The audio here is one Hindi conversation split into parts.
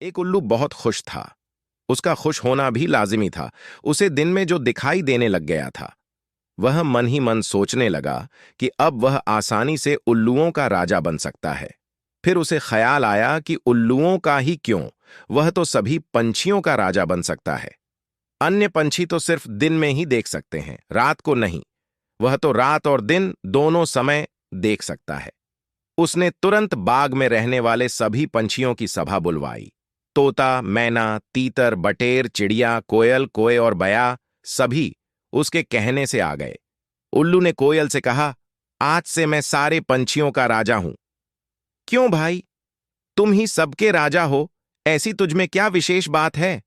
एक उल्लू बहुत खुश था। उसका खुश होना भी लाजिमी था। उसे दिन में जो दिखाई देने लग गया था, वह मन ही मन सोचने लगा कि अब वह आसानी से उल्लुओं का राजा बन सकता है। फिर उसे ख्याल आया कि उल्लुओं का ही क्यों, वह तो सभी पंछियों का राजा बन सकता है। अन्य पंछी तो सिर्फ दिन में ही देख सकते हैं, रात को नहीं। वह तो रात और दिन दोनों समय देख सकता है। उसने तुरंत बाग में रहने वाले सभी पंछियों की सभा बुलवाई। तोता, मैना, तीतर, बटेर, चिड़िया, कोयल, कोए और बया सभी उसके कहने से आ गए। उल्लू ने कोयल से कहा, आज से मैं सारे पंछियों का राजा हूं। क्यों भाई, तुम ही सबके राजा हो, ऐसी तुझमें क्या विशेष बात है?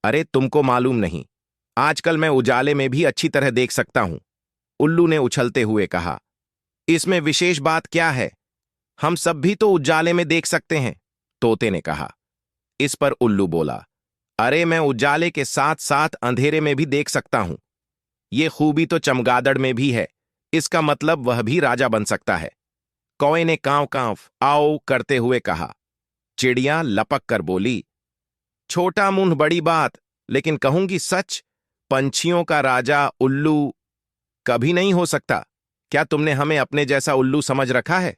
अरे तुमको मालूम नहीं, आजकल मैं उजाले में भी अच्छी तरह देख सकता हूं। उल्लू ने उछलते हुए कहा। इसमें विशेष बात क्या है? हम सब भी तो उजाले में देख सकते हैं, तोते ने कहा। इस पर उल्लू बोला, अरे मैं उजाले के साथ साथ अंधेरे में भी देख सकता हूं। ये खूबी तो चमगादड़ में भी है। इसका मतलब वह भी राजा बन सकता है। कौए ने कांव कांव आओ करते हुए कहा। चिड़िया लपक कर बोली, छोटा मुंह बड़ी बात, लेकिन कहूंगी सच, पंछियों का राजा उल्लू कभी नहीं हो सकता। क्या तुमने हमें अपने जैसा उल्लू समझ रखा है?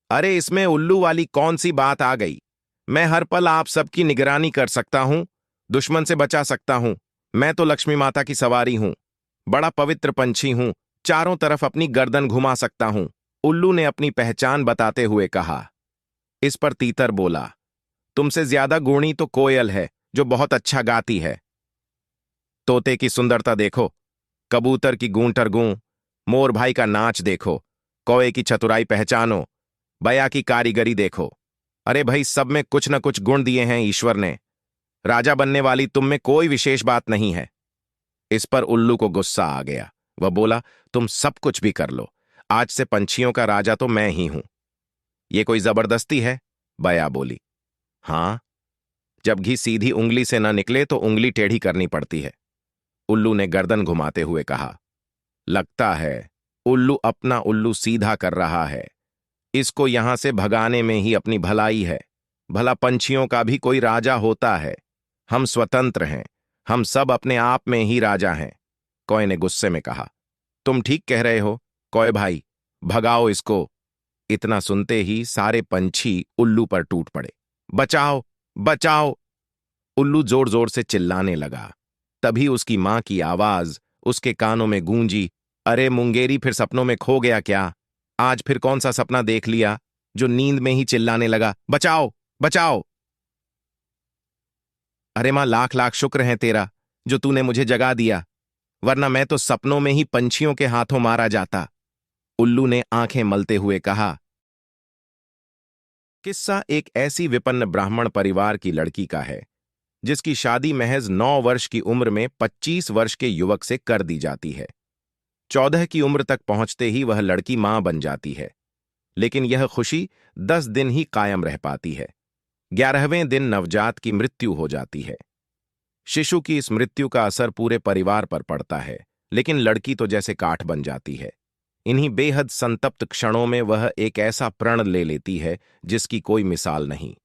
अरे इसमें उल्लू वाली कौन सी बात आ गई? मैं हर पल आप सबकी निगरानी कर सकता हूं, दुश्मन से बचा सकता हूं। मैं तो लक्ष्मी माता की सवारी हूं, बड़ा पवित्र पंछी हूं, चारों तरफ अपनी गर्दन घुमा सकता हूं, उल्लू ने अपनी पहचान बताते हुए कहा। इस पर तीतर बोला, तुमसे ज्यादा गुणी तो कोयल है, जो बहुत अच्छा गाती है। तोते की सुंदरता देखो, कबूतर की गूंटर गूं, मोर भाई का नाच देखो, कौए की चतुराई पहचानो, बया की कारीगरी देखो। अरे भाई, सब में कुछ न कुछ गुण दिए हैं ईश्वर ने। राजा बनने वाली तुम में कोई विशेष बात नहीं है। इस पर उल्लू को गुस्सा आ गया। वह बोला, तुम सब कुछ भी कर लो, आज से पंछियों का राजा तो मैं ही हूं। ये कोई जबरदस्ती है? बया बोली। हां, जब घी सीधी उंगली से न निकले तो उंगली टेढ़ी करनी पड़ती है, उल्लू ने गर्दन घुमाते हुए कहा। लगता है उल्लू अपना उल्लू सीधा कर रहा है। इसको यहां से भगाने में ही अपनी भलाई है। भला पंछियों का भी कोई राजा होता है? हम स्वतंत्र हैं, हम सब अपने आप में ही राजा हैं, कौए ने गुस्से में कहा। तुम ठीक कह रहे हो कौए भाई, भगाओ इसको। इतना सुनते ही सारे पंछी उल्लू पर टूट पड़े। बचाओ, बचाओ! उल्लू जोर जोर से चिल्लाने लगा। तभी उसकी मां की आवाज उसके कानों में गूंजी, अरे मुंगेरी, फिर सपनों में खो गया क्या? आज फिर कौन सा सपना देख लिया जो नींद में ही चिल्लाने लगा, बचाओ, बचाओ! अरे मां, लाख लाख शुक्र हैं तेरा जो तूने मुझे जगा दिया, वरना मैं तो सपनों में ही पंछियों के हाथों मारा जाता, उल्लू ने आंखें मलते हुए कहा। किस्सा एक ऐसी विपन्न ब्राह्मण परिवार की लड़की का है जिसकी शादी महज 9 वर्ष की उम्र में 25 वर्ष के युवक से कर दी जाती है। 14 की उम्र तक पहुंचते ही वह लड़की मां बन जाती है, लेकिन यह खुशी 10 दिन ही कायम रह पाती है। 11वें दिन नवजात की मृत्यु हो जाती है। शिशु की इस मृत्यु का असर पूरे परिवार पर पड़ता है, लेकिन लड़की तो जैसे काठ बन जाती है। इन्हीं बेहद संतप्त क्षणों में वह एक ऐसा प्रण ले लेती है जिसकी कोई मिसाल नहीं।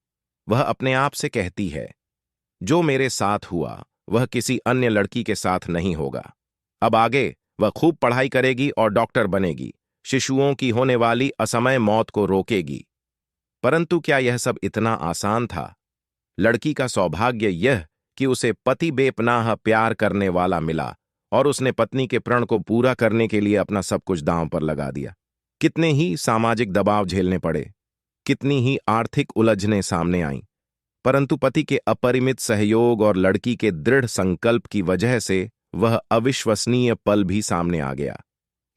वह अपने आप से कहती है, जो मेरे साथ हुआ वह किसी अन्य लड़की के साथ नहीं होगा। अब आगे वह खूब पढ़ाई करेगी और डॉक्टर बनेगी, शिशुओं की होने वाली असमय मौत को रोकेगी। परंतु क्या यह सब इतना आसान था? लड़की का सौभाग्य यह कि उसे पति बेपनाह प्यार करने वाला मिला और उसने पत्नी के प्रण को पूरा करने के लिए अपना सब कुछ दांव पर लगा दिया। कितने ही सामाजिक दबाव झेलने पड़े, कितनी ही आर्थिक उलझनें सामने आईं, परंतु पति के अपरिमित सहयोग और लड़की के दृढ़ संकल्प की वजह से वह अविश्वसनीय पल भी सामने आ गया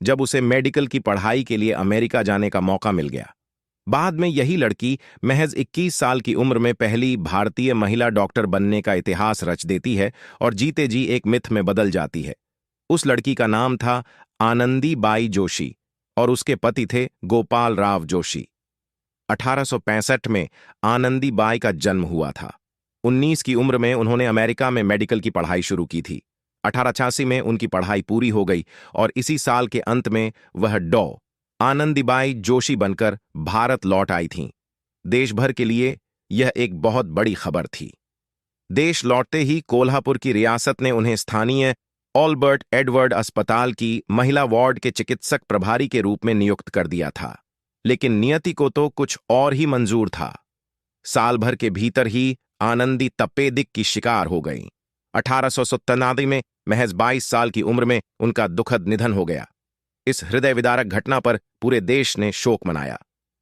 जब उसे मेडिकल की पढ़ाई के लिए अमेरिका जाने का मौका मिल गया। बाद में यही लड़की महज 21 साल की उम्र में पहली भारतीय महिला डॉक्टर बनने का इतिहास रच देती है और जीते जी एक मिथ में बदल जाती है। उस लड़की का नाम था आनंदी बाई जोशी और उसके पति थे गोपाल राव जोशी। 1865 में आनंदी बाई का जन्म हुआ था। 19 की उम्र में उन्होंने अमेरिका में मेडिकल की पढ़ाई शुरू की थी। 1886 में उनकी पढ़ाई पूरी हो गई और इसी साल के अंत में वह आनंदीबाई जोशी बनकर भारत लौट आई थीं। देश भर के लिए यह एक बहुत बड़ी खबर थी। देश लौटते ही कोल्हापुर की रियासत ने उन्हें स्थानीय ऑल्बर्ट एडवर्ड अस्पताल की महिला वार्ड के चिकित्सक प्रभारी के रूप में नियुक्त कर दिया था। लेकिन नियति को तो कुछ और ही मंजूर था। साल भर के भीतर ही आनंदी तपेदिक की शिकार हो गईं। 1897 में महज 22 साल की उम्र में उनका दुखद निधन हो गया। इस हृदय विदारक घटना पर पूरे देश ने शोक मनाया।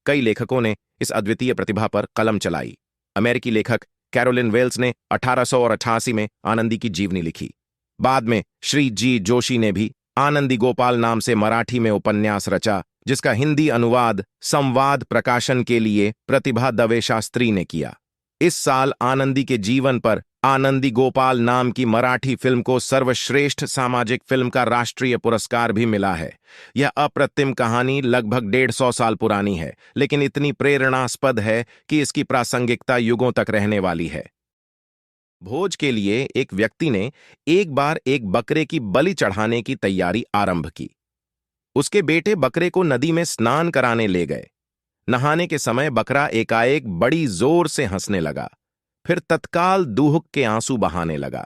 कई लेखकों ने इस अद्वितीय प्रतिभा पर कलम चलाई। अमेरिकी लेखक कैरोलिन वेल्स ने 1888 में आनंदी की जीवनी लिखी। बाद में श्री जी जोशी ने भी आनंदी गोपाल नाम से मराठी में उपन्यास रचा, जिसका हिंदी अनुवाद संवाद प्रकाशन के लिए प्रतिभा दवे शास्त्री ने किया। इस साल आनंदी के जीवन पर आनंदी गोपाल नाम की मराठी फिल्म को सर्वश्रेष्ठ सामाजिक फिल्म का राष्ट्रीय पुरस्कार भी मिला है। यह अप्रतिम कहानी लगभग 150 साल पुरानी है, लेकिन इतनी प्रेरणास्पद है कि इसकी प्रासंगिकता युगों तक रहने वाली है। भोज के लिए एक व्यक्ति ने एक बार एक बकरे की बलि चढ़ाने की तैयारी आरंभ की। उसके बेटे बकरे को नदी में स्नान कराने ले गए। नहाने के समय बकरा एकाएक बड़ी जोर से हंसने लगा, फिर तत्काल दूहुक के आंसू बहाने लगा।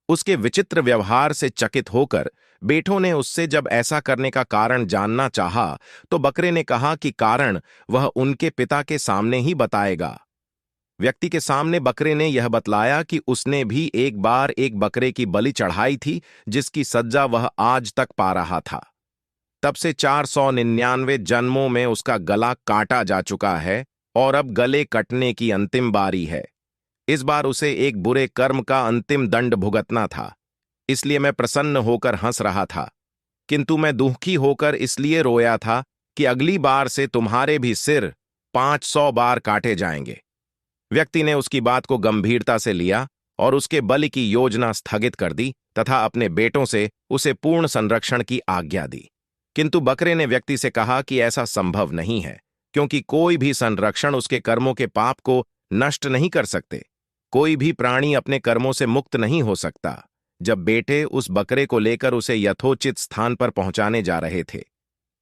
उसके विचित्र व्यवहार से चकित होकर बेटों ने उससे जब ऐसा करने का कारण जानना चाहा, तो बकरे ने कहा कि कारण वह उनके पिता के सामने ही बताएगा। व्यक्ति के सामने बकरे ने यह बतलाया कि उसने भी एक बार एक बकरे की बलि चढ़ाई थी, जिसकी सज्जा वह आज तक पा रहा था। तब से 499 जन्मों में उसका गला काटा जा चुका है और अब गले कटने की अंतिम बारी है। इस बार उसे एक बुरे कर्म का अंतिम दंड भुगतना था, इसलिए मैं प्रसन्न होकर हंस रहा था, किंतु मैं दुखी होकर इसलिए रोया था कि अगली बार से तुम्हारे भी सिर 500 बार काटे जाएंगे। व्यक्ति ने उसकी बात को गंभीरता से लिया और उसके बलि की योजना स्थगित कर दी तथा अपने बेटों से उसे पूर्ण संरक्षण की आज्ञा दी। किंतु बकरे ने व्यक्ति से कहा कि ऐसा संभव नहीं है, क्योंकि कोई भी संरक्षण उसके कर्मों के पाप को नष्ट नहीं कर सकते। कोई भी प्राणी अपने कर्मों से मुक्त नहीं हो सकता। जब बेटे उस बकरे को लेकर उसे यथोचित स्थान पर पहुंचाने जा रहे थे,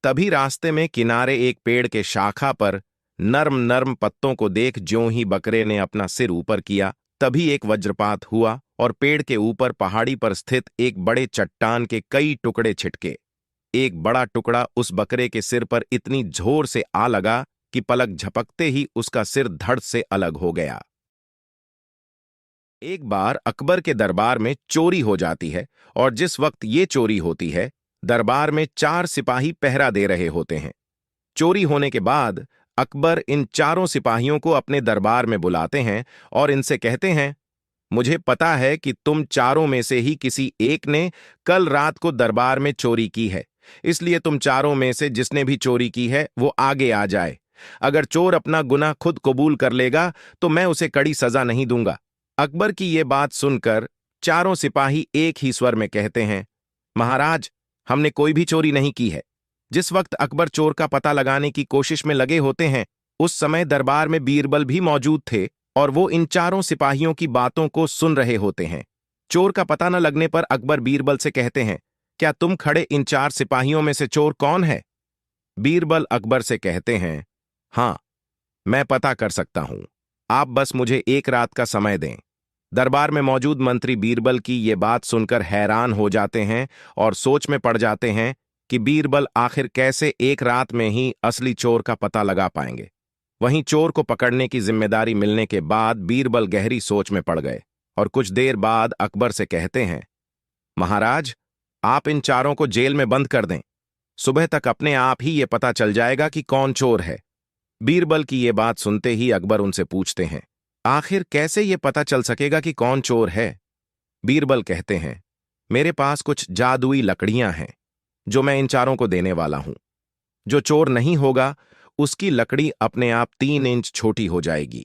तभी रास्ते में किनारे एक पेड़ के शाखा पर नर्म नर्म पत्तों को देख ज्यों ही बकरे ने अपना सिर ऊपर किया, तभी एक वज्रपात हुआ और पेड़ के ऊपर पहाड़ी पर स्थित एक बड़े चट्टान के कई टुकड़े छिटके। एक बड़ा टुकड़ा उस बकरे के सिर पर इतनी जोर से आ लगा कि पलक झपकते ही उसका सिर धड़ से अलग हो गया। एक बार अकबर के दरबार में चोरी हो जाती है, और जिस वक्त ये चोरी होती है, दरबार में 4 सिपाही पहरा दे रहे होते हैं। चोरी होने के बाद अकबर इन चारों सिपाहियों को अपने दरबार में बुलाते हैं और इनसे कहते हैं, मुझे पता है कि तुम चारों में से ही किसी एक ने कल रात को दरबार में चोरी की है, इसलिए तुम चारों में से जिसने भी चोरी की है वो आगे आ जाए। अगर चोर अपना गुनाह खुद कबूल कर लेगा तो मैं उसे कड़ी सजा नहीं दूंगा। अकबर की ये बात सुनकर चारों सिपाही एक ही स्वर में कहते हैं, महाराज, हमने कोई भी चोरी नहीं की है। जिस वक्त अकबर चोर का पता लगाने की कोशिश में लगे होते हैं, उस समय दरबार में बीरबल भी मौजूद थे और वो इन चारों सिपाहियों की बातों को सुन रहे होते हैं। चोर का पता न लगने पर अकबर बीरबल से कहते हैं, क्या तुम खड़े इन 4 सिपाहियों में से चोर कौन है? बीरबल अकबर से कहते हैं, हाँ, मैं पता कर सकता हूं, आप बस मुझे एक रात का समय दें। दरबार में मौजूद मंत्री बीरबल की ये बात सुनकर हैरान हो जाते हैं और सोच में पड़ जाते हैं कि बीरबल आखिर कैसे एक रात में ही असली चोर का पता लगा पाएंगे। वहीं चोर को पकड़ने की जिम्मेदारी मिलने के बाद बीरबल गहरी सोच में पड़ गए और कुछ देर बाद अकबर से कहते हैं, महाराज, आप इन चारों को जेल में बंद कर दें। सुबह तक अपने आप ही ये पता चल जाएगा कि कौन चोर है। बीरबल की ये बात सुनते ही अकबर उनसे पूछते हैं, आखिर कैसे ये पता चल सकेगा कि कौन चोर है? बीरबल कहते हैं, मेरे पास कुछ जादुई लकड़ियां हैं जो मैं इन चारों को देने वाला हूं। जो चोर नहीं होगा उसकी लकड़ी अपने आप 3 इंच छोटी हो जाएगी।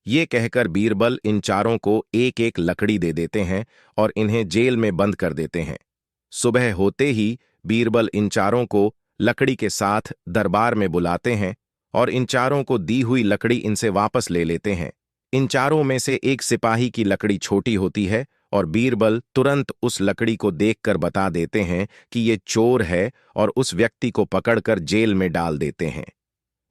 ये कहकर बीरबल इन चारों को एक एक लकड़ी दे देते हैं और इन्हें जेल में बंद कर देते हैं। सुबह होते ही बीरबल इन चारों को लकड़ी के साथ दरबार में बुलाते हैं और इन चारों को दी हुई लकड़ी इनसे वापस ले लेते हैं। इन चारों में से एक सिपाही की लकड़ी छोटी होती है और बीरबल तुरंत उस लकड़ी को देखकर बता देते हैं कि ये चोर है और उस व्यक्ति को पकड़कर जेल में डाल देते हैं।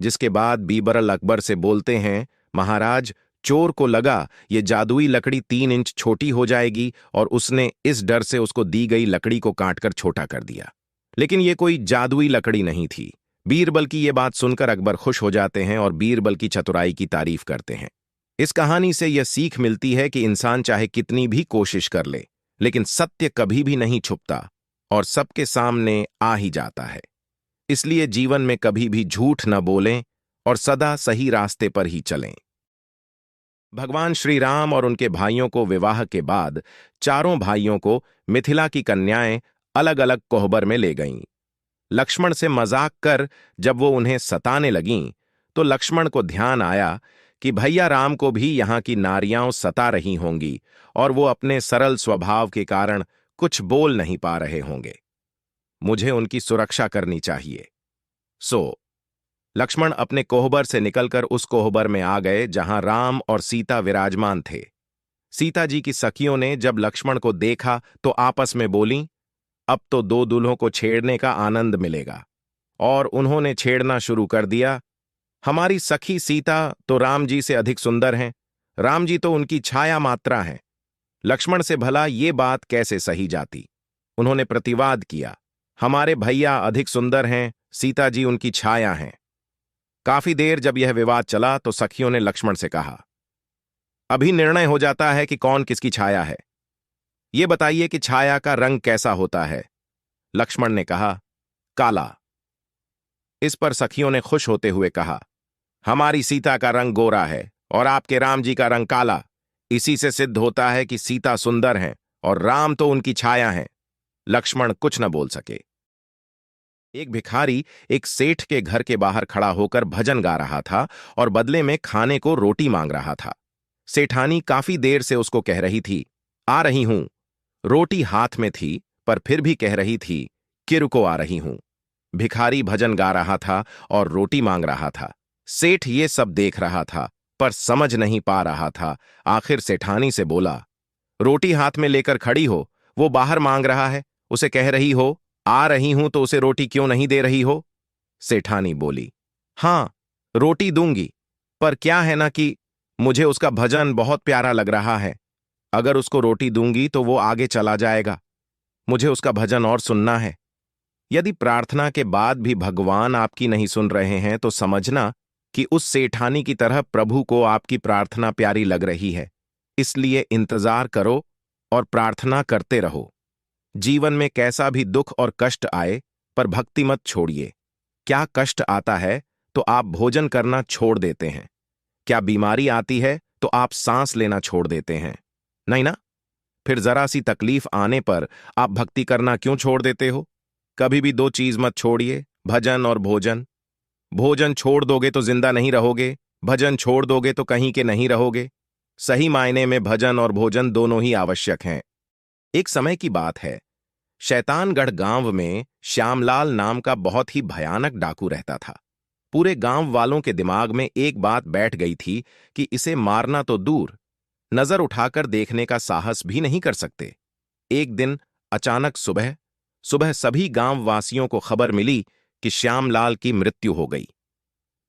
जिसके बाद बीरबल अकबर से बोलते हैं, महाराज, चोर को लगा ये जादुई लकड़ी 3 इंच छोटी हो जाएगी और उसने इस डर से उसको दी गई लकड़ी को काटकर छोटा कर दिया। लेकिन ये कोई जादुई लकड़ी नहीं थी। बीरबल की ये बात सुनकर अकबर खुश हो जाते हैं और बीरबल की चतुराई की तारीफ करते हैं। इस कहानी से यह सीख मिलती है कि इंसान चाहे कितनी भी कोशिश कर ले, लेकिन सत्य कभी भी नहीं छुपता और सबके सामने आ ही जाता है। इसलिए जीवन में कभी भी झूठ न बोलें और सदा सही रास्ते पर ही चलें। भगवान श्री राम और उनके भाइयों को विवाह के बाद चारों भाइयों को मिथिला की कन्याएं अलग अलग कोहबर में ले गईं। लक्ष्मण से मजाक कर जब वो उन्हें सताने लगीं, तो लक्ष्मण को ध्यान आया कि भैया राम को भी यहां की नारियां सता रही होंगी और वो अपने सरल स्वभाव के कारण कुछ बोल नहीं पा रहे होंगे। मुझे उनकी सुरक्षा करनी चाहिए। सो लक्ष्मण अपने कोहबर से निकलकर उस कोहबर में आ गए जहां राम और सीता विराजमान थे। सीता जी की सखियों ने जब लक्ष्मण को देखा तो आपस में बोलीं, अब तो दो दूल्हों को छेड़ने का आनंद मिलेगा। और उन्होंने छेड़ना शुरू कर दिया। हमारी सखी सीता तो राम जी से अधिक सुंदर हैं, राम जी तो उनकी छाया मात्रा हैं। लक्ष्मण से भला ये बात कैसे सही जाती। उन्होंने प्रतिवाद किया, हमारे भैया अधिक सुंदर हैं, सीता जी उनकी छाया हैं। काफी देर जब यह विवाद चला तो सखियों ने लक्ष्मण से कहा, अभी निर्णय हो जाता है कि कौन किसकी छाया है। ये बताइए कि छाया का रंग कैसा होता है। लक्ष्मण ने कहा, काला। इस पर सखियों ने खुश होते हुए कहा, हमारी सीता का रंग गोरा है और आपके राम जी का रंग काला। इसी से सिद्ध होता है कि सीता सुंदर हैं और राम तो उनकी छाया हैं। लक्ष्मण कुछ न बोल सके। एक भिखारी एक सेठ के घर के बाहर खड़ा होकर भजन गा रहा था और बदले में खाने को रोटी मांग रहा था। सेठानी काफी देर से उसको कह रही थी, आ रही हूं। रोटी हाथ में थी पर फिर भी कह रही थी कि रुको, आ रही हूं। भिखारी भजन गा रहा था और रोटी मांग रहा था। सेठ ये सब देख रहा था पर समझ नहीं पा रहा था। आखिर सेठानी से बोला, रोटी हाथ में लेकर खड़ी हो, वो बाहर मांग रहा है, उसे कह रही हो आ रही हूं तो उसे रोटी क्यों नहीं दे रही हो। सेठानी बोली, हां रोटी दूंगी, पर क्या है ना कि मुझे उसका भजन बहुत प्यारा लग रहा है। अगर उसको रोटी दूंगी तो वो आगे चला जाएगा। मुझे उसका भजन और सुनना है। यदि प्रार्थना के बाद भी भगवान आपकी नहीं सुन रहे हैं तो समझना कि उस सेठानी की तरह प्रभु को आपकी प्रार्थना प्यारी लग रही है। इसलिए इंतजार करो और प्रार्थना करते रहो। जीवन में कैसा भी दुख और कष्ट आए पर भक्ति मत छोड़िए। क्या कष्ट आता है तो आप भोजन करना छोड़ देते हैं। क्या बीमारी आती है तो आप सांस लेना छोड़ देते हैं, नहीं ना? फिर जरा सी तकलीफ आने पर आप भक्ति करना क्यों छोड़ देते हो? कभी भी दो चीज मत छोड़िए, भजन और भोजन। भोजन छोड़ दोगे तो जिंदा नहीं रहोगे, भजन छोड़ दोगे तो कहीं के नहीं रहोगे। सही मायने में भजन और भोजन दोनों ही आवश्यक हैं। एक समय की बात है, शैतानगढ़ गांव में श्यामलाल नाम का बहुत ही भयानक डाकू रहता था। पूरे गांव वालों के दिमाग में एक बात बैठ गई थी कि इसे मारना तो दूर, नजर उठाकर देखने का साहस भी नहीं कर सकते। एक दिन अचानक सुबह सुबह सभी गांव वासियों को खबर मिली कि श्यामलाल की मृत्यु हो गई।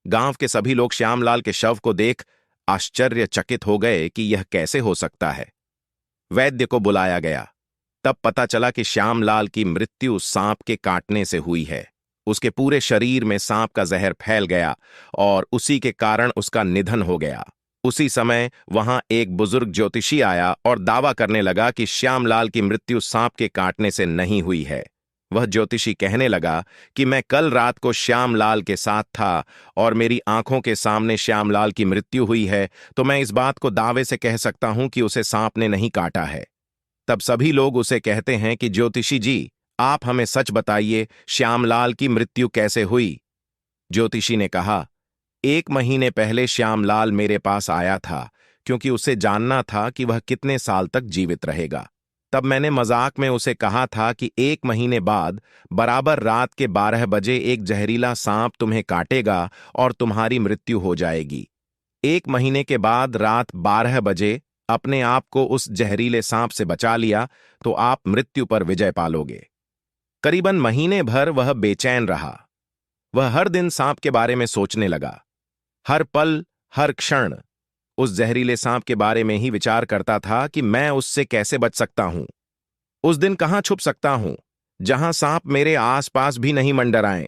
गांव के सभी लोग श्यामलाल के शव को देख आश्चर्यचकित हो गए कि यह कैसे हो सकता है। वैद्य को बुलाया गया। तब पता चला कि श्यामलाल की मृत्यु सांप के काटने से हुई है। उसके पूरे शरीर में सांप का जहर फैल गया और उसी के कारण उसका निधन हो गया। उसी समय वहां एक बुजुर्ग ज्योतिषी आया और दावा करने लगा कि श्यामलाल की मृत्यु सांप के काटने से नहीं हुई है। वह ज्योतिषी कहने लगा कि मैं कल रात को श्यामलाल के साथ था और मेरी आंखों के सामने श्यामलाल की मृत्यु हुई है, तो मैं इस बात को दावे से कह सकता हूं कि उसे सांप ने नहीं काटा है। तब सभी लोग उसे कहते हैं कि ज्योतिषी जी, आप हमें सच बताइए, श्यामलाल की मृत्यु कैसे हुई? ज्योतिषी ने कहा, 1 महीने पहले श्यामलाल मेरे पास आया था क्योंकि उसे जानना था कि वह कितने साल तक जीवित रहेगा। तब मैंने मजाक में उसे कहा था कि 1 महीने बाद बराबर रात के 12 बजे एक जहरीला सांप तुम्हें काटेगा और तुम्हारी मृत्यु हो जाएगी। 1 महीने के बाद रात 12 बजे अपने आप को उस जहरीले सांप से बचा लिया तो आप मृत्यु पर विजय पालोगे। करीबन महीने भर वह बेचैन रहा। वह हर दिन सांप के बारे में सोचने लगा। हर पल, हर क्षण उस जहरीले सांप के बारे में ही विचार करता था कि मैं उससे कैसे बच सकता हूं। उस दिन कहां छुप सकता हूं जहां सांप मेरे आसपास भी नहीं मंडराएं।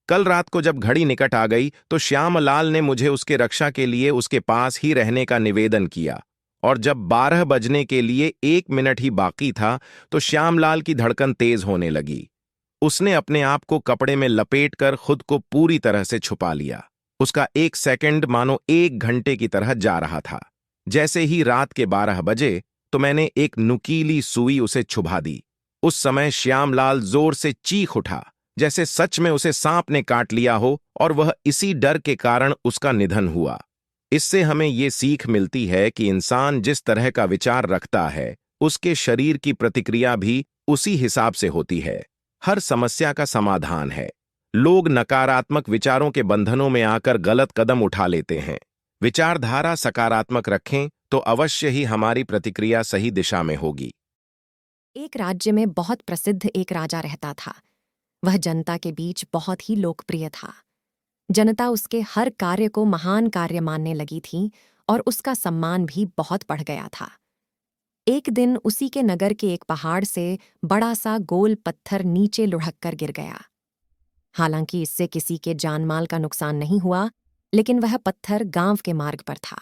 कल रात को जब घड़ी निकट आ गई तो श्यामलाल ने मुझे उसके रक्षा के लिए उसके पास ही रहने का निवेदन किया, और जब 12 बजने के लिए 1 मिनट ही बाकी था तो श्यामलाल की धड़कन तेज होने लगी। उसने अपने आप को कपड़े में लपेटकर खुद को पूरी तरह से छुपा लिया। उसका 1 सेकंड मानो 1 घंटे की तरह जा रहा था। जैसे ही रात के 12 बजे तो मैंने एक नुकीली सुई उसे चुभा दी। उस समय श्यामलाल जोर से चीख उठा, जैसे सच में उसे सांप ने काट लिया हो और वह इसी डर के कारण उसका निधन हुआ। इससे हमें ये सीख मिलती है कि इंसान जिस तरह का विचार रखता है, उसके शरीर की प्रतिक्रिया भी उसी हिसाब से होती है। हर समस्या का समाधान है। लोग नकारात्मक विचारों के बंधनों में आकर गलत कदम उठा लेते हैं। विचारधारा सकारात्मक रखें तो अवश्य ही हमारी प्रतिक्रिया सही दिशा में होगी। एक राज्य में बहुत प्रसिद्ध एक राजा रहता था। वह जनता के बीच बहुत ही लोकप्रिय था। जनता उसके हर कार्य को महान कार्य मानने लगी थी और उसका सम्मान भी बहुत बढ़ गया था। एक दिन उसी के नगर के एक पहाड़ से बड़ा सा गोल पत्थर नीचे लुढ़क कर गिर गया। हालांकि इससे किसी के जानमाल का नुकसान नहीं हुआ, लेकिन वह पत्थर गांव के मार्ग पर था।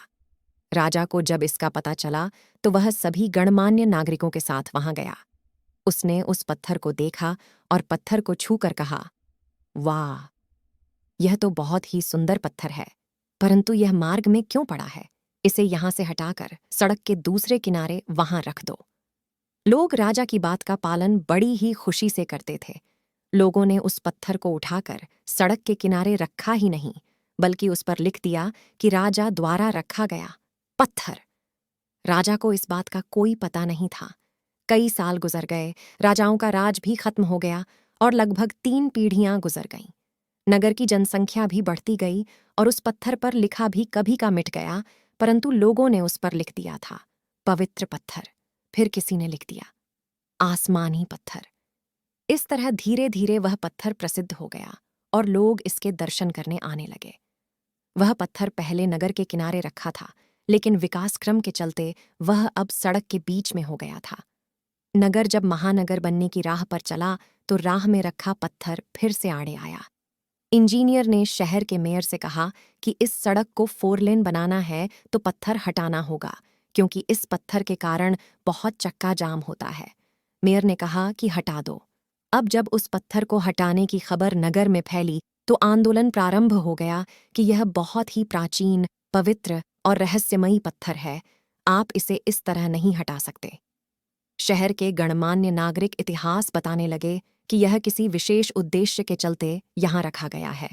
राजा को जब इसका पता चला तो वह सभी गणमान्य नागरिकों के साथ वहां गया। उसने उस पत्थर को देखा और पत्थर को छूकर कहा, वाह, यह तो बहुत ही सुंदर पत्थर है, परंतु यह मार्ग में क्यों पड़ा है? इसे यहां से हटाकर सड़क के दूसरे किनारे वहां रख दो। लोग राजा की बात का पालन बड़ी ही खुशी से करते थे। लोगों ने उस पत्थर को उठाकर सड़क के किनारे रखा ही नहीं, बल्कि उस पर लिख दिया कि राजा द्वारा रखा गया पत्थर। राजा को इस बात का कोई पता नहीं था। कई साल गुजर गए, राजाओं का राज भी खत्म हो गया और लगभग 3 पीढ़ियां गुजर गईं। नगर की जनसंख्या भी बढ़ती गई और उस पत्थर पर लिखा भी कभी का मिट गया, परंतु लोगों ने उस पर लिख दिया था पवित्र पत्थर। फिर किसी ने लिख दिया आसमानी पत्थर। इस तरह धीरे धीरे वह पत्थर प्रसिद्ध हो गया और लोग इसके दर्शन करने आने लगे। वह पत्थर पहले नगर के किनारे रखा था, लेकिन विकास क्रम के चलते वह अब सड़क के बीच में हो गया था। नगर जब महानगर बनने की राह पर चला तो राह में रखा पत्थर फिर से आड़े आया। इंजीनियर ने शहर के मेयर से कहा कि इस सड़क को 4 लेन बनाना है तो पत्थर हटाना होगा, क्योंकि इस पत्थर के कारण बहुत चक्का जाम होता है। मेयर ने कहा कि हटा दो। अब जब उस पत्थर को हटाने की खबर नगर में फैली तो आंदोलन प्रारंभ हो गया कि यह बहुत ही प्राचीन, पवित्र और रहस्यमयी पत्थर है, आप इसे इस तरह नहीं हटा सकते। शहर के गणमान्य नागरिक इतिहास बताने लगे कि यह किसी विशेष उद्देश्य के चलते यहाँ रखा गया है।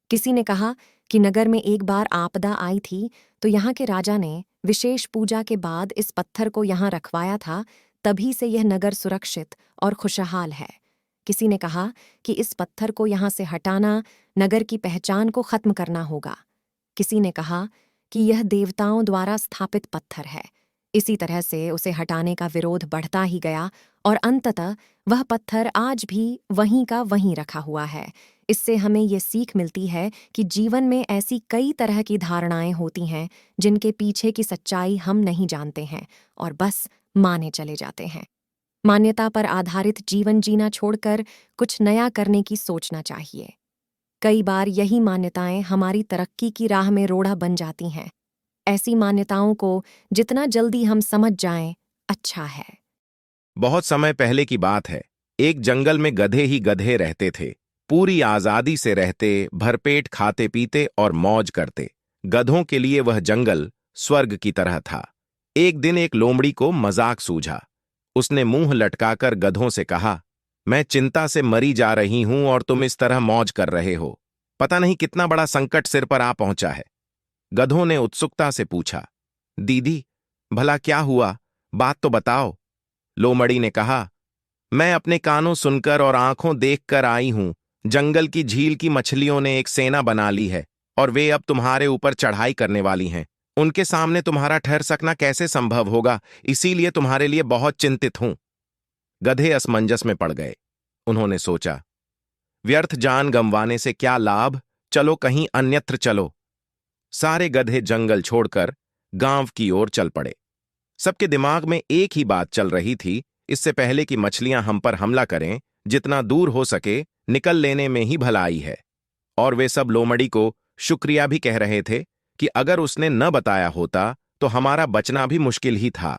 किसी ने कहा कि नगर में एक बार आपदा आई थी तो यहाँ के राजा ने विशेष पूजा के बाद इस पत्थर को यहाँ रखवाया था, तभी से यह नगर सुरक्षित और खुशहाल है। किसी ने कहा कि इस पत्थर को यहाँ से हटाना नगर की पहचान को खत्म करना होगा। किसी ने कहा कि यह देवताओं द्वारा स्थापित पत्थर है। इसी तरह से उसे हटाने का विरोध बढ़ता ही गया और अंततः वह पत्थर आज भी वहीं का वहीं रखा हुआ है। इससे हमें ये सीख मिलती है कि जीवन में ऐसी कई तरह की धारणाएं होती हैं जिनके पीछे की सच्चाई हम नहीं जानते हैं और बस माने चले जाते हैं। मान्यता पर आधारित जीवन जीना छोड़कर कुछ नया करने की सोचना चाहिए। कई बार यही मान्यताएं हमारी तरक्की की राह में रोड़ा बन जाती हैं। ऐसी मान्यताओं को जितना जल्दी हम समझ जाएं, अच्छा है। बहुत समय पहले की बात है। एक जंगल में गधे ही गधे रहते थे। पूरी आजादी से रहते, भरपेट खाते पीते और मौज करते। गधों के लिए वह जंगल स्वर्ग की तरह था। एक दिन एक लोमड़ी को मजाक सूझा। उसने मुंह लटकाकर गधों से कहा, मैं चिंता से मरी जा रही हूं और तुम इस तरह मौज कर रहे हो। पता नहीं कितना बड़ा संकट सिर पर आ पहुंचा है। गधों ने उत्सुकता से पूछा, दीदी, भला क्या हुआ? बात तो बताओ। लोमड़ी ने कहा, मैं अपने कानों सुनकर और आंखों देखकर आई हूं। जंगल की झील की मछलियों ने एक सेना बना ली है और वे अब तुम्हारे ऊपर चढ़ाई करने वाली हैं। उनके सामने तुम्हारा ठहर सकना कैसे संभव होगा, इसीलिए तुम्हारे लिए बहुत चिंतित हूं। गधे असमंजस में पड़ गए। उन्होंने सोचा, व्यर्थ जान गंवाने से क्या लाभ, चलो कहीं अन्यत्र चलो। सारे गधे जंगल छोड़कर गांव की ओर चल पड़े। सबके दिमाग में एक ही बात चल रही थी, इससे पहले कि मछलियां हम पर हमला करें, जितना दूर हो सके निकल लेने में ही भलाई है। और वे सब लोमड़ी को शुक्रिया भी कह रहे थे कि अगर उसने न बताया होता तो हमारा बचना भी मुश्किल ही था।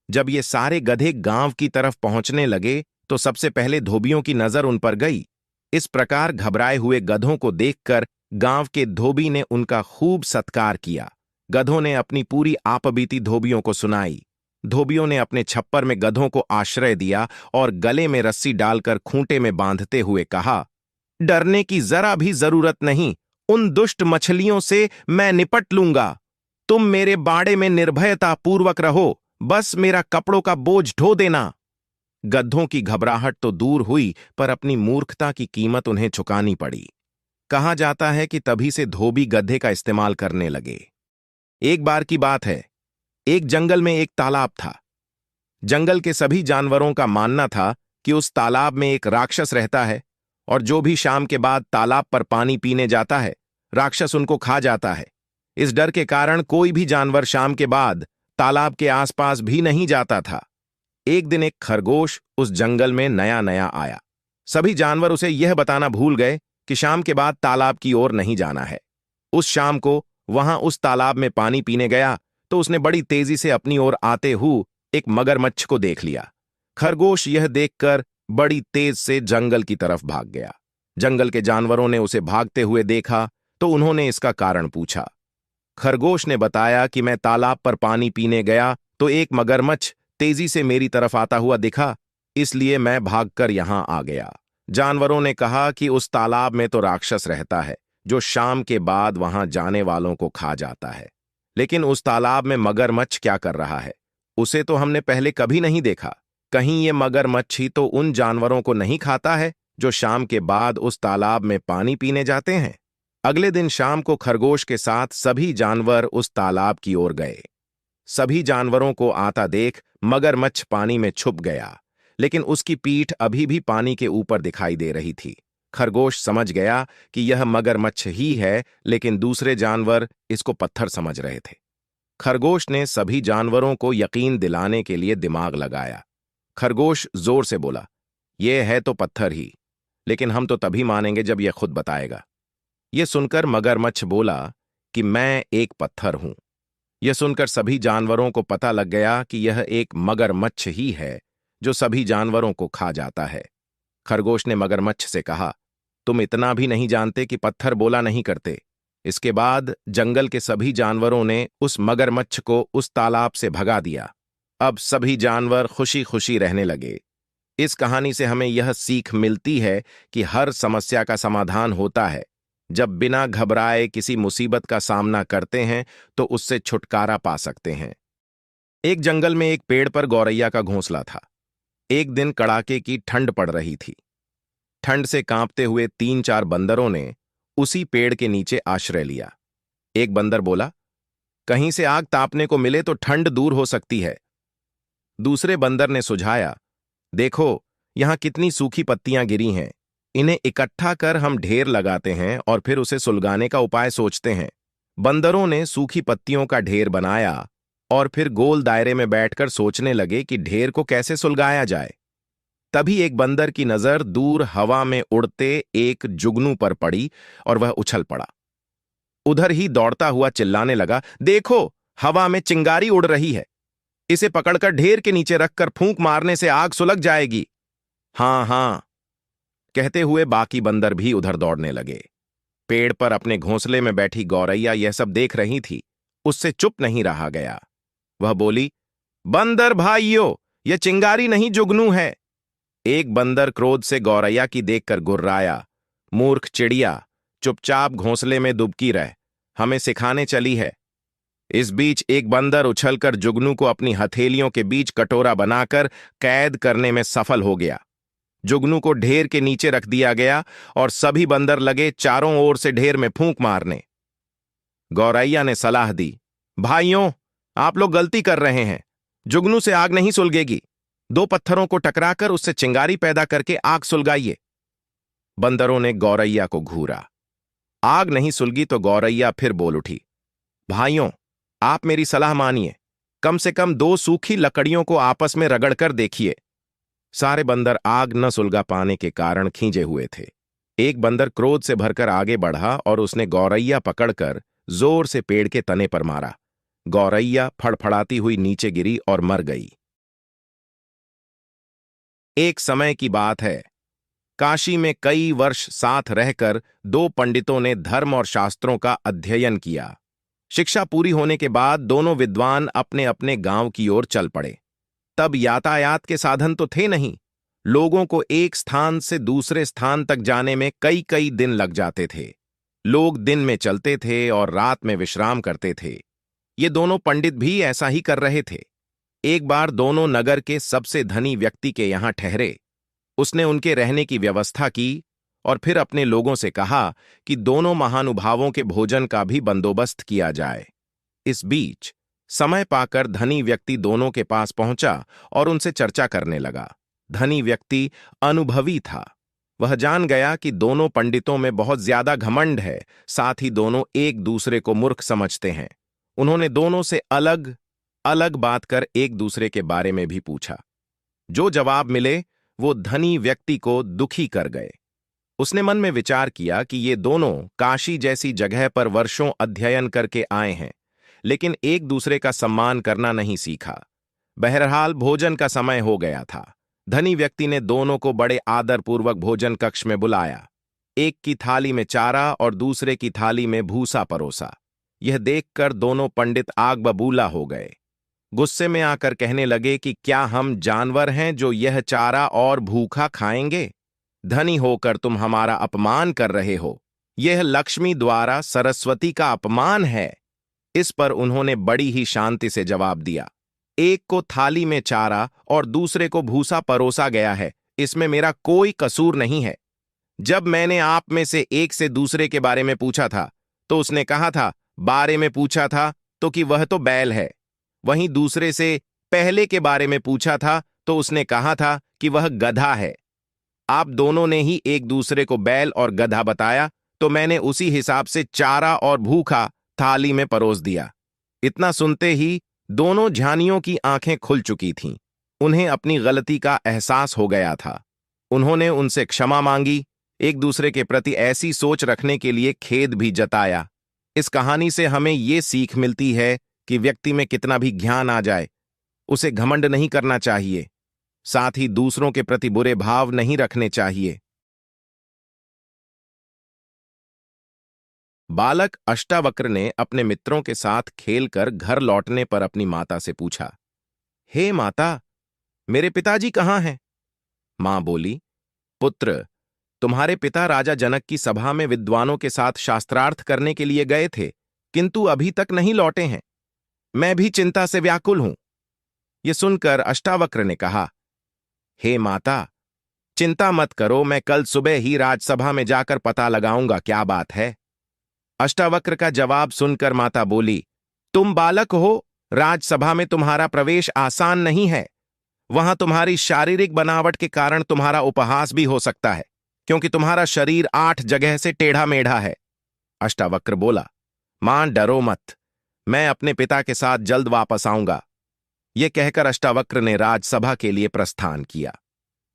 जब ये सारे गधे गांव की तरफ पहुंचने लगे तो सबसे पहले धोबियों की नजर उन पर गई। इस प्रकार घबराए हुए गधों को देखकर गांव के धोबी ने उनका खूब सत्कार किया। गधों ने अपनी पूरी आपबीती धोबियों को सुनाई। धोबियों ने अपने छप्पर में गधों को आश्रय दिया और गले में रस्सी डालकर खूंटे में बांधते हुए कहा, डरने की जरा भी जरूरत नहीं, उन दुष्ट मछलियों से मैं निपट लूंगा। तुम मेरे बाड़े में निर्भयता पूर्वक रहो, बस मेरा कपड़ों का बोझ ढो देना। गद्धों की घबराहट तो दूर हुई, पर अपनी मूर्खता की कीमत उन्हें चुकानी पड़ी। कहा जाता है कि तभी से धोबी गधे का इस्तेमाल करने लगे। एक बार की बात है, एक जंगल में एक तालाब था। जंगल के सभी जानवरों का मानना था कि उस तालाब में एक राक्षस रहता है और जो भी शाम के बाद तालाब पर पानी पीने जाता है, राक्षस उनको खा जाता है। इस डर के कारण कोई भी जानवर शाम के बाद तालाब के आसपास भी नहीं जाता था। एक दिन एक खरगोश उस जंगल में नया नया आया। सभी जानवर उसे यह बताना भूल गए कि शाम के बाद तालाब की ओर नहीं जाना है। उस शाम को वहां उस तालाब में पानी पीने गया तो उसने बड़ी तेजी से अपनी ओर आते हुए एक मगरमच्छ को देख लिया। खरगोश यह देखकर बड़ी तेज से जंगल की तरफ भाग गया। जंगल के जानवरों ने उसे भागते हुए देखा तो उन्होंने इसका कारण पूछा। खरगोश ने बताया कि मैं तालाब पर पानी पीने गया तो एक मगरमच्छ तेजी से मेरी तरफ आता हुआ दिखा, इसलिए मैं भागकर यहां आ गया। जानवरों ने कहा कि उस तालाब में तो राक्षस रहता है जो शाम के बाद वहां जाने वालों को खा जाता है, लेकिन उस तालाब में मगरमच्छ क्या कर रहा है, उसे तो हमने पहले कभी नहीं देखा। कहीं ये मगरमच्छ ही तो उन जानवरों को नहीं खाता है जो शाम के बाद उस तालाब में पानी पीने जाते हैं। अगले दिन शाम को खरगोश के साथ सभी जानवर उस तालाब की ओर गए। सभी जानवरों को आता देख मगरमच्छ पानी में छुप गया, लेकिन उसकी पीठ अभी भी पानी के ऊपर दिखाई दे रही थी। खरगोश समझ गया कि यह मगरमच्छ ही है, लेकिन दूसरे जानवर इसको पत्थर समझ रहे थे। खरगोश ने सभी जानवरों को यकीन दिलाने के लिए दिमाग लगाया। खरगोश जोर से बोला, यह है तो पत्थर ही, लेकिन हम तो तभी मानेंगे जब यह खुद बताएगा। यह सुनकर मगरमच्छ बोला कि मैं एक पत्थर हूं। यह सुनकर सभी जानवरों को पता लग गया कि यह एक मगरमच्छ ही है जो सभी जानवरों को खा जाता है। खरगोश ने मगरमच्छ से कहा, तुम इतना भी नहीं जानते कि पत्थर बोला नहीं करते। इसके बाद जंगल के सभी जानवरों ने उस मगरमच्छ को उस तालाब से भगा दिया। अब सभी जानवर खुशी खुशी रहने लगे। इस कहानी से हमें यह सीख मिलती है कि हर समस्या का समाधान होता है। जब बिना घबराए किसी मुसीबत का सामना करते हैं तो उससे छुटकारा पा सकते हैं। एक जंगल में एक पेड़ पर गौरैया का घोंसला था। एक दिन कड़ाके की ठंड पड़ रही थी। ठंड से कांपते हुए 3-4 बंदरों ने उसी पेड़ के नीचे आश्रय लिया। एक बंदर बोला, कहीं से आग तापने को मिले तो ठंड दूर हो सकती है। दूसरे बंदर ने सुझाया, देखो यहां कितनी सूखी पत्तियां गिरी हैं, इन्हें इकट्ठा कर हम ढेर लगाते हैं और फिर उसे सुलगाने का उपाय सोचते हैं। बंदरों ने सूखी पत्तियों का ढेर बनाया और फिर गोल दायरे में बैठकर सोचने लगे कि ढेर को कैसे सुलगाया जाए। तभी एक बंदर की नजर दूर हवा में उड़ते एक जुगनू पर पड़ी और वह उछल पड़ा। उधर ही दौड़ता हुआ चिल्लाने लगा, देखो हवा में चिंगारी उड़ रही है, इसे पकड़कर ढेर के नीचे रखकर फूंक मारने से आग सुलग जाएगी। हां हां कहते हुए बाकी बंदर भी उधर दौड़ने लगे। पेड़ पर अपने घोंसले में बैठी गौरैया यह सब देख रही थी, उससे चुप नहीं रहा गया। वह बोली, बंदर भाइयों, यह चिंगारी नहीं जुगनू है। एक बंदर क्रोध से गौरैया की देखकर गुर्राया, मूर्ख चिड़िया, चुपचाप घोंसले में दुबकी रह, हमें सिखाने चली है। इस बीच एक बंदर उछलकर जुगनू को अपनी हथेलियों के बीच कटोरा बनाकर कैद करने में सफल हो गया। जुगनू को ढेर के नीचे रख दिया गया और सभी बंदर लगे चारों ओर से ढेर में फूंक मारने। गौरैया ने सलाह दी, भाइयों, आप लोग गलती कर रहे हैं, जुगनू से आग नहीं सुलगेगी। 2 पत्थरों को टकराकर उससे चिंगारी पैदा करके आग सुलगाइए। बंदरों ने गौरैया को घूरा। आग नहीं सुलगी तो गौरैया फिर बोल उठी, भाइयों, आप मेरी सलाह मानिए, कम से कम 2 सूखी लकड़ियों को आपस में रगड़कर देखिए। सारे बंदर आग न सुलगा पाने के कारण खींचे हुए थे। एक बंदर क्रोध से भरकर आगे बढ़ा और उसने गौरैया पकड़कर जोर से पेड़ के तने पर मारा। गौरैया फड़फड़ाती हुई नीचे गिरी और मर गई। एक समय की बात है, काशी में कई वर्ष साथ रहकर 2 पंडितों ने धर्म और शास्त्रों का अध्ययन किया। शिक्षा पूरी होने के बाद दोनों विद्वान अपने अपने गांव की ओर चल पड़े। तब यातायात के साधन तो थे नहीं। लोगों को एक स्थान से दूसरे स्थान तक जाने में कई कई दिन लग जाते थे। लोग दिन में चलते थे और रात में विश्राम करते थे। ये दोनों पंडित भी ऐसा ही कर रहे थे। एक बार दोनों नगर के सबसे धनी व्यक्ति के यहां ठहरे। उसने उनके रहने की व्यवस्था की और फिर अपने लोगों से कहा कि दोनों महानुभावों के भोजन का भी बंदोबस्त किया जाए। इस बीच समय पाकर धनी व्यक्ति दोनों के पास पहुंचा और उनसे चर्चा करने लगा। धनी व्यक्ति अनुभवी था। वह जान गया कि दोनों पंडितों में बहुत ज्यादा घमंड है, साथ ही दोनों एक दूसरे को मूर्ख समझते हैं। उन्होंने दोनों से अलग अलग बात कर एक दूसरे के बारे में भी पूछा। जो जवाब मिले वो धनी व्यक्ति को दुखी कर गए। उसने मन में विचार किया कि ये दोनों काशी जैसी जगह पर वर्षों अध्ययन करके आए हैं, लेकिन एक दूसरे का सम्मान करना नहीं सीखा। बहरहाल भोजन का समय हो गया था। धनी व्यक्ति ने दोनों को बड़े आदरपूर्वक भोजन कक्ष में बुलाया। एक की थाली में चारा और दूसरे की थाली में भूसा परोसा। यह देखकर दोनों पंडित आग बबूला हो गए। गुस्से में आकर कहने लगे कि क्या हम जानवर हैं जो यह चारा और भूखा खाएंगे? धनी होकर तुम हमारा अपमान कर रहे हो। यह लक्ष्मी द्वारा सरस्वती का अपमान है। इस पर उन्होंने बड़ी ही शांति से जवाब दिया, एक को थाली में चारा और दूसरे को भूसा परोसा गया है, इसमें मेरा कोई कसूर नहीं है। जब मैंने आप में से एक से दूसरे के बारे में पूछा था तो उसने कहा था बारे में पूछा था तो कि वह तो बैल है। वहीं दूसरे से पहले के बारे में पूछा था तो उसने कहा था कि वह गधा है। आप दोनों ने ही एक दूसरे को बैल और गधा बताया, तो मैंने उसी हिसाब से चारा और भूखा थाली में परोस दिया। इतना सुनते ही दोनों झानियों की आंखें खुल चुकी थीं। उन्हें अपनी गलती का एहसास हो गया था। उन्होंने उनसे क्षमा मांगी, एक दूसरे के प्रति ऐसी सोच रखने के लिए खेद भी जताया। इस कहानी से हमें ये सीख मिलती है कि व्यक्ति में कितना भी ज्ञान आ जाए, उसे घमंड नहीं करना चाहिए, साथ ही दूसरों के प्रति बुरे भाव नहीं रखने चाहिए। बालक अष्टावक्र ने अपने मित्रों के साथ खेलकर घर लौटने पर अपनी माता से पूछा, हे माता, मेरे पिताजी कहाँ हैं? मां बोली, पुत्र, तुम्हारे पिता राजा जनक की सभा में विद्वानों के साथ शास्त्रार्थ करने के लिए गए थे, किंतु अभी तक नहीं लौटे हैं। मैं भी चिंता से व्याकुल हूं। यह सुनकर अष्टावक्र ने कहा, हे माता, चिंता मत करो, मैं कल सुबह ही राजसभा में जाकर पता लगाऊंगा क्या बात है। अष्टावक्र का जवाब सुनकर माता बोली, तुम बालक हो, राजसभा में तुम्हारा प्रवेश आसान नहीं है। वहां तुम्हारी शारीरिक बनावट के कारण तुम्हारा उपहास भी हो सकता है, क्योंकि तुम्हारा शरीर 8 जगह से टेढ़ा मेढ़ा है। अष्टावक्र बोला, मां डरो मत, मैं अपने पिता के साथ जल्द वापस आऊंगा। यह कहकर अष्टावक्र ने राजसभा के लिए प्रस्थान किया।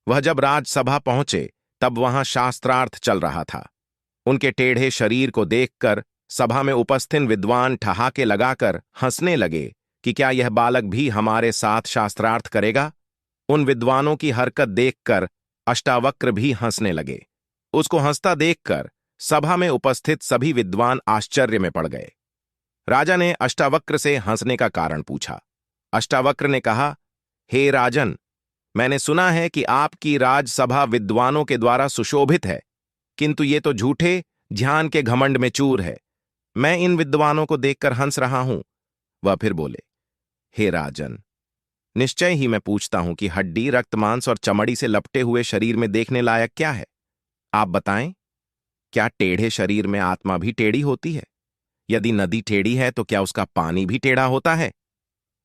वह जब राजसभा पहुंचे तब वहां शास्त्रार्थ चल रहा था। उनके टेढ़े शरीर को देखकर सभा में उपस्थित विद्वान ठहाके लगाकर हंसने लगे कि क्या यह बालक भी हमारे साथ शास्त्रार्थ करेगा? उन विद्वानों की हरकत देखकर अष्टावक्र भी हंसने लगे। उसको हंसता देखकर सभा में उपस्थित सभी विद्वान आश्चर्य में पड़ गए। राजा ने अष्टावक्र से हंसने का कारण पूछा। अष्टावक्र ने कहा, हे राजन, मैंने सुना है कि आपकी राजसभा विद्वानों के द्वारा सुशोभित है, किंतु ये तो झूठे ध्यान के घमंड में चूर है। मैं इन विद्वानों को देखकर हंस रहा हूं। वह फिर बोले, हे राजन, निश्चय ही मैं पूछता हूं कि हड्डी, रक्त, मांस और चमड़ी से लपटे हुए शरीर में देखने लायक क्या है? आप बताएं, क्या टेढ़े शरीर में आत्मा भी टेढ़ी होती है? यदि नदी टेढ़ी है तो क्या उसका पानी भी टेढ़ा होता है?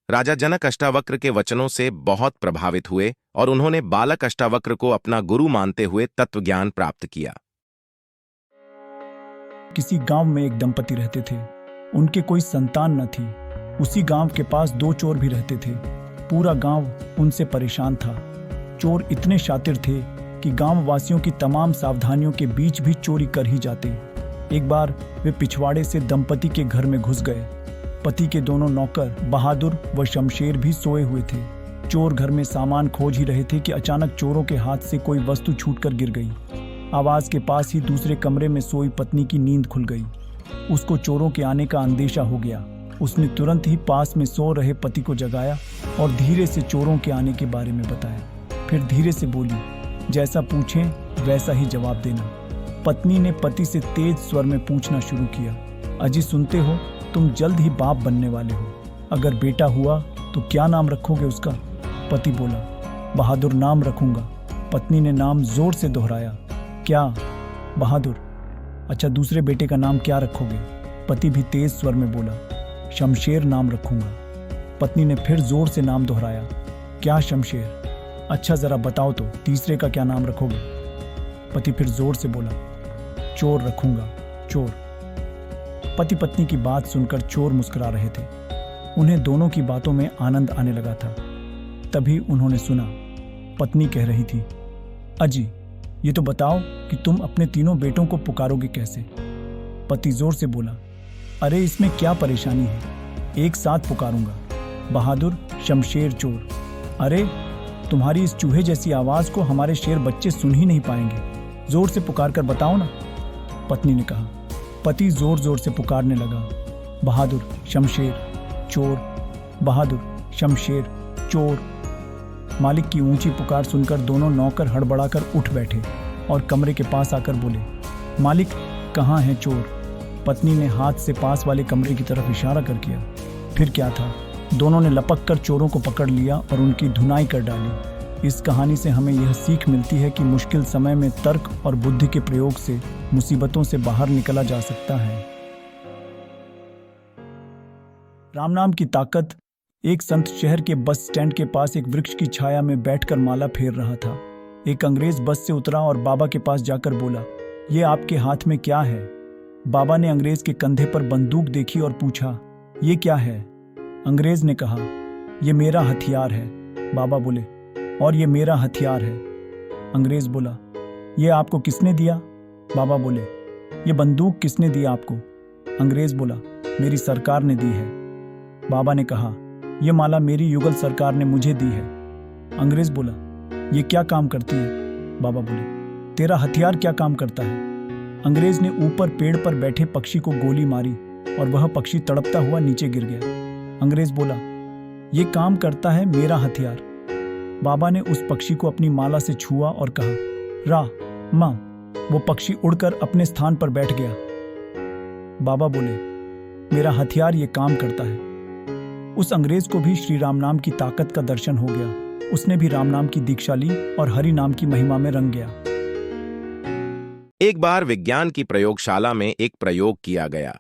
राजा जनक अष्टावक्र के वचनों से बहुत प्रभावित हुए और उन्होंने बालक अष्टावक्र को अपना गुरु मानते हुए तत्वज्ञान प्राप्त किया। किसी गांव में एक दंपति रहते थे। उनके कोई संतान न थी। उसी गांव के पास दो चोर भी रहते थे। पूरा गांव उनसे परेशान था। चोर इतने शातिर थे कि गांव वासियों की तमाम सावधानियों के बीच भी चोरी कर ही जाते। एक बार वे पिछवाड़े से दंपति के घर में घुस गए। पति के दोनों नौकर बहादुर व शमशेर भी सोए हुए थे। चोर घर में सामान खोज ही रहे थे कि अचानक चोरों के हाथ से कोई वस्तु छूटकर गिर गई। आवाज के पास ही दूसरे कमरे में सोई पत्नी की नींद खुल गई। उसको चोरों के आने का अंदेशा हो गया। उसने तुरंत ही पास में सो रहे पति को जगाया और धीरे से चोरों के आने के बारे में बताया। फिर धीरे से बोली, जैसा पूछें वैसा ही जवाब देना। पत्नी ने पति से तेज स्वर में पूछना शुरू किया, अजी सुनते हो, तुम जल्द ही बाप बनने वाले हो। अगर बेटा हुआ तो क्या नाम रखोगे उसका? पति बोला, बहादुर नाम रखूंगा। पत्नी ने नाम जोर से दोहराया, क्या? बहादुर। अच्छा, दूसरे बेटे का नाम क्या रखोगे? पति भी तेज स्वर में बोला, शमशेर नाम रखूंगा। पत्नी ने फिर जोर से नाम दोहराया, क्या शमशेर? अच्छा जरा बताओ तो तीसरे का क्या नाम रखोगे? पति फिर जोर से बोला, चोर रखूंगा, चोर। पति पत्नी की बात सुनकर चोर मुस्कुरा रहे थे। उन्हें दोनों की बातों में आनंद आने लगा था। तभी उन्होंने सुना पत्नी कह रही थी, अजी ये तो बताओ कि तुम अपने तीनों बेटों को पुकारोगे कैसे? पति जोर से बोला, अरे इसमें क्या परेशानी है, एक साथ पुकारूंगा, बहादुर, शमशेर, चोर। अरे तुम्हारी इस चूहे जैसी आवाज को हमारे शेर बच्चे सुन ही नहीं पाएंगे, जोर से पुकार कर बताओ ना, पत्नी ने कहा। पति जोर जोर से पुकारने लगा, बहादुर, शमशेर, चोर, बहादुर, शमशेर, चोर। मालिक की ऊंची पुकार सुनकर दोनों नौकर हड़बड़ाकर उठ बैठे और कमरे के पास आकर बोले, मालिक कहाँ है चोर? पत्नी ने हाथ से पास वाले कमरे की तरफ इशारा कर किया। फिर क्या था, दोनों ने लपक कर चोरों को पकड़ लिया और उनकी धुनाई कर डाली। इस कहानी से हमें यह सीख मिलती है कि मुश्किल समय में तर्क और बुद्धि के प्रयोग से मुसीबतों से बाहर निकला जा सकता है। राम नाम की ताकत। एक संत शहर के बस स्टैंड के पास एक वृक्ष की छाया में बैठकर माला फेर रहा था। एक अंग्रेज बस से उतरा और बाबा के पास जाकर बोला, ये आपके हाथ में क्या है? बाबा ने अंग्रेज के कंधे पर बंदूक देखी और पूछा, ये क्या है? अंग्रेज ने कहा, ये मेरा हथियार है। बाबा बोले, और ये मेरा हथियार है। अंग्रेज बोला, ये आपको किसने दिया? बाबा बोले, ये बंदूक किसने दी आपको? अंग्रेज बोला, मेरी सरकार ने दी है। बाबा ने कहा, ये माला मेरी युगल सरकार ने मुझे दी है। अंग्रेज बोला, ये क्या काम करती है? बाबा बोले, तेरा हथियार क्या काम करता है? अंग्रेज ने ऊपर पेड़ पर बैठे पक्षी को गोली मारी और वह पक्षी तड़पता हुआ नीचे गिर गया। अंग्रेज बोला, ये काम करता है मेरा हथियार। बाबा ने उस पक्षी को अपनी माला से छुआ और कहा, रा मां। वो पक्षी उड़कर अपने स्थान पर बैठ गया। बाबा बोले, मेरा हथियार ये काम करता है। उस अंग्रेज को भी श्री राम नाम की ताकत का दर्शन हो गया। उसने भी राम नाम की दीक्षा ली और हरि नाम की महिमा में रंग गया। एक बार विज्ञान की प्रयोगशाला में एक प्रयोग किया गया।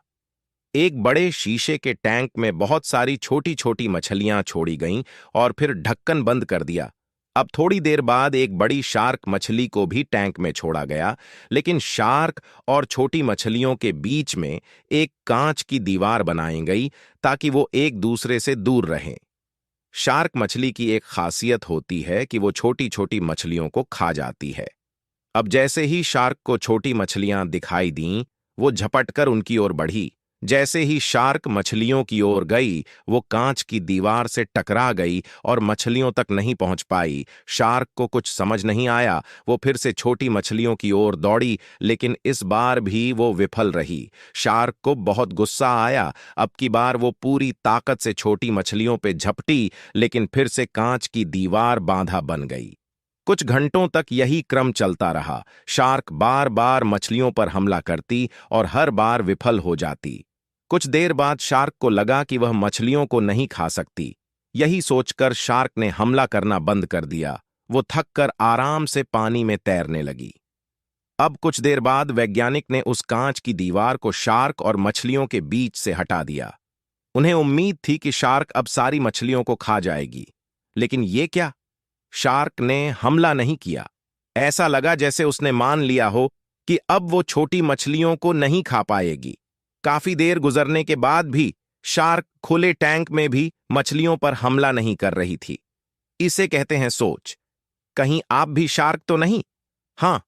एक बड़े शीशे के टैंक में बहुत सारी छोटी छोटी मछलियां छोड़ी गईं और फिर ढक्कन बंद कर दिया। अब थोड़ी देर बाद एक बड़ी शार्क मछली को भी टैंक में छोड़ा गया, लेकिन शार्क और छोटी मछलियों के बीच में एक कांच की दीवार बनाई गई ताकि वो एक दूसरे से दूर रहें। शार्क मछली की एक खासियत होती है कि वो छोटी छोटी मछलियों को खा जाती है। अब जैसे ही शार्क को छोटी मछलियां दिखाई दीं, वो झपटकर उनकी ओर बढ़ी। जैसे ही शार्क मछलियों की ओर गई, वो कांच की दीवार से टकरा गई और मछलियों तक नहीं पहुंच पाई। शार्क को कुछ समझ नहीं आया। वो फिर से छोटी मछलियों की ओर दौड़ी, लेकिन इस बार भी वो विफल रही। शार्क को बहुत गुस्सा आया। अब की बार वो पूरी ताकत से छोटी मछलियों पे झपटी, लेकिन फिर से कांच की दीवार बांधा बन गई। कुछ घंटों तक यही क्रम चलता रहा। शार्क बार बार मछलियों पर हमला करती और हर बार विफल हो जाती। कुछ देर बाद शार्क को लगा कि वह मछलियों को नहीं खा सकती। यही सोचकर शार्क ने हमला करना बंद कर दिया। वो थककर आराम से पानी में तैरने लगी। अब कुछ देर बाद वैज्ञानिक ने उस कांच की दीवार को शार्क और मछलियों के बीच से हटा दिया। उन्हें उम्मीद थी कि शार्क अब सारी मछलियों को खा जाएगी, लेकिन ये क्या? शार्क ने हमला नहीं किया। ऐसा लगा जैसे उसने मान लिया हो कि अब वो छोटी मछलियों को नहीं खा पाएगी। काफी देर गुजरने के बाद भी शार्क खुले टैंक में भी मछलियों पर हमला नहीं कर रही थी। इसे कहते हैं सोच। कहीं आप भी शार्क तो नहीं? हां,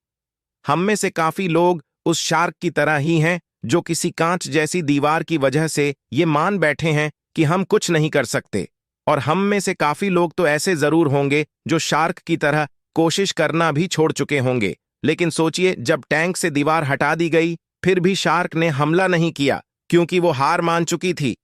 हम में से काफी लोग उस शार्क की तरह ही हैं जो किसी कांच जैसी दीवार की वजह से ये मान बैठे हैं कि हम कुछ नहीं कर सकते। और हम में से काफी लोग तो ऐसे जरूर होंगे जो शार्क की तरह कोशिश करना भी छोड़ चुके होंगे। लेकिन सोचिए, जब टैंक से दीवार हटा दी गई फिर भी शार्क ने हमला नहीं किया क्योंकि वो हार मान चुकी थी।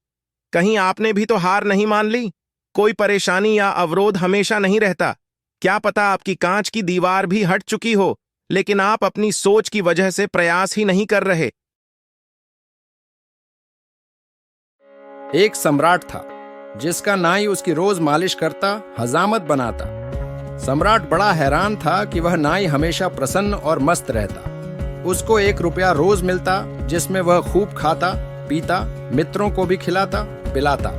कहीं आपने भी तो हार नहीं मान ली? कोई परेशानी या अवरोध हमेशा नहीं रहता। क्या पता आपकी कांच की दीवार भी हट चुकी हो, लेकिन आप अपनी सोच की वजह से प्रयास ही नहीं कर रहे। एक सम्राट था जिसका नाई उसकी रोज मालिश करता, हजामत बनाता। सम्राट बड़ा हैरान था कि वह नाई हमेशा प्रसन्न और मस्त रहता। उसको 1 रुपया रोज मिलता जिसमें वह खूब खाता पीता, मित्रों को भी खिलाता पिलाता।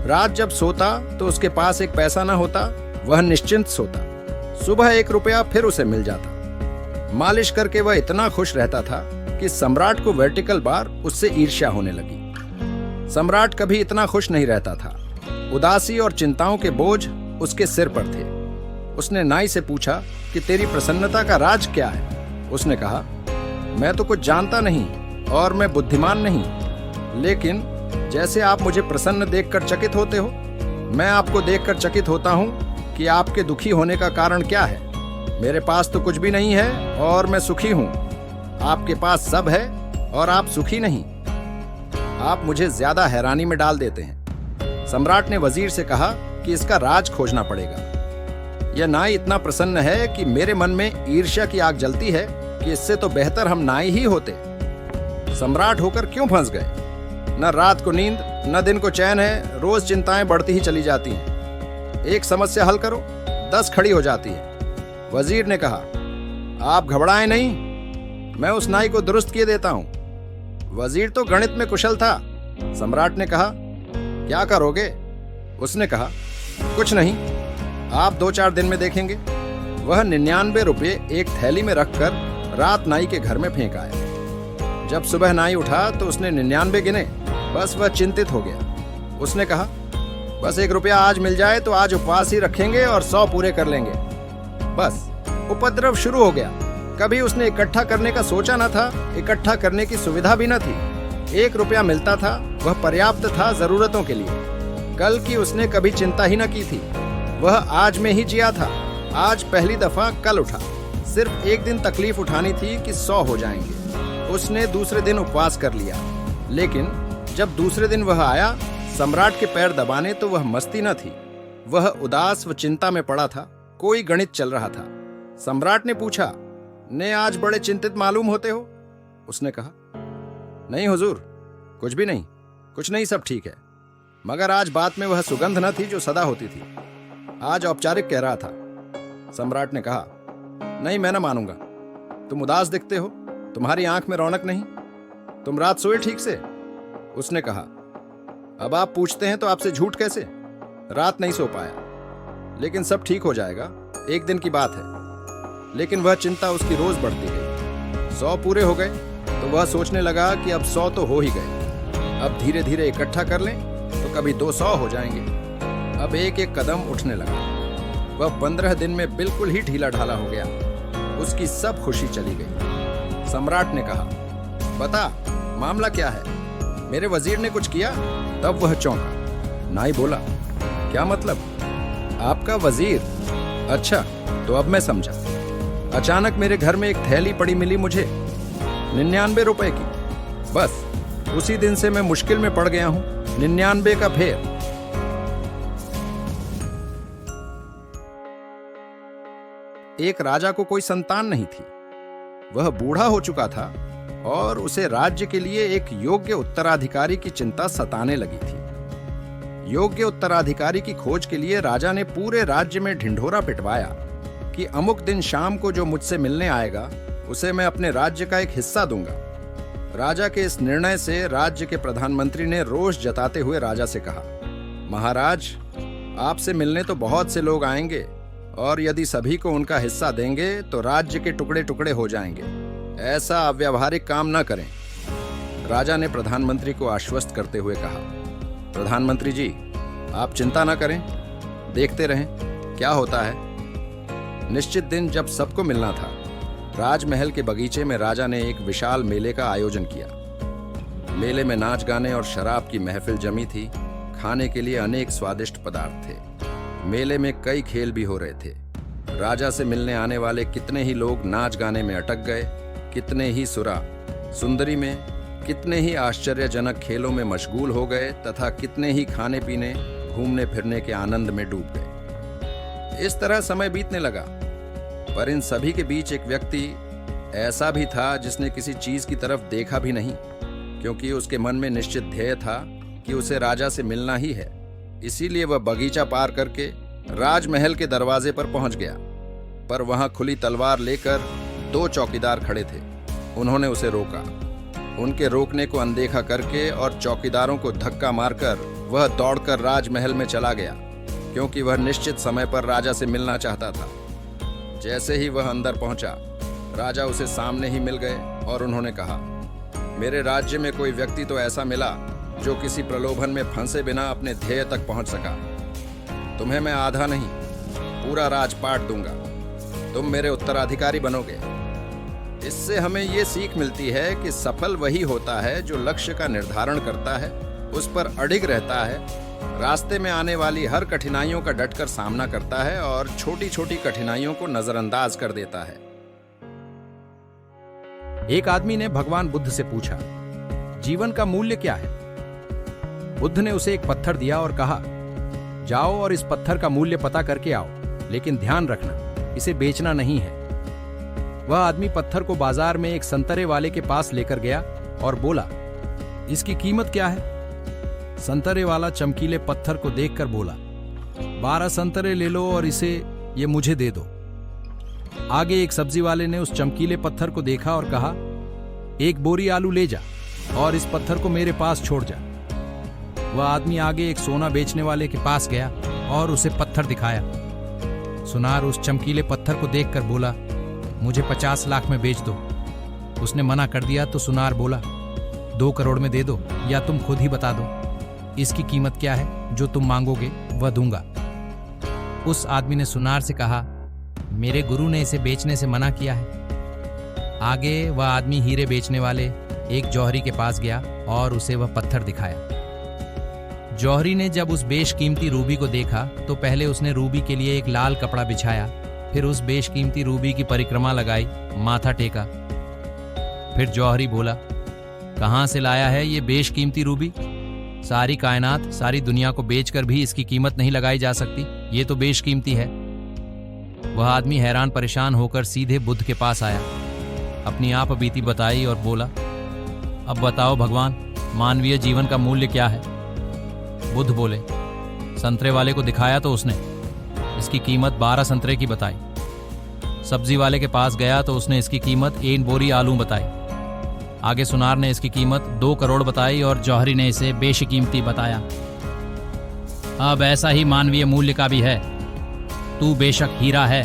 रात जब सोता तो उसके पास एक पैसा न होता, वह निश्चिंत सोता। सुबह 1 रुपया फिर उसे मिल जाता। मालिश करके वह इतना खुश रहता था कि सम्राट को वर्टिकल बार उससे ईर्ष्या होने लगी। सम्राट कभी इतना खुश नहीं रहता था। उदासी और चिंताओं के बोझ उसके सिर पर थे। उसने नाई से पूछा कि तेरी प्रसन्नता का राज क्या है? उसने कहा, मैं तो कुछ जानता नहीं और मैं बुद्धिमान नहीं, लेकिन जैसे आप मुझे प्रसन्न देखकर चकित होते हो, मैं आपको देखकर चकित होता हूँ कि आपके दुखी होने का कारण क्या है। मेरे पास तो कुछ भी नहीं है और मैं सुखी हूँ। आपके पास सब है और आप सुखी नहीं। आप मुझे ज्यादा हैरानी में डाल देते हैं। सम्राट ने वजीर से कहा कि इसका राज खोजना पड़ेगा। यह नाई इतना प्रसन्न है कि मेरे मन में ईर्ष्या की आग जलती है कि इससे तो बेहतर हम नाई ही होते। सम्राट होकर क्यों फंस गए? न रात को नींद न दिन को चैन है, रोज चिंताएं बढ़ती ही चली जाती हैं। एक समस्या हल करो, 10 खड़ी हो जाती है। वजीर ने कहा, आप घबराएं नहीं, मैं उस नाई को दुरुस्त किए देता हूं। वजीर तो गणित में कुशल था। सम्राट ने कहा, क्या करोगे? उसने कहा, कुछ नहीं, आप 2-4 दिन में देखेंगे। वह 99 रुपये एक थैली में रखकर रात नाई के घर में फेंक आया। जब सुबह नाई उठा तो उसने 99 गिने। बस वह चिंतित हो गया। उसने कहा, बस 1 रुपया आज मिल जाए तो आज उपवास ही रखेंगे और 100 पूरे कर लेंगे। बस उपद्रव शुरू हो गया। कभी उसने इकट्ठा करने का सोचा न था, इकट्ठा करने की सुविधा भी न थी। 1 रुपया मिलता था, वह पर्याप्त था जरूरतों के लिए। कल की उसने कभी चिंता ही न की थी। वह आज में ही जिया था। आज पहली दफा कल उठा। सिर्फ 1 दिन तकलीफ उठानी थी कि 100 हो जाएंगे। उसने दूसरे दिन उपवास कर लिया, लेकिन जब दूसरे दिन वह आया सम्राट के पैर दबाने तो वह मस्ती न थी। वह उदास व चिंता में पड़ा था। कोई गणित चल रहा था। सम्राट ने पूछा, ने आज बड़े चिंतित मालूम होते हो? उसने कहा, नहीं हुजूर, कुछ भी नहीं, कुछ नहीं, सब ठीक है। मगर आज बात में वह सुगंध न थी जो सदा होती थी। आज औपचारिक कह रहा था। सम्राट ने कहा, नहीं, मैं न मानूंगा। तुम उदास दिखते हो, तुम्हारी आंख में रौनक नहीं। तुम रात सोए ठीक से? उसने कहा, अब आप पूछते हैं तो आपसे झूठ कैसे? रात नहीं सो पाया, लेकिन सब ठीक हो जाएगा, 1 दिन की बात है। लेकिन वह चिंता उसकी रोज बढ़ती गई। 100 पूरे हो गए तो वह सोचने लगा कि अब 100 तो हो ही गए। अब धीरे धीरे इकट्ठा कर लें तो कभी 200 हो जाएंगे। अब एक एक कदम उठने लगा। वह 15 दिन में बिल्कुल ही ढीला ढाला हो गया। उसकी सब खुशी चली गई। सम्राट ने कहा, बता मामला क्या है? मेरे वजीर ने कुछ किया? तब वह चौंका। नाई बोला, क्या मतलब? आपका वजीर? अच्छा, तो अब मैं समझा। अचानक मेरे घर में एक थैली पड़ी मिली मुझे, 99 रुपए की। बस उसी दिन से मैं मुश्किल में पड़ गया हूं। 99 का फेर। एक राजा को कोई संतान नहीं थी। वह बूढ़ा हो चुका था और उसे राज्य के लिए एक योग्य उत्तराधिकारी की चिंता सताने लगी थी। योग्य उत्तराधिकारी की खोज के लिए राजा ने पूरे राज्य में ढिंढोरा पिटवाया कि अमुक दिन शाम को जो मुझसे मिलने आएगा उसे मैं अपने राज्य का एक हिस्सा दूंगा। राजा के इस निर्णय से राज्य के प्रधानमंत्री ने रोष जताते हुए राजा से कहा, महाराज, आपसे मिलने तो बहुत से लोग आएंगे और यदि सभी को उनका हिस्सा देंगे तो राज्य के टुकड़े टुकड़े हो जाएंगे। ऐसा अव्यावहारिक काम न करें। राजा ने प्रधानमंत्री को आश्वस्त करते हुए कहा, प्रधानमंत्री जी, आप चिंता ना करें, देखते रहें क्या होता है। निश्चित दिन जब सबको मिलना था, राजमहल के बगीचे में राजा ने एक विशाल मेले का आयोजन किया। मेले में नाच गाने और शराब की महफिल जमी थी। खाने के लिए अनेक स्वादिष्ट पदार्थ थे। मेले में कई खेल भी हो रहे थे। राजा से मिलने आने वाले कितने ही लोग नाच गाने में अटक गए, कितने ही सुरा सुंदरी में, कितने ही आश्चर्यजनक खेलों में मशगूल हो गए तथा कितने ही खाने पीने, घूमने फिरने के आनंद में डूब गए। इस तरह समय बीतने लगा, पर इन सभी के बीच एक व्यक्ति ऐसा भी था जिसने किसी चीज की तरफ देखा भी नहीं, क्योंकि उसके मन में निश्चित ध्येय था कि उसे राजा से मिलना ही है। इसीलिए वह बगीचा पार करके राजमहल के दरवाजे पर पहुंच गया। पर वहां खुली तलवार लेकर 2 चौकीदार खड़े थे। उन्होंने उसे रोका। उनके रोकने को अनदेखा करके और चौकीदारों को धक्का मारकर वह दौड़कर राजमहल में चला गया, क्योंकि वह निश्चित समय पर राजा से मिलना चाहता था। जैसे ही वह अंदर पहुंचा, राजा उसे सामने ही मिल गए और उन्होंने कहा, मेरे राज्य में कोई व्यक्ति तो ऐसा मिला जो किसी प्रलोभन में फंसे बिना अपने ध्येय तक पहुंच सका। तुम्हें मैं आधा नहीं, पूरा राजपाट दूंगा। तुम मेरे उत्तराधिकारी बनोगे। इससे हमें ये सीख मिलती है कि सफल वही होता है जो लक्ष्य का निर्धारण करता है, उस पर अडिग रहता है, रास्ते में आने वाली हर कठिनाइयों का डटकर सामना करता है और छोटी छोटी कठिनाइयों को नजरअंदाज कर देता है। एक आदमी ने भगवान बुद्ध से पूछा, जीवन का मूल्य क्या है? बुद्ध ने उसे एक पत्थर दिया और कहा, जाओ और इस पत्थर का मूल्य पता करके आओ, लेकिन ध्यान रखना, इसे बेचना नहीं है। वह आदमी पत्थर को बाजार में एक संतरे वाले के पास लेकर गया और बोला, इसकी कीमत क्या है? संतरे वाला चमकीले पत्थर को देखकर बोला, 12 संतरे ले लो और इसे ये मुझे दे दो। आगे एक सब्जी वाले ने उस चमकीले पत्थर को देखा और कहा, 1 बोरी आलू ले जा और इस पत्थर को मेरे पास छोड़ जा। वह आदमी आगे एक सोना बेचने वाले के पास गया और उसे पत्थर दिखाया। सुनार उस चमकीले पत्थर को देखकर बोला, मुझे 50 लाख में बेच दो। उसने मना कर दिया तो सुनार बोला, 2 करोड़ में दे दो या तुम खुद ही बता दो, इसकी कीमत क्या है? जो तुम मांगोगे वह दूंगा। उस आदमी ने सुनार से कहा, मेरे गुरु ने इसे बेचने से मना किया है। आगे वह आदमी हीरे बेचने वाले एक जौहरी के पास गया और उसे वह पत्थर दिखाया। जौहरी ने जब उस बेशकीमती रूबी को देखा तो पहले उसने रूबी के लिए एक लाल कपड़ा बिछाया, फिर उस बेशकीमती रूबी की परिक्रमा लगाई, माथा टेका। फिर जौहरी बोला, कहां से लाया है ये बेशकीमती रूबी? सारी कायनात, सारी दुनिया को बेचकर भी इसकी कीमत नहीं लगाई जा सकती, ये तो बेशकीमती है। वह आदमी हैरान परेशान होकर सीधे बुद्ध के पास आया, अपनी आप बीती बताई और बोला, अब बताओ भगवान, मानवीय जीवन का मूल्य क्या है? बुद्ध बोले, संतरे वाले को दिखाया तो उसने इसकी कीमत 12 संतरे की बताई। सब्जी वाले के पास गया तो उसने इसकी कीमत 1 बोरी आलू बताई। आगे सुनार ने इसकी कीमत 2 करोड़ बताई और जौहरी ने इसे बेशकीमती बताया। अब ऐसा ही मानवीय मूल्य का भी है। तू बेशक हीरा है,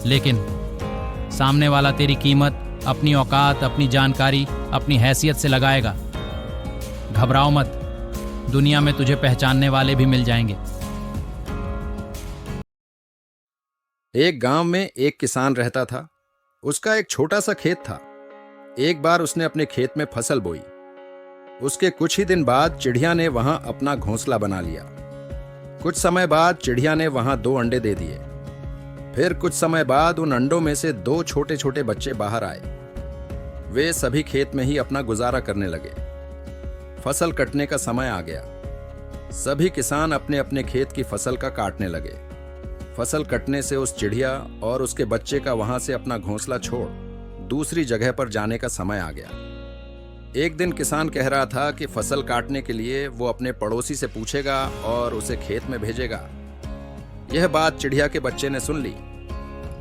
लेकिन सामने वाला तेरी कीमत अपनी औकात, अपनी जानकारी, अपनी हैसियत से लगाएगा। घबराओ मत, दुनिया में तुझे पहचानने वाले भी मिल जाएंगे। एक गांव में एक किसान रहता था। उसका एक छोटा सा खेत था। एक बार उसने अपने खेत में फसल बोई। उसके कुछ ही दिन बाद चिड़िया ने वहां अपना घोंसला बना लिया। कुछ समय बाद चिड़िया ने वहां 2 अंडे दे दिए। फिर कुछ समय बाद उन अंडों में से 2 छोटे छोटे बच्चे बाहर आए। वे सभी खेत में ही अपना गुजारा करने लगे। फसल कटने का समय आ गया। सभी किसान अपने अपने खेत की फसल का काटने लगे। फसल कटने से उस चिड़िया और उसके बच्चे का वहां से अपना घोंसला छोड़ दूसरी जगह पर जाने का समय आ गया। एक दिन किसान कह रहा था कि फसल काटने के लिए वो अपने पड़ोसी से पूछेगा और उसे खेत में भेजेगा। यह बात चिड़िया के बच्चे ने सुन ली।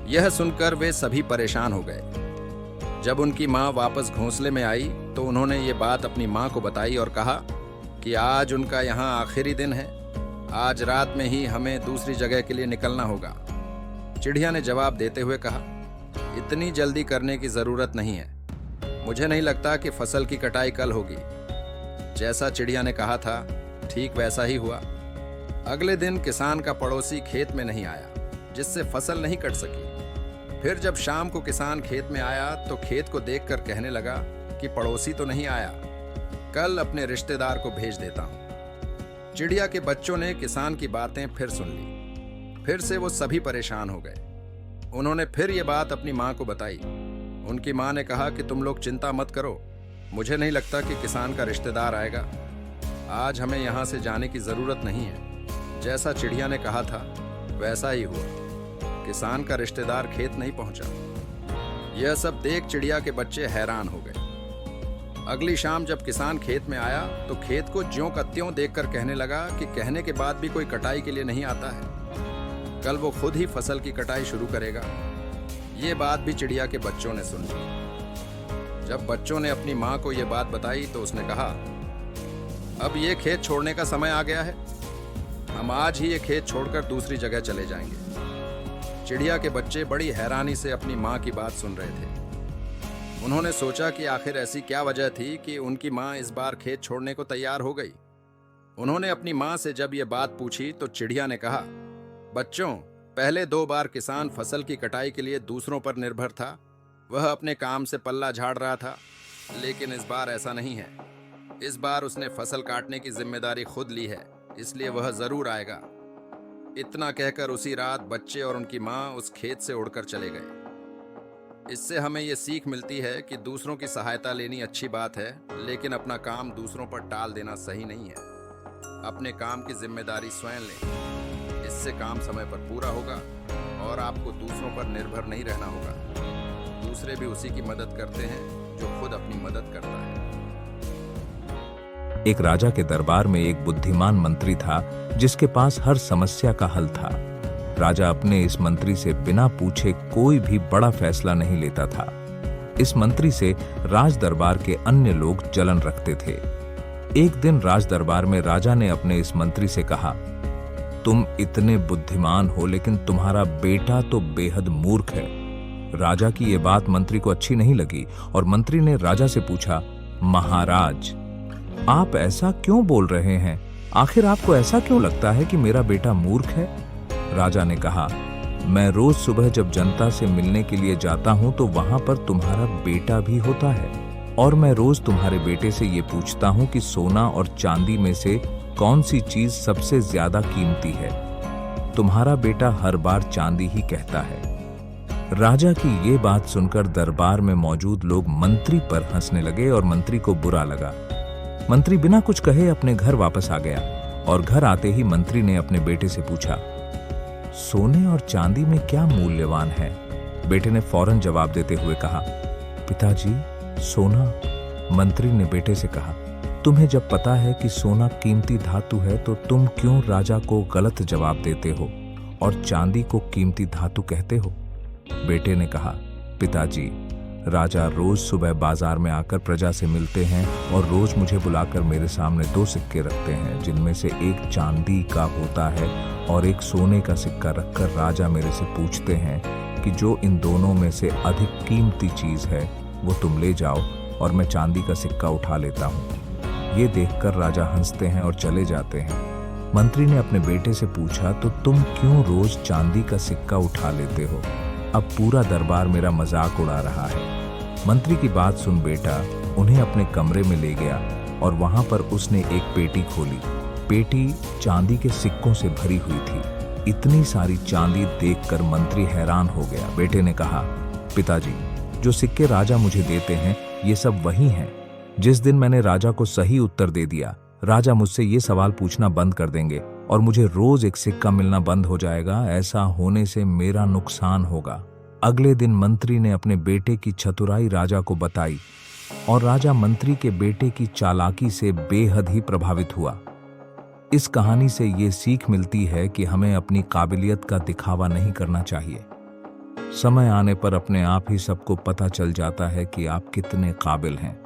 यह सुनकर वे सभी परेशान हो गए। जब उनकी माँ वापस घोंसले में आई तो उन्होंने ये बात अपनी माँ को बताई और कहा कि आज उनका यहाँ आखिरी दिन है, आज रात में ही हमें दूसरी जगह के लिए निकलना होगा। चिड़िया ने जवाब देते हुए कहा, इतनी जल्दी करने की जरूरत नहीं है, मुझे नहीं लगता कि फसल की कटाई कल होगी। जैसा चिड़िया ने कहा था ठीक वैसा ही हुआ। अगले दिन किसान का पड़ोसी खेत में नहीं आया, जिससे फसल नहीं कट सकी। फिर जब शाम को किसान खेत में आया तो खेत को देखकर कहने लगा कि पड़ोसी तो नहीं आया, कल अपने रिश्तेदार को भेज देता हूं। चिड़िया के बच्चों ने किसान की बातें फिर सुन ली। फिर से वो सभी परेशान हो गए। उन्होंने फिर ये बात अपनी माँ को बताई। उनकी माँ ने कहा कि तुम लोग चिंता मत करो, मुझे नहीं लगता कि किसान का रिश्तेदार आएगा। आज हमें यहाँ से जाने की जरूरत नहीं है। जैसा चिड़िया ने कहा था वैसा ही हुआ, किसान का रिश्तेदार खेत नहीं पहुंचा। यह सब देख चिड़िया के बच्चे हैरान हो गए। अगली शाम जब किसान खेत में आया तो खेत को ज्यों का त्यों देखकर कहने लगा कि कहने के बाद भी कोई कटाई के लिए नहीं आता है। कल वो खुद ही फसल की कटाई शुरू करेगा। ये बात भी चिड़िया के बच्चों ने सुन ली। जब बच्चों ने अपनी माँ को ये बात बताई तो उसने कहा, अब ये खेत छोड़ने का समय आ गया है। हम आज ही ये खेत छोड़कर दूसरी जगह चले जाएंगे। चिड़िया के बच्चे बड़ी हैरानी से अपनी माँ की बात सुन रहे थे। उन्होंने सोचा कि आखिर ऐसी क्या वजह थी कि उनकी माँ इस बार खेत छोड़ने को तैयार हो गई। उन्होंने अपनी माँ से जब ये बात पूछी तो चिड़िया ने कहा, बच्चों, पहले 2 बार किसान फसल की कटाई के लिए दूसरों पर निर्भर था। वह अपने काम से पल्ला झाड़ रहा था, लेकिन इस बार ऐसा नहीं है। इस बार उसने फसल काटने की जिम्मेदारी खुद ली है, इसलिए वह जरूर आएगा। इतना कहकर उसी रात बच्चे और उनकी माँ उस खेत से उड़कर चले गए। इससे हमें यह सीख मिलती है कि दूसरों की सहायता लेनी अच्छी बात है, लेकिन अपना काम दूसरों पर टाल देना सही नहीं है। अपने काम की जिम्मेदारी स्वयं लें, इससे काम समय पर पूरा होगा और आपको दूसरों पर निर्भर नहीं रहना होगा। दूसरे भी उसी की मदद करते हैं जो खुद अपनी मदद करता है। एक राजा के दरबार में एक बुद्धिमान मंत्री था जिसके पास हर समस्या का हल था। राजा अपने इस मंत्री से बिना पूछे कोई भी बड़ा फैसला नहीं लेता था। इस मंत्री से राज दरबार के अन्य लोग जलन रखते थे। एक दिन राज दरबार में राजा ने अपने इस मंत्री से कहा, तुम इतने बुद्धिमान हो लेकिन तुम्हारा बेटा तो बेहद मूर्ख है। राजा की यह बात मंत्री को अच्छी नहीं लगी और मंत्री ने राजा से पूछा, महाराज, आप ऐसा क्यों बोल रहे हैं? आखिर आपको ऐसा क्यों लगता है कि मेरा बेटा मूर्ख है? राजा ने कहा, मैं रोज सुबह जब जनता से मिलने के लिए जाता हूं तो वहां पर तुम्हारा बेटा भी होता है और मैं रोज तुम्हारे बेटे से ये पूछता हूं कि सोना और चांदी में से कौन सी चीज सबसे ज्यादा कीमती है। तुम्हारा बेटा हर बार चांदी ही कहता है। राजा की ये बात सुनकर दरबार में मौजूद लोग मंत्री पर हंसने लगे और मंत्री को बुरा लगा। मंत्री बिना कुछ कहे अपने घर वापस आ गया और घर आते ही मंत्री ने अपने बेटे से पूछा, सोने और चांदी में क्या मूल्यवान है? बेटे ने फौरन जवाब देते हुए कहा, पिताजी, सोना। मंत्री ने बेटे से कहा, तुम्हें जब पता है कि सोना कीमती धातु है तो तुम क्यों राजा को गलत जवाब देते हो और चांदी को कीमती धातु कहते हो? बेटे ने कहा, पिताजी, राजा रोज सुबह बाजार में आकर प्रजा से मिलते हैं और रोज मुझे बुलाकर मेरे सामने 2 सिक्के रखते हैं, जिनमें से एक चांदी का होता है और एक सोने का सिक्का रखकर राजा मेरे से पूछते हैं कि जो इन दोनों में से अधिक कीमती चीज है वो तुम ले जाओ, और मैं चांदी का सिक्का उठा लेता हूँ। ये देखकर राजा हंसते हैं और चले जाते हैं। मंत्री ने अपने बेटे से पूछा, तो तुम क्यों रोज चांदी का सिक्का उठा लेते हो? अब पूरा दरबार मेरा मजाक उड़ा रहा है। मंत्री की बात सुन बेटा उन्हें अपने कमरे में ले गया और वहां पर उसने एक पेटी खोली। पेटी चांदी के सिक्कों से भरी हुई थी। इतनी सारी चांदी देखकर मंत्री हैरान हो गया। बेटे ने कहा, पिताजी, जो सिक्के राजा मुझे देते हैं ये सब वही हैं। जिस दिन मैंने राजा को सही उत्तर दे दिया, राजा मुझसे ये सवाल पूछना बंद कर देंगे और मुझे रोज एक सिक्का मिलना बंद हो जाएगा। ऐसा होने से मेरा नुकसान होगा। अगले दिन मंत्री ने अपने बेटे की चतुराई राजा को बताई और राजा मंत्री के बेटे की चालाकी से बेहद ही प्रभावित हुआ। इस कहानी से ये सीख मिलती है कि हमें अपनी काबिलियत का दिखावा नहीं करना चाहिए। समय आने पर अपने आप ही सबको पता चल जाता है कि आप कितने काबिल हैं।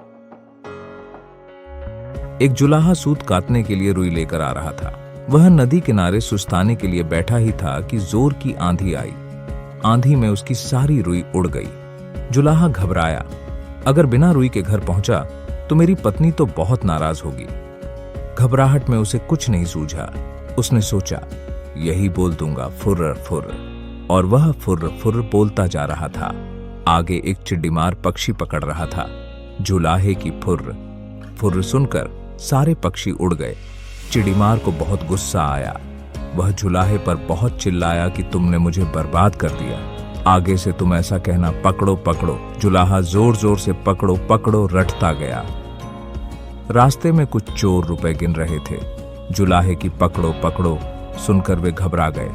एक जुलाहा सूत काटने के लिए रुई लेकर आ रहा था। वह नदी किनारे सुस्ताने के लिए बैठा ही था कि जोर की आंधी आई। आंधी में उसकी सारी रुई उड़ गई। जुलाहा घबराया, अगर बिना रुई के घर पहुंचा तो मेरी पत्नी तो बहुत नाराज होगी। घबराहट में उसे कुछ नहीं सूझा। उसने सोचा, यही बोल दूंगा, फुर्र फुर्र। और वह फुर्र फुर्र बोलता जा रहा था। आगे एक चिड्डीमार पक्षी पकड़ रहा था। जुलाहे की फुर्र फुर्र सुनकर सारे पक्षी उड़ गए। चिड़ीमार को बहुत गुस्सा आया। वह जुलाहे पर बहुत चिल्लाया कि तुमने मुझे बर्बाद कर दिया। आगे से तुम ऐसा कहना, पकड़ो पकड़ो। जुलाहा जोर जोर से पकड़ो पकड़ो रटता गया। रास्ते में कुछ चोर रुपए गिन रहे थे। जुलाहे की पकड़ो पकड़ो सुनकर वे घबरा गए।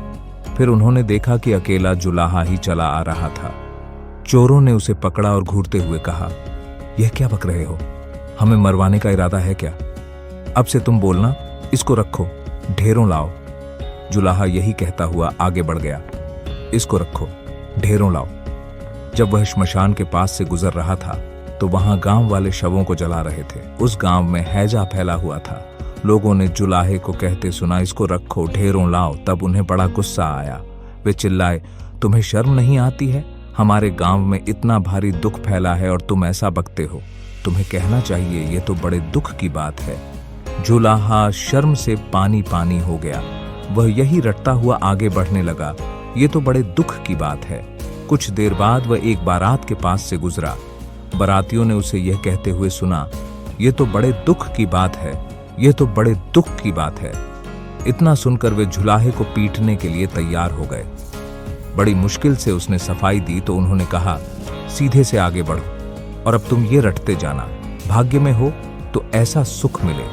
फिर उन्होंने देखा कि अकेला जुलाहा ही चला आ रहा था। चोरों ने उसे पकड़ा और घूरते हुए कहा, यह क्या बक रहे हो? हमें मरवाने का इरादा है क्या? अब से तुम बोलना, इसको रखो, ढेरों लाओ। जुलाहा यही कहता हुआ आगे बढ़ गया। इसको रखो, ढेरों लाओ। जब वह श्मशान के पास से गुजर रहा था तो वहां गांव वाले शवों को जला रहे थे। उस गांव में हैजा फैला हुआ था। लोगों ने जुलाहे को कहते सुना, इसको रखो, ढेरों लाओ। तब उन्हें बड़ा गुस्सा आया। वे चिल्लाए, तुम्हें शर्म नहीं आती है? हमारे गांव में इतना भारी दुख फैला है और तुम ऐसा बकते हो। तुम्हें कहना चाहिए, ये तो बड़े दुख की बात है। जुलाहा शर्म से पानी पानी हो गया। वह यही रटता हुआ आगे बढ़ने लगा, ये तो बड़े दुख की बात है। कुछ देर बाद वह एक बारात के पास से गुजरा। बारातियों ने उसे यह कहते हुए सुना, ये तो बड़े दुख की बात है, ये तो बड़े दुख की बात है। इतना सुनकर वे जुलाहे को पीटने के लिए तैयार हो गए। बड़ी मुश्किल से उसने सफाई दी तो उन्होंने कहा, सीधे से आगे बढ़ो और अब तुम ये रटते जाना, भाग्य में हो तो ऐसा सुख मिले।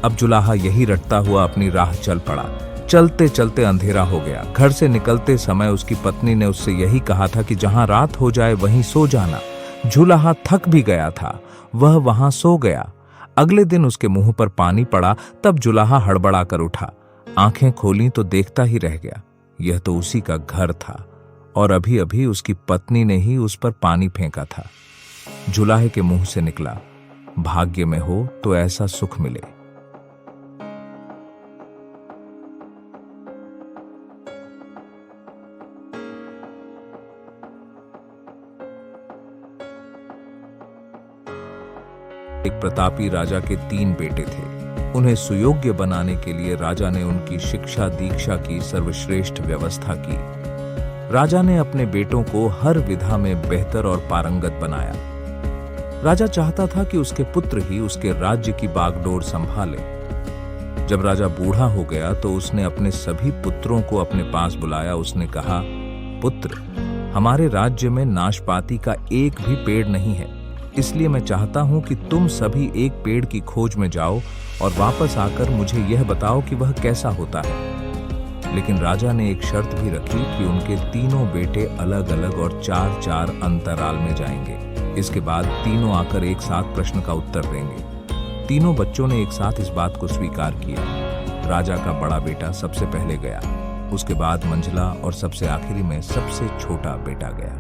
अब जुलाहा यही रटता हुआ अपनी राह चल पड़ा। चलते चलते अंधेरा हो गया। घर से निकलते समय उसकी पत्नी ने उससे यही कहा था कि जहां रात हो जाए वहीं सो जाना। जुलाहा थक भी गया था, वह वहां सो गया। अगले दिन उसके मुंह पर पानी पड़ा। तब जुलाहा हड़बड़ा कर उठा। आंखें खोली तो देखता ही रह गया, यह तो उसी का घर था और अभी अभी उसकी पत्नी ने ही उस पर पानी फेंका था। जुलाहे के मुंह से निकला, भाग्य में हो तो ऐसा सुख मिले। एक प्रतापी राजा के 3 बेटे थे। उन्हें सुयोग्य बनाने के लिए राजा ने उनकी शिक्षा दीक्षा की सर्वश्रेष्ठ व्यवस्था की। राजा ने अपने बेटों को हर विधा में बेहतर और पारंगत बनाया। राजा चाहता था कि उसके पुत्र ही उसके राज्य की बागडोर संभाले। जब राजा बूढ़ा हो गया तो उसने अपने सभी पुत्रों को अपने पास बुलाया। उसने कहा, पुत्र, हमारे राज्य में नाशपाती का एक भी पेड़ नहीं है, इसलिए मैं चाहता हूं कि तुम सभी एक पेड़ की खोज में जाओ और वापस आकर मुझे यह बताओ कि वह कैसा होता है। लेकिन राजा ने एक शर्त भी रखी कि उनके तीनों बेटे अलग अलग और 4-4 अंतराल में जाएंगे। इसके बाद तीनों आकर एक साथ प्रश्न का उत्तर देंगे। तीनों बच्चों ने एक साथ इस बात को स्वीकार किया। राजा का बड़ा बेटा सबसे पहले गया, उसके बाद मंझला और सबसे आखिरी में सबसे छोटा बेटा गया।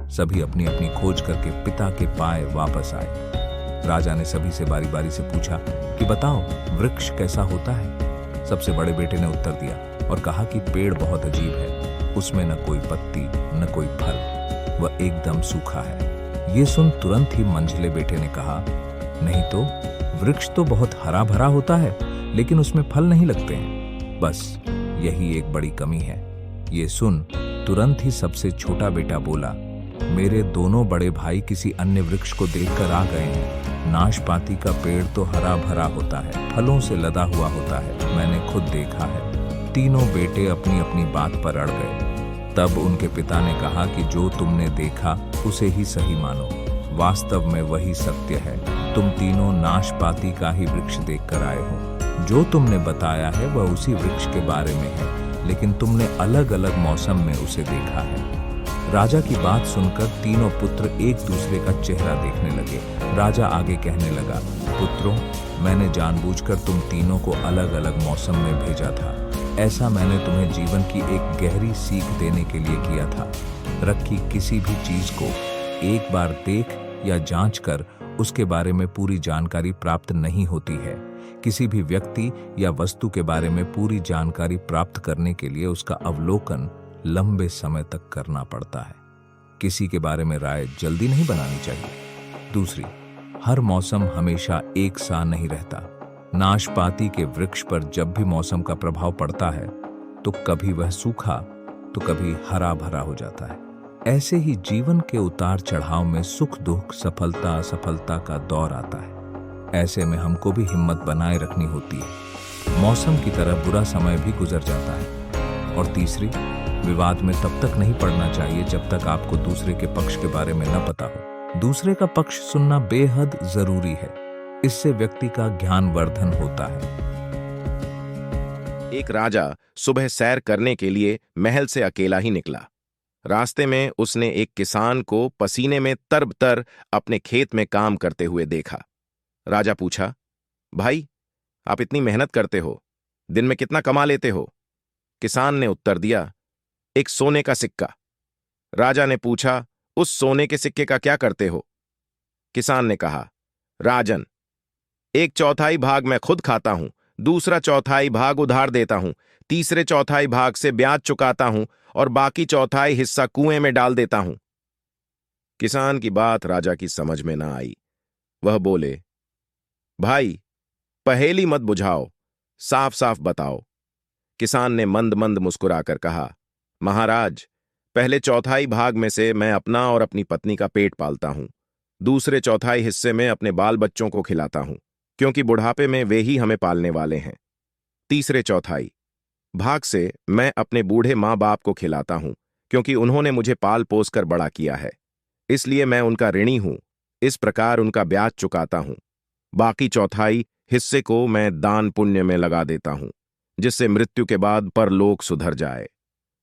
सभी अपनी अपनी खोज करके पिता के पाए वापस आए। राजा ने सभी से बारी बारी से पूछा कि बताओ, वृक्ष कैसा होता है? सबसे बड़े बेटे ने उत्तर दिया और कहा कि पेड़ बहुत अजीब है, उसमें न कोई पत्ती न कोई फल, वह एकदम सूखा है। ये सुन तुरंत ही मंझले बेटे ने कहा, नहीं तो वृक्ष तो बहुत हरा भरा होता है, लेकिन उसमें फल नहीं लगते हैं, बस यही एक बड़ी कमी है। ये सुन तुरंत ही सबसे छोटा बेटा बोला, मेरे दोनों बड़े भाई किसी अन्य वृक्ष को देखकर आ गए हैं। नाशपाती का पेड़ तो हरा भरा होता है, फलों से लदा हुआ होता है, मैंने खुद देखा है। तीनों बेटे अपनी अपनी बात पर अड़ गए। तब उनके पिता ने कहा कि जो तुमने देखा उसे ही सही मानो, वास्तव में वही सत्य है। तुम तीनों नाशपाती का ही वृक्ष देखकर आए हो। जो तुमने बताया है वह उसी वृक्ष के बारे में है, लेकिन तुमने अलग अलग मौसम में उसे देखा है। राजा की बात सुनकर तीनों पुत्र एक दूसरे का चेहरा देखने लगे। राजा आगे कहने लगा, पुत्रों, मैंने जानबूझकर तुम तीनों को अलग अलग मौसम में भेजा था। ऐसा मैंने तुम्हें जीवन की एक गहरी सीख देने के लिए किया था। रखी किसी भी चीज को एक बार देख या जांच कर उसके बारे में पूरी जानकारी प्राप्त नहीं होती है। किसी भी व्यक्ति या वस्तु के बारे में पूरी जानकारी प्राप्त करने के लिए उसका अवलोकन लंबे समय तक करना पड़ता है। किसी के बारे में राय जल्दी नहीं बनानी चाहिए। दूसरी, हर मौसम हमेशा एक सा नहीं रहता। नाशपाती के वृक्ष पर जब भी मौसम का प्रभाव पड़ता है तो कभी वह सूखा तो कभी हरा भरा हो जाता है। ऐसे ही जीवन के उतार चढ़ाव में सुख दुख, सफलता असफलता का दौर आता है। ऐसे में हमको भी हिम्मत बनाए रखनी होती है। मौसम की तरह बुरा समय भी गुजर जाता है। और तीसरी, विवाद में तब तक नहीं पड़ना चाहिए जब तक आपको दूसरे के पक्ष के बारे में न पता हो। दूसरे का पक्ष सुनना बेहद जरूरी है। इससे व्यक्ति का ज्ञानवर्धन होता है। एक राजा सुबह सैर करने के लिए महल से अकेला ही निकला। रास्ते में उसने एक किसान को पसीने में तरबतर अपने खेत में काम करते हुए देखा। राजा पूछा, भाई, आप इतनी मेहनत करते हो, दिन में कितना कमा लेते हो? किसान ने उत्तर दिया, एक सोने का सिक्का। राजा ने पूछा, उस सोने के सिक्के का क्या करते हो? किसान ने कहा, राजन, 1/4 भाग मैं खुद खाता हूं, दूसरा 1/4 भाग उधार देता हूं, तीसरे 1/4 भाग से ब्याज चुकाता हूं और बाकी 1/4 हिस्सा कुएं में डाल देता हूं। किसान की बात राजा की समझ में ना आई। वह बोले, भाई, पहेली मत बुझाओ, साफ साफ बताओ। किसान ने मंद मंद मुस्कुराकर कहा, महाराज, पहले 1/4 भाग में से मैं अपना और अपनी पत्नी का पेट पालता हूं, दूसरे 1/4 हिस्से में अपने बाल बच्चों को खिलाता हूं, क्योंकि बुढ़ापे में वे ही हमें पालने वाले हैं। तीसरे 1/4 भाग से मैं अपने बूढ़े माँ बाप को खिलाता हूं, क्योंकि उन्होंने मुझे पाल पोस कर बड़ा किया है, इसलिए मैं उनका ऋणी हूं। इस प्रकार उनका ब्याज चुकाता हूं। बाकी 1/4 हिस्से को मैं दान पुण्य में लगा देता हूं, जिससे मृत्यु के बाद परलोक सुधर जाए।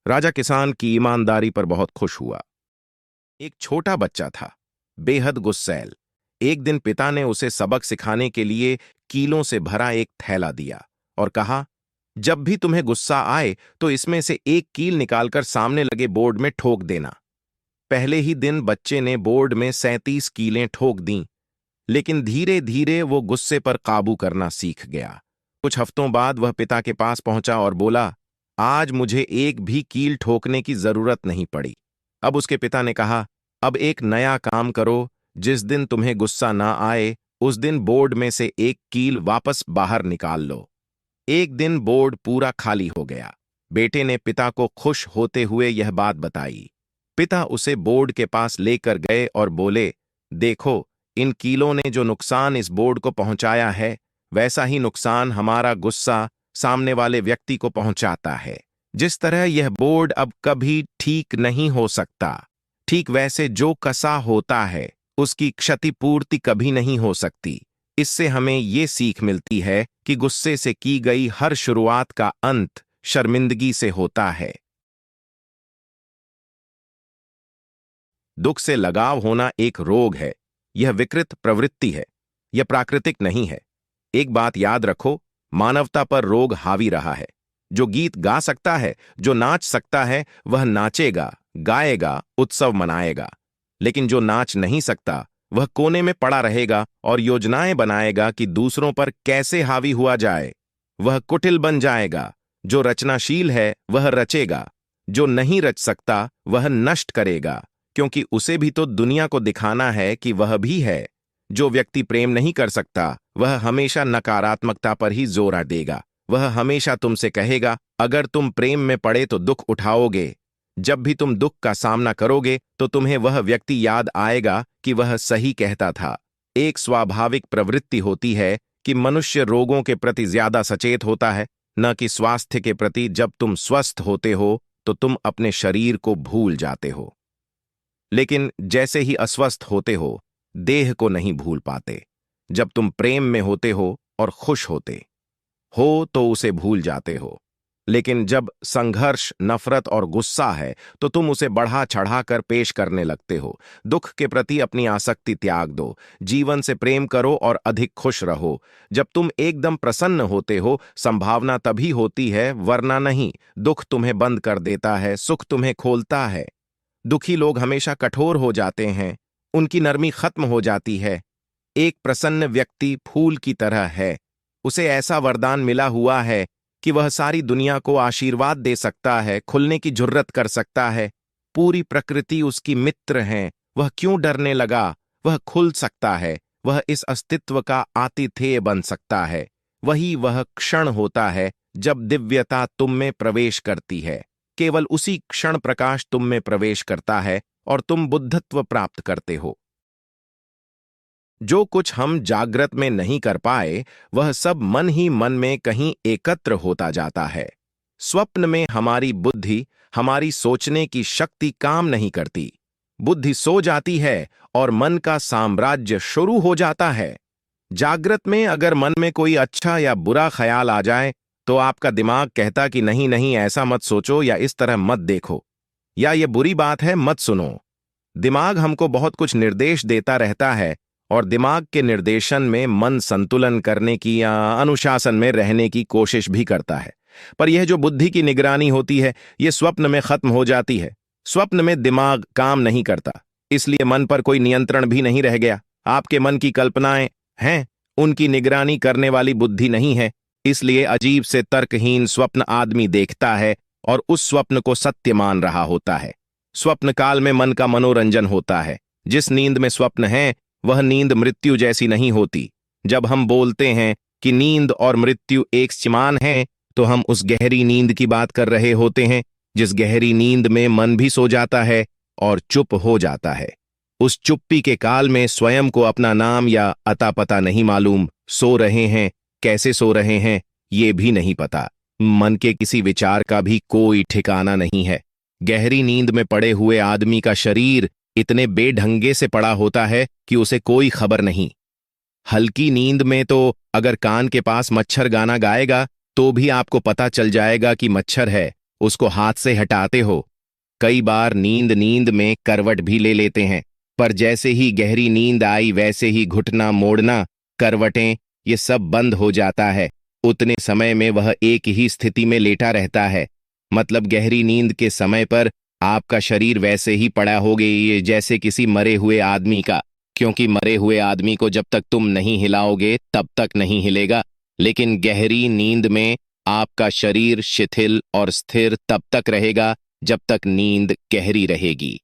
राजा किसान की ईमानदारी पर बहुत खुश हुआ। एक छोटा बच्चा था, बेहद गुस्सैल। एक दिन पिता ने उसे सबक सिखाने के लिए कीलों से भरा एक थैला दिया और कहा, जब भी तुम्हें गुस्सा आए तो इसमें से एक कील निकालकर सामने लगे बोर्ड में ठोक देना। पहले ही दिन बच्चे ने बोर्ड में 37 कीलें ठोक दीं, लेकिन धीरे धीरे वो गुस्से पर काबू करना सीख गया। कुछ हफ्तों बाद वह पिता के पास पहुंचा और बोला, आज मुझे एक भी कील ठोकने की जरूरत नहीं पड़ी। अब उसके पिता ने कहा, अब एक नया काम करो, जिस दिन तुम्हें गुस्सा ना आए उस दिन बोर्ड में से एक कील वापस बाहर निकाल लो। एक दिन बोर्ड पूरा खाली हो गया। बेटे ने पिता को खुश होते हुए यह बात बताई। पिता उसे बोर्ड के पास लेकर गए और बोले, देखो, इन कीलों ने जो नुकसान इस बोर्ड को पहुंचाया है, वैसा ही नुकसान हमारा गुस्सा सामने वाले व्यक्ति को पहुंचाता है। जिस तरह यह बोर्ड अब कभी ठीक नहीं हो सकता, ठीक वैसे जो कसा होता है उसकी क्षतिपूर्ति कभी नहीं हो सकती। इससे हमें ये सीख मिलती है कि गुस्से से की गई हर शुरुआत का अंत शर्मिंदगी से होता है। दुख से लगाव होना एक रोग है, यह विकृत प्रवृत्ति है, यह प्राकृतिक नहीं है। एक बात याद रखो, मानवता पर रोग हावी रहा है। जो गीत गा सकता है, जो नाच सकता है, वह नाचेगा, गाएगा, उत्सव मनाएगा। लेकिन जो नाच नहीं सकता, वह कोने में पड़ा रहेगा और योजनाएं बनाएगा कि दूसरों पर कैसे हावी हुआ जाए। वह कुटिल बन जाएगा। जो रचनाशील है वह रचेगा, जो नहीं रच सकता वह नष्ट करेगा, क्योंकि उसे भी तो दुनिया को दिखाना है कि वह भी है। जो व्यक्ति प्रेम नहीं कर सकता, वह हमेशा नकारात्मकता पर ही जोर देगा। वह हमेशा तुमसे कहेगा, अगर तुम प्रेम में पड़े तो दुख उठाओगे। जब भी तुम दुख का सामना करोगे तो तुम्हें वह व्यक्ति याद आएगा कि वह सही कहता था। एक स्वाभाविक प्रवृत्ति होती है कि मनुष्य रोगों के प्रति ज्यादा सचेत होता है, न कि स्वास्थ्य के प्रति। जब तुम स्वस्थ होते हो तो तुम अपने शरीर को भूल जाते हो, लेकिन जैसे ही अस्वस्थ होते हो, देह को नहीं भूल पाते। जब तुम प्रेम में होते हो और खुश होते हो तो उसे भूल जाते हो, लेकिन जब संघर्ष, नफरत और गुस्सा है तो तुम उसे बढ़ा चढ़ा कर पेश करने लगते हो। दुख के प्रति अपनी आसक्ति त्याग दो, जीवन से प्रेम करो और अधिक खुश रहो। जब तुम एकदम प्रसन्न होते हो, संभावना तभी होती है, वरना नहीं। दुख तुम्हें बंद कर देता है, सुख तुम्हें खोलता है। दुखी लोग हमेशा कठोर हो जाते हैं, उनकी नरमी खत्म हो जाती है। एक प्रसन्न व्यक्ति फूल की तरह है, उसे ऐसा वरदान मिला हुआ है कि वह सारी दुनिया को आशीर्वाद दे सकता है, खुलने की जुर्रत कर सकता है। पूरी प्रकृति उसकी मित्र है, वह क्यों डरने लगा? वह खुल सकता है, वह इस अस्तित्व का आतिथेय बन सकता है। वही वह क्षण होता है जब दिव्यता तुम में प्रवेश करती है। केवल उसी क्षण प्रकाश तुम में प्रवेश करता है और तुम बुद्धत्व प्राप्त करते हो। जो कुछ हम जागृत में नहीं कर पाए, वह सब मन ही मन में कहीं एकत्र होता जाता है। स्वप्न में हमारी बुद्धि, हमारी सोचने की शक्ति काम नहीं करती। बुद्धि सो जाती है और मन का साम्राज्य शुरू हो जाता है। जागृत में अगर मन में कोई अच्छा या बुरा ख्याल आ जाए तो आपका दिमाग कहता कि नहीं नहीं, ऐसा मत सोचो या इस तरह मत देखो या ये बुरी बात है, मत सुनो। दिमाग हमको बहुत कुछ निर्देश देता रहता है और दिमाग के निर्देशन में मन संतुलन करने की या अनुशासन में रहने की कोशिश भी करता है। पर यह जो बुद्धि की निगरानी होती है, यह स्वप्न में खत्म हो जाती है। स्वप्न में दिमाग काम नहीं करता, इसलिए मन पर कोई नियंत्रण भी नहीं रह गया। आपके मन की कल्पनाएं हैं, उनकी निगरानी करने वाली बुद्धि नहीं है। इसलिए अजीब से तर्कहीन स्वप्न आदमी देखता है और उस स्वप्न को सत्य मान रहा होता है। स्वप्न काल में मन का मनोरंजन होता है। जिस नींद में स्वप्न है, वह नींद मृत्यु जैसी नहीं होती। जब हम बोलते हैं कि नींद और मृत्यु एक समान है, तो हम उस गहरी नींद की बात कर रहे होते हैं, जिस गहरी नींद में मन भी सो जाता है और चुप हो जाता है। उस चुप्पी के काल में स्वयं को अपना नाम या अता पता नहीं मालूम। सो रहे हैं, कैसे सो रहे हैं, ये भी नहीं पता। मन के किसी विचार का भी कोई ठिकाना नहीं है। गहरी नींद में पड़े हुए आदमी का शरीर इतने बेढंगे से पड़ा होता है कि उसे कोई खबर नहीं। हल्की नींद में तो अगर कान के पास मच्छर गाना गाएगा तो भी आपको पता चल जाएगा कि मच्छर है, उसको हाथ से हटाते हो। कई बार नींद में करवट भी ले लेते हैं, पर जैसे ही गहरी नींद आई वैसे ही घुटना मोड़ना, करवटें, ये सब बंद हो जाता है। उतने समय में वह एक ही स्थिति में लेटा रहता है। मतलब गहरी नींद के समय पर आपका शरीर वैसे ही पड़ा होगे ये जैसे किसी मरे हुए आदमी का, क्योंकि मरे हुए आदमी को जब तक तुम नहीं हिलाओगे तब तक नहीं हिलेगा। लेकिन गहरी नींद में आपका शरीर शिथिल और स्थिर तब तक रहेगा जब तक नींद गहरी रहेगी।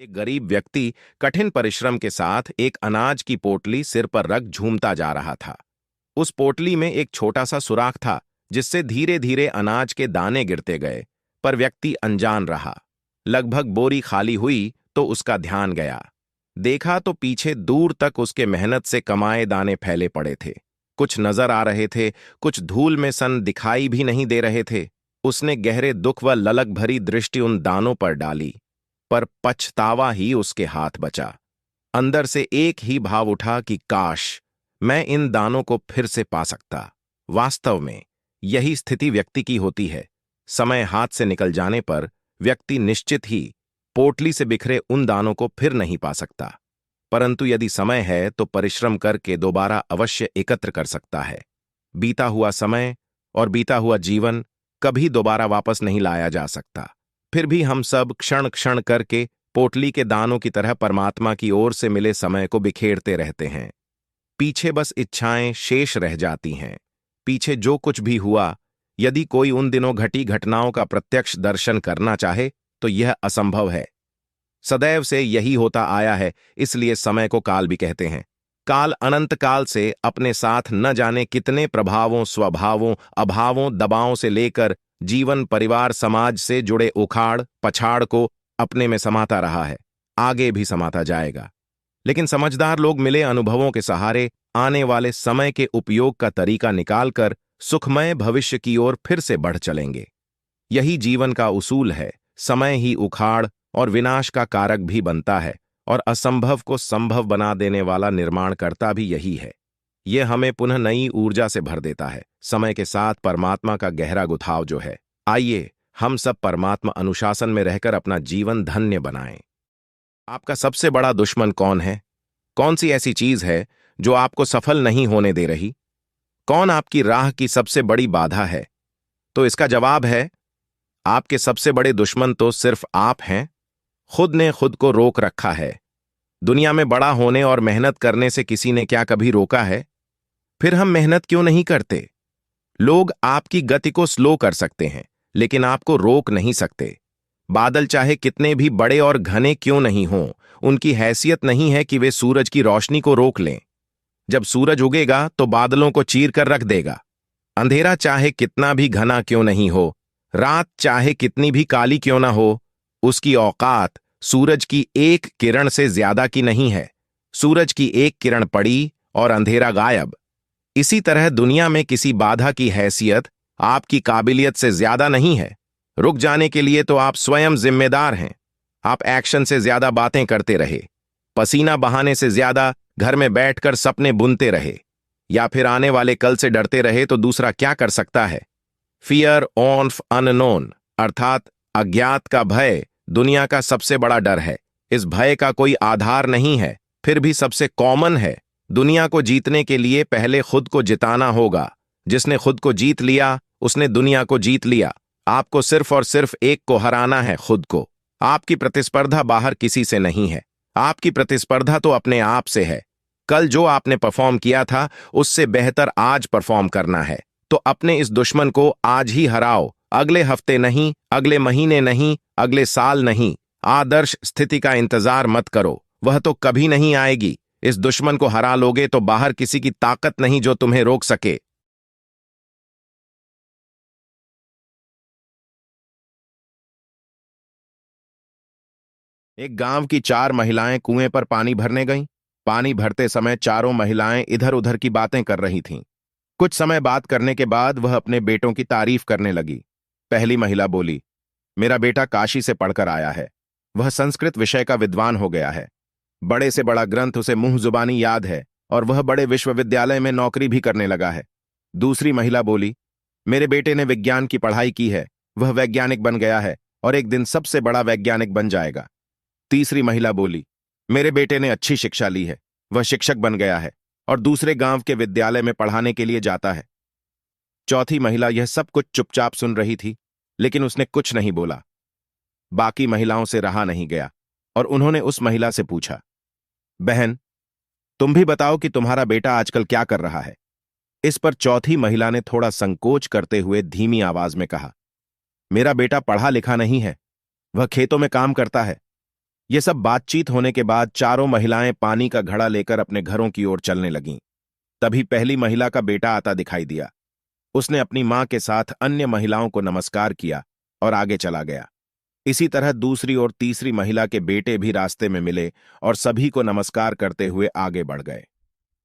एक गरीब व्यक्ति कठिन परिश्रम के साथ एक अनाज की पोटली सिर पर रख झूमता जा रहा था। उस पोटली में एक छोटा सा सुराख था जिससे धीरे धीरे अनाज के दाने गिरते गए, पर व्यक्ति अनजान रहा। लगभग बोरी खाली हुई तो उसका ध्यान गया। देखा तो पीछे दूर तक उसके मेहनत से कमाए दाने फैले पड़े थे। कुछ नजर आ रहे थे, कुछ धूल में सन दिखाई भी नहीं दे रहे थे। उसने गहरे दुख व ललक भरी दृष्टि उन दानों पर डाली, पर पछतावा ही उसके हाथ बचा। अंदर से एक ही भाव उठा कि काश मैं इन दानों को फिर से पा सकता। वास्तव में यही स्थिति व्यक्ति की होती है। समय हाथ से निकल जाने पर व्यक्ति निश्चित ही पोटली से बिखरे उन दानों को फिर नहीं पा सकता, परंतु यदि समय है तो परिश्रम करके दोबारा अवश्य एकत्र कर सकता है। बीता हुआ समय और बीता हुआ जीवन कभी दोबारा वापस नहीं लाया जा सकता। फिर भी हम सब क्षण क्षण करके पोटली के दानों की तरह परमात्मा की ओर से मिले समय को बिखेरते रहते हैं। पीछे बस इच्छाएं शेष रह जाती हैं। पीछे जो कुछ भी हुआ, यदि कोई उन दिनों घटी घटनाओं का प्रत्यक्ष दर्शन करना चाहे तो यह असंभव है। सदैव से यही होता आया है, इसलिए समय को काल भी कहते हैं। काल अनंत काल से अपने साथ न जाने कितने प्रभावों, स्वभावों, अभावों, दबावों से लेकर जीवन, परिवार, समाज से जुड़े उखाड़ पछाड़ को अपने में समाता रहा है, आगे भी समाता जाएगा। लेकिन समझदार लोग मिले अनुभवों के सहारे आने वाले समय के उपयोग का तरीका निकालकर सुखमय भविष्य की ओर फिर से बढ़ चलेंगे। यही जीवन का उसूल है। समय ही उखाड़ और विनाश का कारक भी बनता है और असंभव को संभव बना देने वाला निर्माणकर्ता भी यही है। यह हमें पुनः नई ऊर्जा से भर देता है। समय के साथ परमात्मा का गहरा गुथाव जो है। आइए हम सब परमात्मा अनुशासन में रहकर अपना जीवन धन्य बनाएं। आपका सबसे बड़ा दुश्मन कौन है? कौन सी ऐसी चीज है जो आपको सफल नहीं होने दे रही? कौन आपकी राह की सबसे बड़ी बाधा है? तो इसका जवाब है, आपके सबसे बड़े दुश्मन तो सिर्फ आप हैं। खुद ने खुद को रोक रखा है। दुनिया में बड़ा होने और मेहनत करने से किसी ने क्या कभी रोका है? फिर हम मेहनत क्यों नहीं करते? लोग आपकी गति को स्लो कर सकते हैं, लेकिन आपको रोक नहीं सकते। बादल चाहे कितने भी बड़े और घने क्यों नहीं हों, उनकी हैसियत नहीं है कि वे सूरज की रोशनी को रोक लें। जब सूरज उगेगा तो बादलों को चीर कर रख देगा। अंधेरा चाहे कितना भी घना क्यों नहीं हो, रात चाहे कितनी भी काली क्यों ना हो, उसकी औकात सूरज की एक किरण से ज्यादा की नहीं है। सूरज की एक किरण पड़ी और अंधेरा गायब। इसी तरह दुनिया में किसी बाधा की हैसियत आपकी काबिलियत से ज्यादा नहीं है। रुक जाने के लिए तो आप स्वयं जिम्मेदार हैं। आप एक्शन से ज्यादा बातें करते रहे, पसीना बहाने से ज्यादा घर में बैठकर सपने बुनते रहे, या फिर आने वाले कल से डरते रहे तो दूसरा क्या कर सकता है। फियर ऑफ अननोन अर्थात अज्ञात का भय दुनिया का सबसे बड़ा डर है। इस भय का कोई आधार नहीं है, फिर भी सबसे कॉमन है। दुनिया को जीतने के लिए पहले खुद को जिताना होगा। जिसने खुद को जीत लिया उसने दुनिया को जीत लिया। आपको सिर्फ और सिर्फ एक को हराना है, खुद को। आपकी प्रतिस्पर्धा बाहर किसी से नहीं है, आपकी प्रतिस्पर्धा तो अपने आप से है। कल जो आपने परफॉर्म किया था उससे बेहतर आज परफॉर्म करना है। तो अपने इस दुश्मन को आज ही हराओ, अगले हफ्ते नहीं, अगले महीने नहीं, अगले साल नहीं। आदर्श स्थिति का इंतजार मत करो, वह तो कभी नहीं आएगी। इस दुश्मन को हरा लोगे तो बाहर किसी की ताकत नहीं जो तुम्हें रोक सके। एक गांव की 4 महिलाएं कुएं पर पानी भरने गईं। पानी भरते समय चारों महिलाएं इधर उधर की बातें कर रही थीं। कुछ समय बात करने के बाद वह अपने बेटों की तारीफ करने लगी। पहली महिला बोली, मेरा बेटा काशी से पढ़कर आया है। वह संस्कृत विषय का विद्वान हो गया है। बड़े से बड़ा ग्रंथ उसे मुंह जुबानी याद है और वह बड़े विश्वविद्यालय में नौकरी भी करने लगा है। दूसरी महिला बोली, मेरे बेटे ने विज्ञान की पढ़ाई की है, वह वैज्ञानिक बन गया है और एक दिन सबसे बड़ा वैज्ञानिक बन जाएगा। तीसरी महिला बोली, मेरे बेटे ने अच्छी शिक्षा ली है, वह शिक्षक बन गया है और दूसरे गांव के विद्यालय में पढ़ाने के लिए जाता है। चौथी महिला यह सब कुछ चुपचाप सुन रही थी, लेकिन उसने कुछ नहीं बोला। बाकी महिलाओं से रहा नहीं गया और उन्होंने उस महिला से पूछा, बहन, तुम भी बताओ कि तुम्हारा बेटा आजकल क्या कर रहा है। इस पर चौथी महिला ने थोड़ा संकोच करते हुए धीमी आवाज में कहा, मेरा बेटा पढ़ा लिखा नहीं है, वह खेतों में काम करता है। यह सब बातचीत होने के बाद चारों महिलाएं पानी का घड़ा लेकर अपने घरों की ओर चलने लगीं। तभी पहली महिला का बेटा आता दिखाई दिया। उसने अपनी मां के साथ अन्य महिलाओं को नमस्कार किया और आगे चला गया। इसी तरह दूसरी और तीसरी महिला के बेटे भी रास्ते में मिले और सभी को नमस्कार करते हुए आगे बढ़ गए।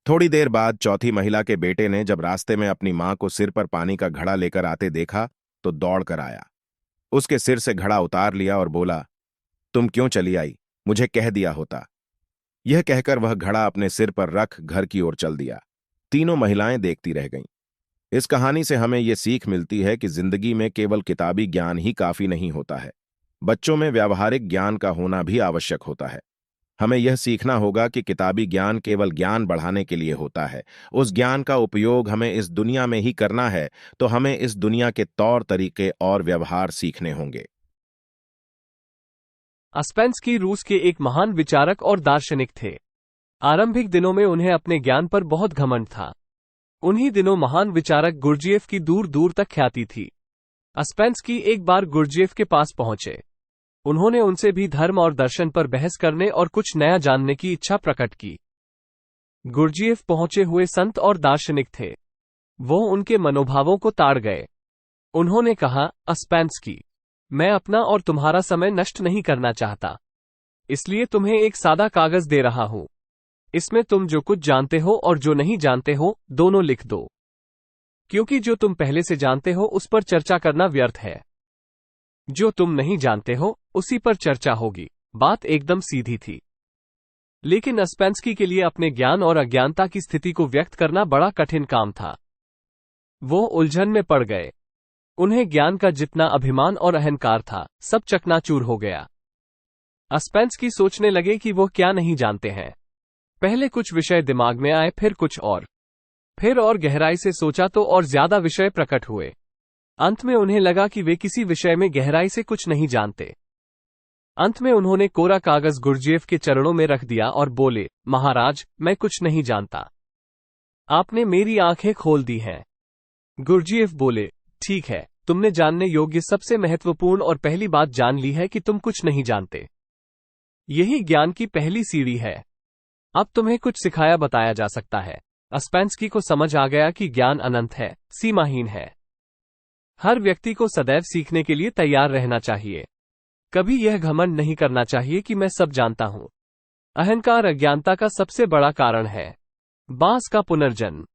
थोड़ी देर बाद चौथी महिला के बेटे ने जब रास्ते में अपनी मां को सिर पर पानी का घड़ा लेकर आते देखा तो दौड़ कर आया। उसके सिर से घड़ा उतार लिया और बोला, तुम क्यों चली आई, मुझे कह दिया होता। यह कहकर वह घड़ा अपने सिर पर रख घर की ओर चल दिया। तीनों महिलाएं देखती रह गईं। इस कहानी से हमें यह सीख मिलती है कि जिंदगी में केवल किताबी ज्ञान ही काफी नहीं होता है, बच्चों में व्यावहारिक ज्ञान का होना भी आवश्यक होता है। हमें यह सीखना होगा कि किताबी ज्ञान केवल ज्ञान बढ़ाने के लिए होता है। उस ज्ञान का उपयोग हमें इस दुनिया में ही करना है, तो हमें इस दुनिया के तौर तरीके और व्यवहार सीखने होंगे। अस्पेंस्की रूस के एक महान विचारक और दार्शनिक थे। आरंभिक दिनों में उन्हें अपने ज्ञान पर बहुत घमंड था। उन्हीं दिनों महान विचारक गुर्जिएफ की दूर दूर तक ख्याति थी। अस्पेंस्की एक बार गुर्जिएफ के पास पहुंचे। उन्होंने उनसे भी धर्म और दर्शन पर बहस करने और कुछ नया जानने की इच्छा प्रकट की। गुर्जिएफ पहुंचे हुए संत और दार्शनिक थे। वो उनके मनोभावों को ताड़ गए। उन्होंने कहा, अस्पेंस्की, मैं अपना और तुम्हारा समय नष्ट नहीं करना चाहता, इसलिए तुम्हें एक सादा कागज दे रहा हूं। इसमें तुम जो कुछ जानते हो और जो नहीं जानते हो दोनों लिख दो, क्योंकि जो तुम पहले से जानते हो उस पर चर्चा करना व्यर्थ है। जो तुम नहीं जानते हो उसी पर चर्चा होगी। बात एकदम सीधी थी, लेकिन अस्पेंस्की के लिए अपने ज्ञान और अज्ञानता की स्थिति को व्यक्त करना बड़ा कठिन काम था। वो उलझन में पड़ गए। उन्हें ज्ञान का जितना अभिमान और अहंकार था सब चकनाचूर हो गया। अस्पेंस्की सोचने लगे कि वो क्या नहीं जानते हैं। पहले कुछ विषय दिमाग में आए, फिर कुछ और, फिर और गहराई से सोचा तो और ज्यादा विषय प्रकट हुए। अंत में उन्हें लगा कि वे किसी विषय में गहराई से कुछ नहीं जानते। अंत में उन्होंने कोरा कागज गुर्जिएफ के चरणों में रख दिया और बोले, महाराज, मैं कुछ नहीं जानता, आपने मेरी आंखें खोल दी हैं। गुर्जिएफ बोले, ठीक है, तुमने जानने योग्य सबसे महत्वपूर्ण और पहली बात जान ली है कि तुम कुछ नहीं जानते। यही ज्ञान की पहली सीढ़ी है। अब तुम्हें कुछ सिखाया बताया जा सकता है। अस्पेंस्की को समझ आ गया कि ज्ञान अनंत है, सीमाहीन है। हर व्यक्ति को सदैव सीखने के लिए तैयार रहना चाहिए। कभी यह घमंड नहीं करना चाहिए कि मैं सब जानता हूं। अहंकार अज्ञानता का सबसे बड़ा कारण है। बाज का पुनर्जन्म।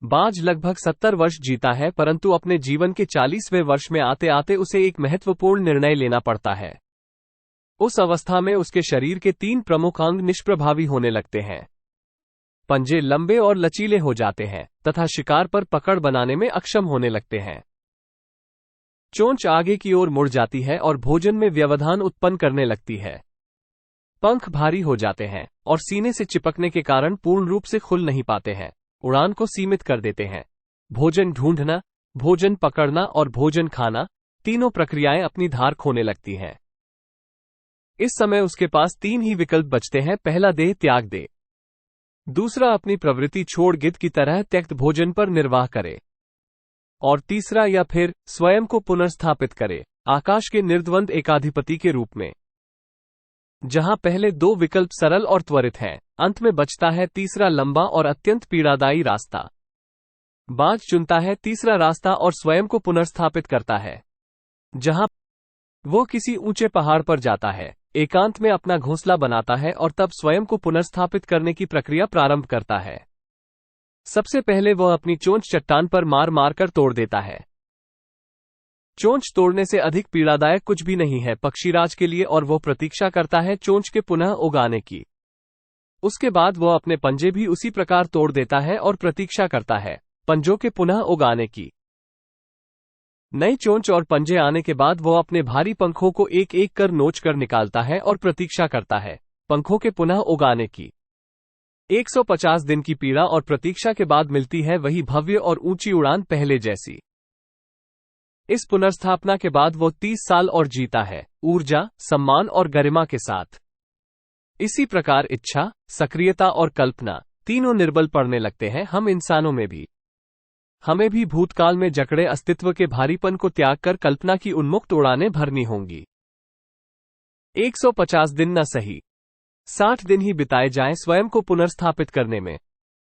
बाज लगभग 70 वर्ष जीता है, परंतु अपने जीवन के 40वें वर्ष में आते आते उसे एक महत्वपूर्ण निर्णय लेना पड़ता है। उस अवस्था में उसके शरीर के 3 प्रमुख अंग निष्प्रभावी होने लगते हैं। पंजे लंबे और लचीले हो जाते हैं तथा शिकार पर पकड़ बनाने में अक्षम होने लगते हैं। चोंच आगे की ओर मुड़ जाती है और भोजन में व्यवधान उत्पन्न करने लगती है। पंख भारी हो जाते हैं और सीने से चिपकने के कारण पूर्ण रूप से खुल नहीं पाते हैं, उड़ान को सीमित कर देते हैं। भोजन ढूंढना, भोजन पकड़ना और भोजन खाना, तीनों प्रक्रियाएं अपनी धार खोने लगती हैं। इस समय उसके पास 3 ही विकल्प बचते हैं। पहला, देह त्याग दे। दूसरा, अपनी प्रवृत्ति छोड़ गिद्ध की तरह त्यक्त भोजन पर निर्वाह करे। और तीसरा, या फिर स्वयं को पुनर्स्थापित करे, आकाश के निर्द्वंद एकाधिपति के रूप में। जहां पहले 2 विकल्प सरल और त्वरित हैं, अंत में बचता है तीसरा, लंबा और अत्यंत पीड़ादायी रास्ता। बाज चुनता है तीसरा रास्ता और स्वयं को पुनर्स्थापित करता है। जहां वो किसी ऊंचे पहाड़ पर जाता है, एकांत में अपना घोंसला बनाता है और तब स्वयं को पुनर्स्थापित करने की प्रक्रिया प्रारंभ करता है। सबसे पहले वह अपनी चोंच चट्टान पर मार मार कर तोड़ देता है। चोंच तोड़ने से अधिक पीड़ादायक कुछ भी नहीं है पक्षीराज के लिए, और वो प्रतीक्षा करता है चोंच के पुनः उगाने की। उसके बाद वह अपने पंजे भी उसी प्रकार तोड़ देता है और प्रतीक्षा करता है पंजों के पुनः उगाने की। नई चोंच और पंजे आने के बाद वह अपने भारी पंखों को एक एक कर नोच कर निकालता है और प्रतीक्षा करता है पंखों के पुनः उगाने की। 150 दिन की पीड़ा और प्रतीक्षा के बाद मिलती है वही भव्य और ऊंची उड़ान पहले जैसी। इस पुनर्स्थापना के बाद वो 30 साल और जीता है, ऊर्जा, सम्मान और गरिमा के साथ। इसी प्रकार इच्छा, सक्रियता और कल्पना तीनों निर्बल पड़ने लगते हैं हम इंसानों में भी। हमें भी भूतकाल में जकड़े अस्तित्व के भारीपन को त्याग कर कल्पना की उन्मुक्त उड़ानें भरनी होंगी। 150 दिन न सही, 60 दिन ही बिताए जाएं स्वयं को पुनर्स्थापित करने में।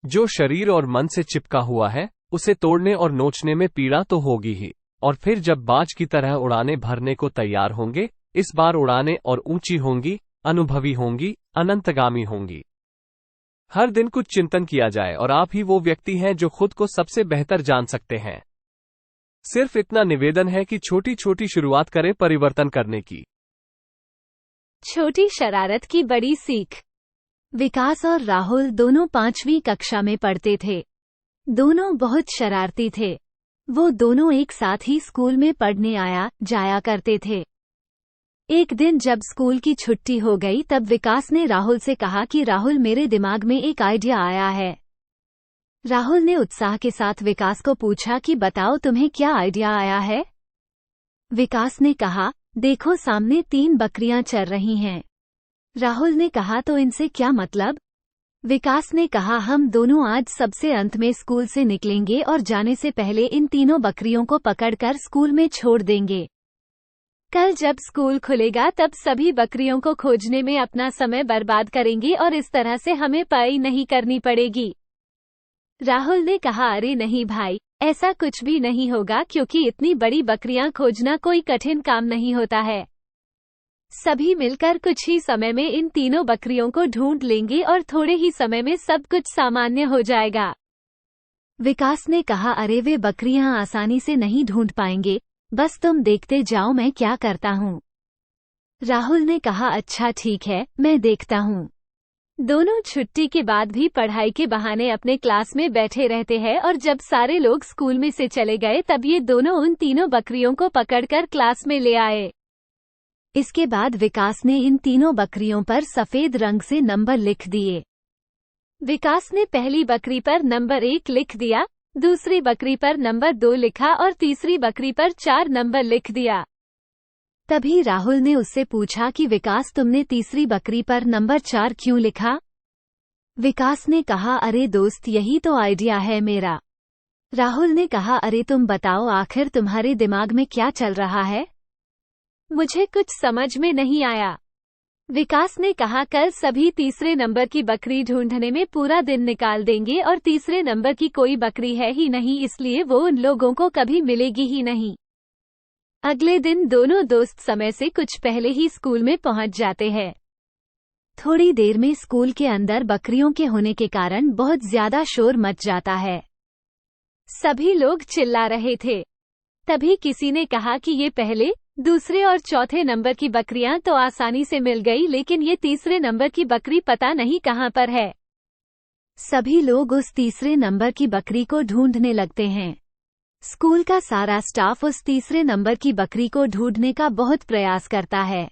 जो शरीर और मन से चिपका हुआ है, उसे तोड़ने और नोचने में पीड़ा तो होगी ही, और फिर जब बाज की तरह उड़ानें भरने को तैयार होंगे, इस बार उड़ानें और ऊंची होंगी, अनुभवी होंगी, अनंतगामी होंगी। हर दिन कुछ चिंतन किया जाए और आप ही वो व्यक्ति हैं जो खुद को सबसे बेहतर जान सकते हैं। सिर्फ इतना निवेदन है कि छोटी छोटी शुरुआत करें परिवर्तन करने की। छोटी शरारत की बड़ी सीख। विकास और राहुल दोनों 5वीं कक्षा में पढ़ते थे। दोनों बहुत शरारती थे। वो दोनों एक साथ ही स्कूल में पढ़ने आया जाया करते थे। एक दिन जब स्कूल की छुट्टी हो गई तब विकास ने राहुल से कहा कि राहुल, मेरे दिमाग में एक आइडिया आया है। राहुल ने उत्साह के साथ विकास को पूछा कि बताओ तुम्हें क्या आइडिया आया है। विकास ने कहा, देखो सामने 3 बकरियां चर रही हैं। राहुल ने कहा, तो इनसे क्या मतलब? विकास ने कहा, हम दोनों आज सबसे अंत में स्कूल से निकलेंगे और जाने से पहले इन तीनों बकरियों को पकड़कर स्कूल में छोड़ देंगे। कल जब स्कूल खुलेगा तब सभी बकरियों को खोजने में अपना समय बर्बाद करेंगे और इस तरह से हमें पढ़ाई नहीं करनी पड़ेगी। राहुल ने कहा, अरे नहीं भाई, ऐसा कुछ भी नहीं होगा, क्योंकि इतनी बड़ी बकरियां खोजना कोई कठिन काम नहीं होता है। सभी मिलकर कुछ ही समय में इन तीनों बकरियों को ढूंढ लेंगे और थोड़े ही समय में सब कुछ सामान्य हो जाएगा। विकास ने कहा, अरे वे बकरियां आसानी से नहीं ढूंढ पाएंगे, बस तुम देखते जाओ मैं क्या करता हूँ। राहुल ने कहा, अच्छा ठीक है, मैं देखता हूँ। दोनों छुट्टी के बाद भी पढ़ाई के बहाने अपने क्लास में बैठे रहते हैं और जब सारे लोग स्कूल में से चले गए तब ये दोनों उन तीनों बकरियों को पकड़कर क्लास में ले आए। इसके बाद विकास ने इन तीनों बकरियों पर सफेद रंग से नंबर लिख दिए। विकास ने पहली बकरी पर नंबर 1 लिख दिया, दूसरी बकरी पर नंबर 2 लिखा और तीसरी बकरी पर 4 नंबर लिख दिया। तभी राहुल ने उससे पूछा कि विकास, तुमने तीसरी बकरी पर नंबर 4 क्यों लिखा? विकास ने कहा, अरे दोस्त, यही तो आइडिया है मेरा। राहुल ने कहा, अरे तुम बताओ, आखिर तुम्हारे दिमाग में क्या चल रहा है? मुझे कुछ समझ में नहीं आया। विकास ने कहा, कल सभी तीसरे नंबर की बकरी ढूंढने में पूरा दिन निकाल देंगे और तीसरे नंबर की कोई बकरी है ही नहीं, इसलिए वो उन लोगों को कभी मिलेगी ही नहीं। अगले दिन दोनों दोस्त समय से कुछ पहले ही स्कूल में पहुंच जाते हैं। थोड़ी देर में स्कूल के अंदर बकरियों के होने के कारण बहुत ज्यादा शोर मच जाता है। सभी लोग चिल्ला रहे थे। तभी किसी ने कहा कि ये पहले, दूसरे और चौथे नंबर की बकरियां तो आसानी से मिल गई, लेकिन ये तीसरे नंबर की बकरी पता नहीं कहां पर है। सभी लोग उस तीसरे नंबर की बकरी को ढूंढने लगते हैं। स्कूल का सारा स्टाफ उस तीसरे नंबर की बकरी को ढूंढने का बहुत प्रयास करता है,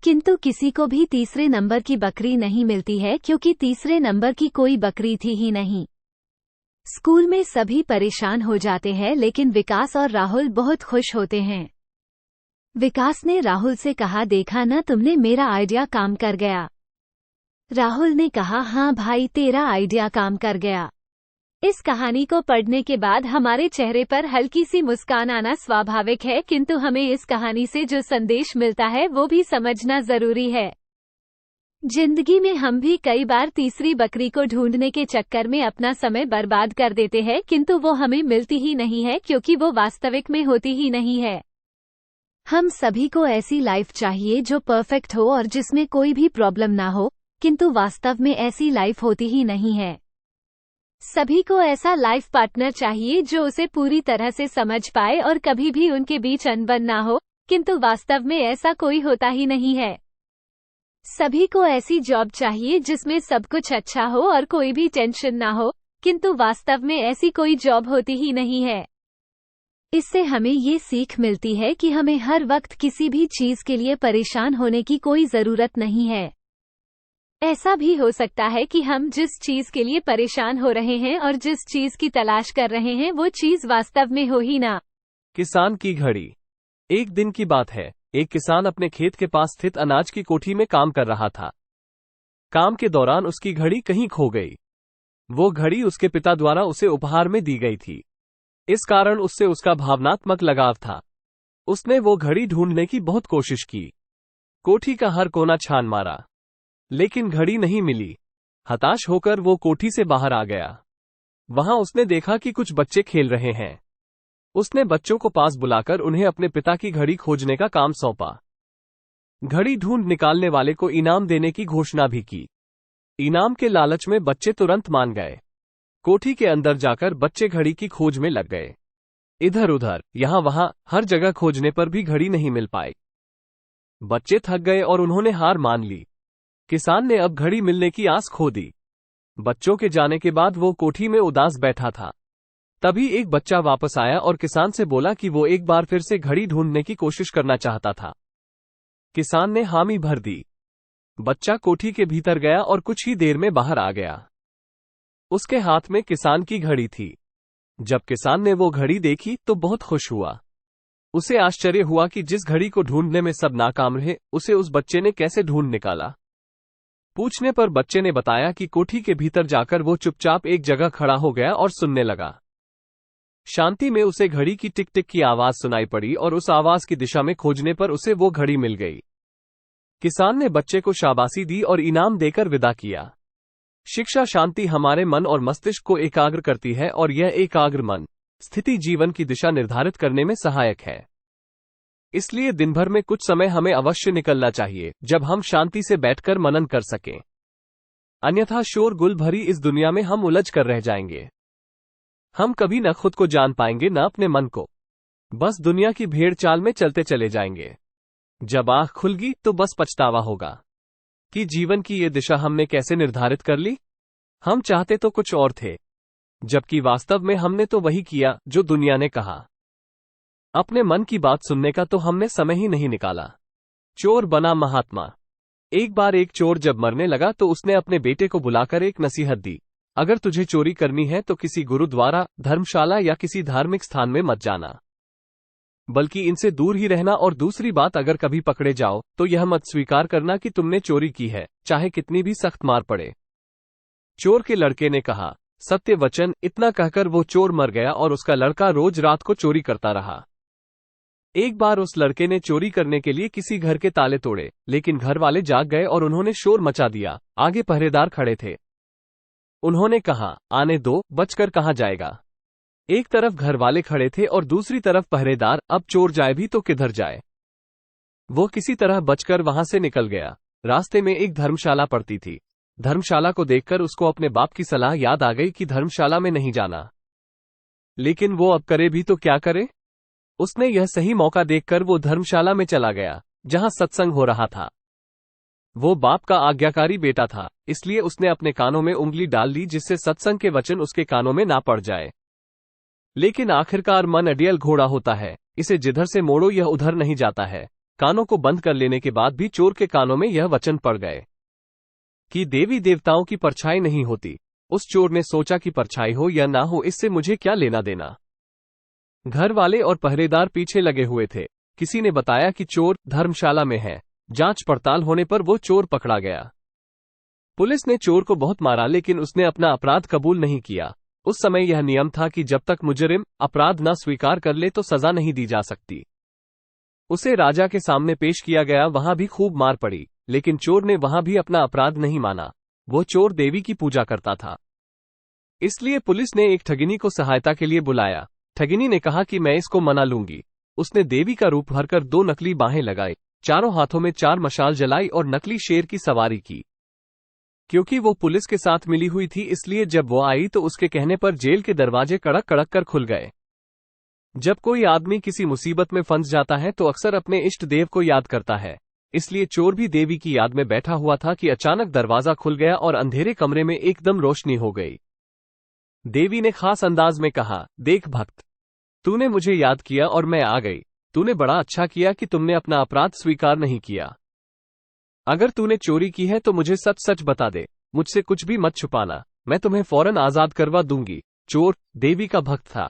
किंतु किसी को भी तीसरे नंबर की बकरी नहीं मिलती है, क्योंकि तीसरे नंबर की कोई बकरी थी ही नहीं। स्कूल में सभी परेशान हो जाते हैं, लेकिन विकास और राहुल बहुत खुश होते हैं। विकास ने राहुल से कहा, देखा ना तुमने, मेरा आइडिया काम कर गया। राहुल ने कहा, हाँ भाई, तेरा आइडिया काम कर गया। इस कहानी को पढ़ने के बाद हमारे चेहरे पर हल्की सी मुस्कान आना स्वाभाविक है, किंतु हमें इस कहानी से जो संदेश मिलता है वो भी समझना जरूरी है। जिंदगी में हम भी कई बार तीसरी बकरी को ढूंढने के चक्कर में अपना समय बर्बाद कर देते हैं, किंतु वो हमें मिलती ही नहीं है, क्योंकि वो वास्तविक में होती ही नहीं है। हम सभी को ऐसी लाइफ चाहिए जो परफेक्ट हो और जिसमें कोई भी प्रॉब्लम ना हो, किंतु वास्तव में ऐसी लाइफ होती ही नहीं है। सभी को ऐसा लाइफ पार्टनर चाहिए जो उसे पूरी तरह से समझ पाए और कभी भी उनके बीच अनबन ना हो, किंतु वास्तव में ऐसा कोई होता ही नहीं है। सभी को ऐसी जॉब चाहिए जिसमें सब कुछ अच्छा हो और कोई भी टेंशन ना हो, किंतु वास्तव में ऐसी कोई जॉब होती ही नहीं है। इससे हमें ये सीख मिलती है कि हमें हर वक्त किसी भी चीज के लिए परेशान होने की कोई जरूरत नहीं है। ऐसा भी हो सकता है कि हम जिस चीज के लिए परेशान हो रहे हैं और जिस चीज की तलाश कर रहे हैं वो चीज वास्तव में हो ही ना। किसान की घड़ी। एक दिन की बात है, एक किसान अपने खेत के पास स्थित अनाज की कोठी में काम कर रहा था। काम के दौरान उसकी घड़ी कहीं खो गई। वो घड़ी उसके पिता द्वारा उसे उपहार में दी गई थी। इस कारण उससे उसका भावनात्मक लगाव था। उसने वो घड़ी ढूंढने की बहुत कोशिश की। कोठी का हर कोना छान मारा, लेकिन घड़ी नहीं मिली। हताश होकर वो कोठी से बाहर आ गया। वहां उसने देखा कि कुछ बच्चे खेल रहे हैं। उसने बच्चों को पास बुलाकर उन्हें अपने पिता की घड़ी खोजने का काम सौंपा। घड़ी ढूंढ निकालने वाले को इनाम देने की घोषणा भी की। इनाम के लालच में बच्चे तुरंत मान गए। कोठी के अंदर जाकर बच्चे घड़ी की खोज में लग गए। इधर उधर, यहां वहां, हर जगह खोजने पर भी घड़ी नहीं मिल पाई। बच्चे थक गए और उन्होंने हार मान ली। किसान ने अब घड़ी मिलने की आस खो दी। बच्चों के जाने के बाद वो कोठी में उदास बैठा था। तभी एक बच्चा वापस आया और किसान से बोला कि वो एक बार फिर से घड़ी ढूंढने की कोशिश करना चाहता था। किसान ने हामी भर दी। बच्चा कोठी के भीतर गया और कुछ ही देर में बाहर आ गया। उसके हाथ में किसान की घड़ी थी। जब किसान ने वो घड़ी देखी तो बहुत खुश हुआ। उसे आश्चर्य हुआ कि जिस घड़ी को ढूंढने में सब नाकाम रहे, उसे उस बच्चे ने कैसे ढूंढ निकाला। पूछने पर बच्चे ने बताया कि कोठी के भीतर जाकर वो चुपचाप एक जगह खड़ा हो गया और सुनने लगा। शांति में उसे घड़ी की टिक टिक की आवाज सुनाई पड़ी और उस आवाज की दिशा में खोजने पर उसे वो घड़ी मिल गई। किसान ने बच्चे को शाबाशी दी और इनाम देकर विदा किया। शिक्षा शांति हमारे मन और मस्तिष्क को एकाग्र करती है और यह एकाग्र मन स्थिति जीवन की दिशा निर्धारित करने में सहायक है। इसलिए दिन भर में कुछ समय हमें अवश्य निकलना चाहिए जब हम शांति से बैठकर मनन कर सकें। अन्यथा शोरगुल भरी इस दुनिया में हम उलझ कर रह जाएंगे। हम कभी न खुद को जान पाएंगे न अपने मन को। बस दुनिया की भेड़ चाल में चलते चले जाएंगे। जब आंख खुलगी तो बस पछतावा होगा कि जीवन की ये दिशा हमने कैसे निर्धारित कर ली। हम चाहते तो कुछ और थे, जबकि वास्तव में हमने तो वही किया जो दुनिया ने कहा। अपने मन की बात सुनने का तो हमने समय ही नहीं निकाला। चोर बना महात्मा। एक बार एक चोर जब मरने लगा तो उसने अपने बेटे को बुलाकर एक नसीहत दी। अगर तुझे चोरी करनी है तो किसी गुरुद्वारा, धर्मशाला या किसी धार्मिक स्थान में मत जाना, बल्कि इनसे दूर ही रहना। और दूसरी बात, अगर कभी पकड़े जाओ तो यह मत स्वीकार करना कि तुमने चोरी की है, चाहे कितनी भी सख्त मार पड़े। चोर के लड़के ने कहा, सत्य वचन। इतना कहकर वो चोर मर गया और उसका लड़का रोज रात को चोरी करता रहा। एक बार उस लड़के ने चोरी करने के लिए किसी घर के ताले तोड़े, लेकिन घर वाले जाग गए और उन्होंने शोर मचा दिया। आगे पहरेदार खड़े थे। उन्होंने कहा, आने दो, बचकर कहाँ जाएगा। एक तरफ घर वाले खड़े थे और दूसरी तरफ पहरेदार। अब चोर जाए भी तो किधर जाए। वो किसी तरह बचकर वहां से निकल गया। रास्ते में एक धर्मशाला पड़ती थी। धर्मशाला को देखकर उसको अपने बाप की सलाह याद आ गई कि धर्मशाला में नहीं जाना। लेकिन वो अब करे भी तो क्या करे। उसने यह सही मौका देखकर वो धर्मशाला में चला गया, जहां सत्संग हो रहा था। वो बाप का आज्ञाकारी बेटा था, इसलिए उसने अपने कानों में उंगली डाल ली जिससे सत्संग के वचन उसके कानों में ना पड़ जाए। लेकिन आखिरकार मन अडियल घोड़ा होता है, इसे जिधर से मोड़ो यह उधर नहीं जाता है। कानों को बंद कर लेने के बाद भी चोर के कानों में यह वचन पड़ गए कि देवी देवताओं की परछाई नहीं होती। उस चोर ने सोचा कि परछाई हो या ना हो, इससे मुझे क्या लेना देना। घर वाले और पहरेदार पीछे लगे हुए थे। किसी ने बताया कि चोर धर्मशाला में है। जांच पड़ताल होने पर वो चोर पकड़ा गया। पुलिस ने चोर को बहुत मारा, लेकिन उसने अपना अपराध कबूल नहीं किया। उस समय यह नियम था कि जब तक मुजरिम अपराध न स्वीकार कर ले तो सजा नहीं दी जा सकती। उसे राजा के सामने पेश किया गया, वहां भी खूब मार पड़ी, लेकिन चोर ने वहां भी अपना अपराध नहीं माना। वो चोर देवी की पूजा करता था, इसलिए पुलिस ने एक ठगिनी को सहायता के लिए बुलाया। ठगिनी ने कहा कि मैं इसको मना लूंगी। उसने देवी का रूप भरकर 2 नकली बाहें लगाई, चारों हाथों में 4 मशाल जलाई और नकली शेर की सवारी की। क्योंकि वो पुलिस के साथ मिली हुई थी, इसलिए जब वो आई तो उसके कहने पर जेल के दरवाजे कड़क कड़क कर खुल गए। जब कोई आदमी किसी मुसीबत में फंस जाता है तो अक्सर अपने इष्ट देव को याद करता है, इसलिए चोर भी देवी की याद में बैठा हुआ था कि अचानक दरवाजा खुल गया और अंधेरे कमरे में एकदम रोशनी हो गई। देवी ने खास अंदाज में कहा, देख भक्त, तूने मुझे याद किया और मैं आ गई। तूने बड़ा अच्छा किया कि तुमने अपना अपराध स्वीकार नहीं किया। अगर तूने चोरी की है तो मुझे सच सच बता दे, मुझसे कुछ भी मत छुपाना, मैं तुम्हें फौरन आजाद करवा दूंगी। चोर देवी का भक्त था।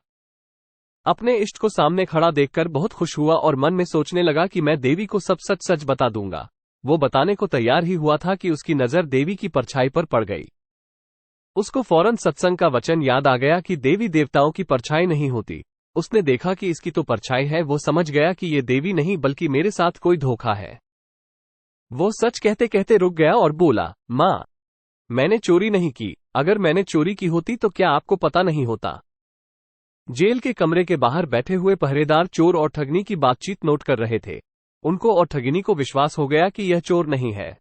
अपने इष्ट को सामने खड़ा देखकर बहुत खुश हुआ और मन में सोचने लगा कि मैं देवी को सब सच सच बता दूंगा। वो बताने को तैयार ही हुआ था कि उसकी नजर देवी की परछाई पर पड़ गई। उसको फौरन सत्संग का वचन याद आ गया कि देवी देवताओं की परछाई नहीं होती। उसने देखा कि इसकी तो परछाई है। वो समझ गया कि ये देवी नहीं बल्कि मेरे साथ कोई धोखा है। वो सच कहते कहते रुक गया और बोला, माँ, मैंने चोरी नहीं की। अगर मैंने चोरी की होती तो क्या आपको पता नहीं होता। जेल के कमरे के बाहर बैठे हुए पहरेदार चोर और ठगनी की बातचीत नोट कर रहे थे। उनको और ठगिनी को विश्वास हो गया कि यह चोर नहीं है।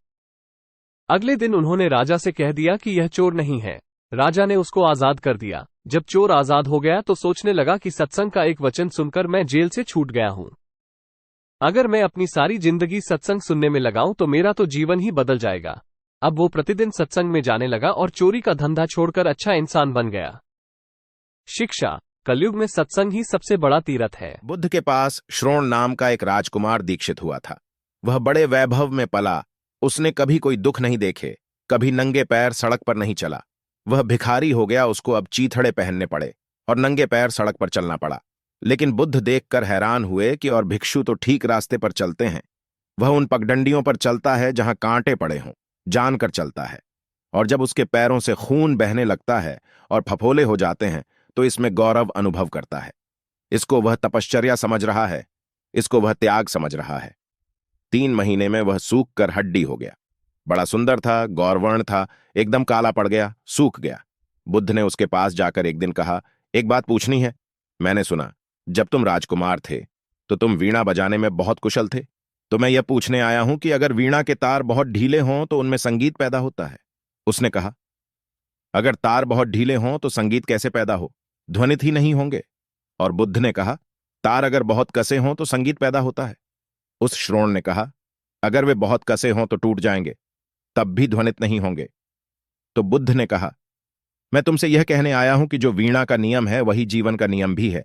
अगले दिन उन्होंने राजा से कह दिया कि यह चोर नहीं है। राजा ने उसको आजाद कर दिया। जब चोर आजाद हो गया तो सोचने लगा कि सत्संग का एक वचन सुनकर मैं जेल से छूट गया हूं। अगर मैं अपनी सारी जिंदगी सत्संग सुनने में लगाऊं तो मेरा तो जीवन ही बदल जाएगा। अब वो प्रतिदिन सत्संग में जाने लगा और चोरी का धंधा छोड़कर अच्छा इंसान बन गया। शिक्षा, कलयुग में सत्संग ही सबसे बड़ा तीर्थ है। बुद्ध के पास श्रोण नाम का एक राजकुमार दीक्षित हुआ था। वह बड़े वैभव में पला। उसने कभी कोई दुख नहीं देखे, कभी नंगे पैर सड़क पर नहीं चला। वह भिखारी हो गया, उसको अब चीथड़े पहनने पड़े और नंगे पैर सड़क पर चलना पड़ा। लेकिन बुद्ध देखकर हैरान हुए कि और भिक्षु तो ठीक रास्ते पर चलते हैं। वह उन पगडंडियों पर चलता है जहां कांटे पड़े हों, जानकर चलता है। और जब उसके पैरों से खून बहने लगता है और फफोले हो जाते हैं तो इसमें गौरव अनुभव करता है। इसको वह तपश्चर्या समझ रहा है, इसको वह त्याग समझ रहा है। 3 महीने में वह सूख कर हड्डी हो गया। बड़ा सुंदर था, गौरवर्ण था, एकदम काला पड़ गया, सूख गया। बुद्ध ने उसके पास जाकर एक दिन कहा, एक बात पूछनी है। मैंने सुना जब तुम राजकुमार थे तो तुम वीणा बजाने में बहुत कुशल थे। तो मैं यह पूछने आया हूं कि अगर वीणा के तार बहुत ढीले हों तो उनमें संगीत पैदा होता है। उसने कहा, अगर तार बहुत ढीले हों तो संगीत कैसे पैदा हो, ध्वनित ही नहीं होंगे। और बुद्ध ने कहा, तार अगर बहुत कसे हों तो संगीत पैदा होता है। उस श्रोण ने कहा, अगर वे बहुत कसे हों तो टूट जाएंगे, तब भी ध्वनित नहीं होंगे। तो बुद्ध ने कहा, मैं तुमसे यह कहने आया हूं कि जो वीणा का नियम है वही जीवन का नियम भी है।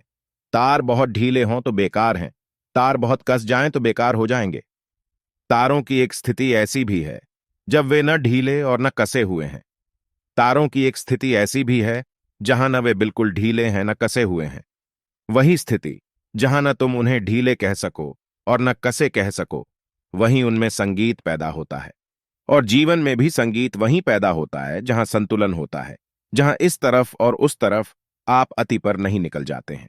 तार बहुत ढीले हों तो बेकार हैं, तार बहुत कस जाएं तो बेकार हो जाएंगे। तारों की एक स्थिति ऐसी भी है जब वे न ढीले और न कसे हुए हैं। तारों की एक स्थिति ऐसी भी है जहां न वे बिल्कुल ढीले हैं न कसे हुए हैं। वही स्थिति जहां न तुम उन्हें ढीले कह सको और न कसे कह सको, वहीं उनमें संगीत पैदा होता है। और जीवन में भी संगीत वहीं पैदा होता है जहां संतुलन होता है। जहां इस तरफ और उस तरफ आप अति पर नहीं निकल जाते हैं।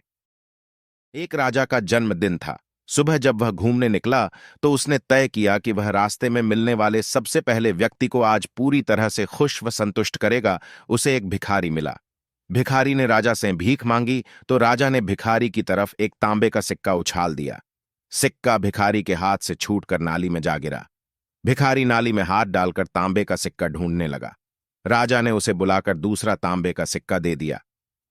एक राजा का जन्मदिन था। सुबह जब वह घूमने निकला तो उसने तय किया कि वह रास्ते में मिलने वाले सबसे पहले व्यक्ति को आज पूरी तरह से खुश व संतुष्ट करेगा। उसे एक भिखारी मिला। भिखारी ने राजा से भीख मांगी तो राजा ने भिखारी की तरफ एक तांबे का सिक्का उछाल दिया। सिक्का भिखारी के हाथ से छूटकर नाली में जा गिरा। भिखारी नाली में हाथ डालकर तांबे का सिक्का ढूंढने लगा। राजा ने उसे बुलाकर दूसरा तांबे का सिक्का दे दिया।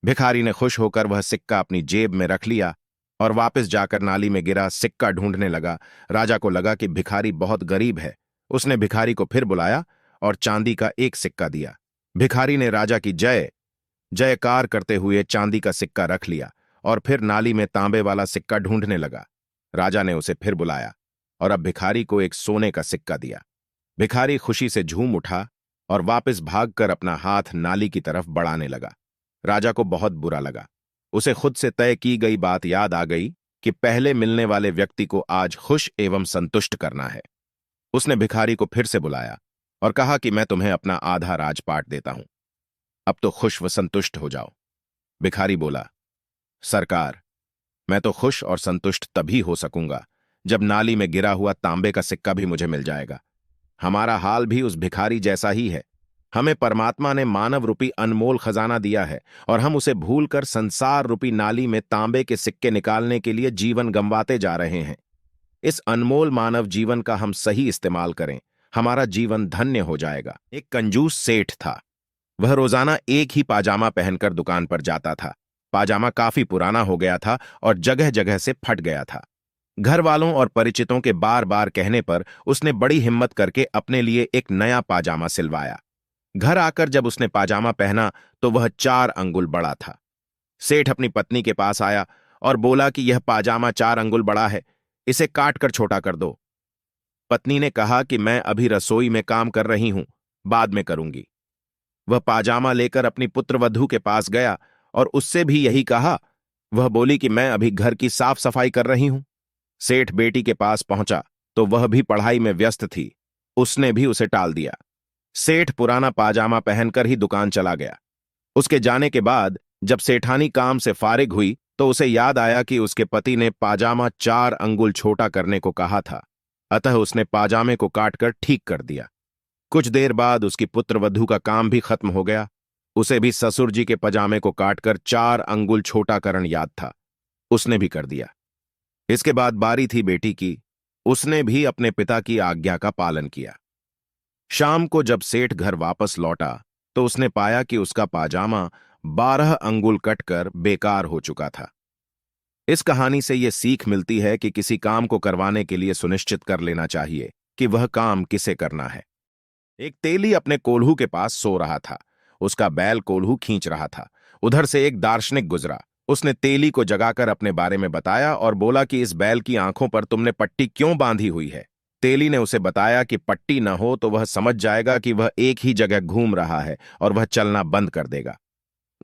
भिखारी ने खुश होकर वह सिक्का अपनी जेब में रख लिया और वापस जाकर नाली में गिरा सिक्का ढूंढने लगा। राजा को लगा कि भिखारी बहुत गरीब है। उसने भिखारी को फिर बुलाया और चांदी का एक सिक्का दिया। भिखारी ने राजा की जय जयकार करते हुए चांदी का सिक्का रख लिया और फिर नाली में तांबे वाला सिक्का ढूंढने लगा। राजा ने उसे फिर बुलाया और अब भिखारी को एक सोने का सिक्का दिया। भिखारी खुशी से झूम उठा और वापस भागकर अपना हाथ नाली की तरफ बढ़ाने लगा। राजा को बहुत बुरा लगा। उसे खुद से तय की गई बात याद आ गई कि पहले मिलने वाले व्यक्ति को आज खुश एवं संतुष्ट करना है। उसने भिखारी को फिर से बुलाया और कहा कि मैं तुम्हें अपना आधा राजपाट देता हूं, अब तो खुश व संतुष्ट हो जाओ। भिखारी बोला, सरकार, मैं तो खुश और संतुष्ट तभी हो सकूंगा जब नाली में गिरा हुआ तांबे का सिक्का भी मुझे मिल जाएगा। हमारा हाल भी उस भिखारी जैसा ही है। हमें परमात्मा ने मानव रूपी अनमोल खजाना दिया है और हम उसे भूलकर संसार रूपी नाली में तांबे के सिक्के निकालने के लिए जीवन गंवाते जा रहे हैं। इस अनमोल मानव जीवन का हम सही इस्तेमाल करें, हमारा जीवन धन्य हो जाएगा। एक कंजूस सेठ था। वह रोजाना एक ही पाजामा पहनकर दुकान पर जाता था। पाजामा काफी पुराना हो गया था और जगह जगह से फट गया था। घर वालों और परिचितों के बार बार कहने पर उसने बड़ी हिम्मत करके अपने लिए एक नया पाजामा सिलवाया। घर आकर जब उसने पाजामा पहना तो वह 4 अंगुल बड़ा था। सेठ अपनी पत्नी के पास आया और बोला कि यह पाजामा 4 अंगुल बड़ा है, इसे काट कर छोटा कर दो। पत्नी ने कहा कि मैं अभी रसोई में काम कर रही हूं, बाद में करूंगी। वह पाजामा लेकर अपनी पुत्रवधू के पास गया और उससे भी यही कहा। वह बोली कि मैं अभी घर की साफ सफाई कर रही हूं। सेठ बेटी के पास पहुंचा तो वह भी पढ़ाई में व्यस्त थी। उसने भी उसे टाल दिया। सेठ पुराना पाजामा पहनकर ही दुकान चला गया। उसके जाने के बाद जब सेठानी काम से फारिग हुई तो उसे याद आया कि उसके पति ने पाजामा 4 अंगुल छोटा करने को कहा था। अतः उसने पाजामे को काटकर ठीक कर दिया। कुछ देर बाद उसकी पुत्रवधू का काम भी खत्म हो गया। उसे भी ससुर जी के पजामे को काटकर 4 अंगुल छोटा करन याद था। उसने भी कर दिया। इसके बाद बारी थी बेटी की। उसने भी अपने पिता की आज्ञा का पालन किया। शाम को जब सेठ घर वापस लौटा तो उसने पाया कि उसका पाजामा 12 अंगुल कटकर बेकार हो चुका था। इस कहानी से यह सीख मिलती है कि किसी काम को करवाने के लिए सुनिश्चित कर लेना चाहिए कि वह काम किसे करना है। एक तेली अपने कोल्हू के पास सो रहा था। उसका बैल कोल्हू खींच रहा था। उधर से एक दार्शनिक गुजरा। उसने तेली को जगाकर अपने बारे में बताया और बोला कि इस बैल की आंखों पर तुमने पट्टी क्यों बांधी हुई है। तेली ने उसे बताया कि पट्टी न हो तो वह समझ जाएगा कि वह एक ही जगह घूम रहा है और वह चलना बंद कर देगा।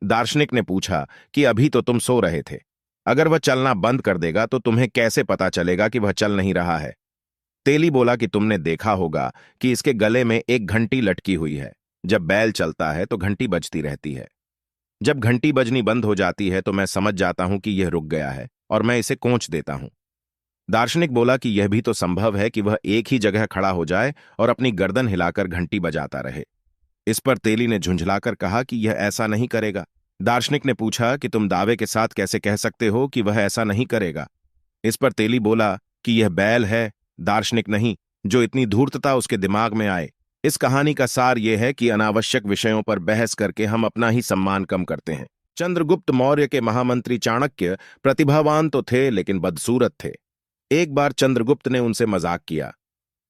दार्शनिक ने पूछा कि अभी तो तुम सो रहे थे, अगर वह चलना बंद कर देगा तो तुम्हें कैसे पता चलेगा कि वह चल नहीं रहा है। तेली बोला कि तुमने देखा होगा कि इसके गले में एक घंटी लटकी हुई है। जब बैल चलता है तो घंटी बजती रहती है। जब घंटी बजनी बंद हो जाती है तो मैं समझ जाता हूं कि यह रुक गया है और मैं इसे कोंच देता हूं। दार्शनिक बोला कि यह भी तो संभव है कि वह एक ही जगह खड़ा हो जाए और अपनी गर्दन हिलाकर घंटी बजाता रहे। इस पर तेली ने झुंझलाकर कहा कि यह ऐसा नहीं करेगा। दार्शनिक ने पूछा कि तुम दावे के साथ कैसे कह सकते हो कि वह ऐसा नहीं करेगा। इस पर तेली बोला कि यह बैल है, दार्शनिक नहीं, जो इतनी धूर्तता उसके दिमाग में आए। इस कहानी का सार यह है कि अनावश्यक विषयों पर बहस करके हम अपना ही सम्मान कम करते हैं। चंद्रगुप्त मौर्य के महामंत्री चाणक्य प्रतिभावान तो थे लेकिन बदसूरत थे। एक बार चंद्रगुप्त ने उनसे मजाक किया,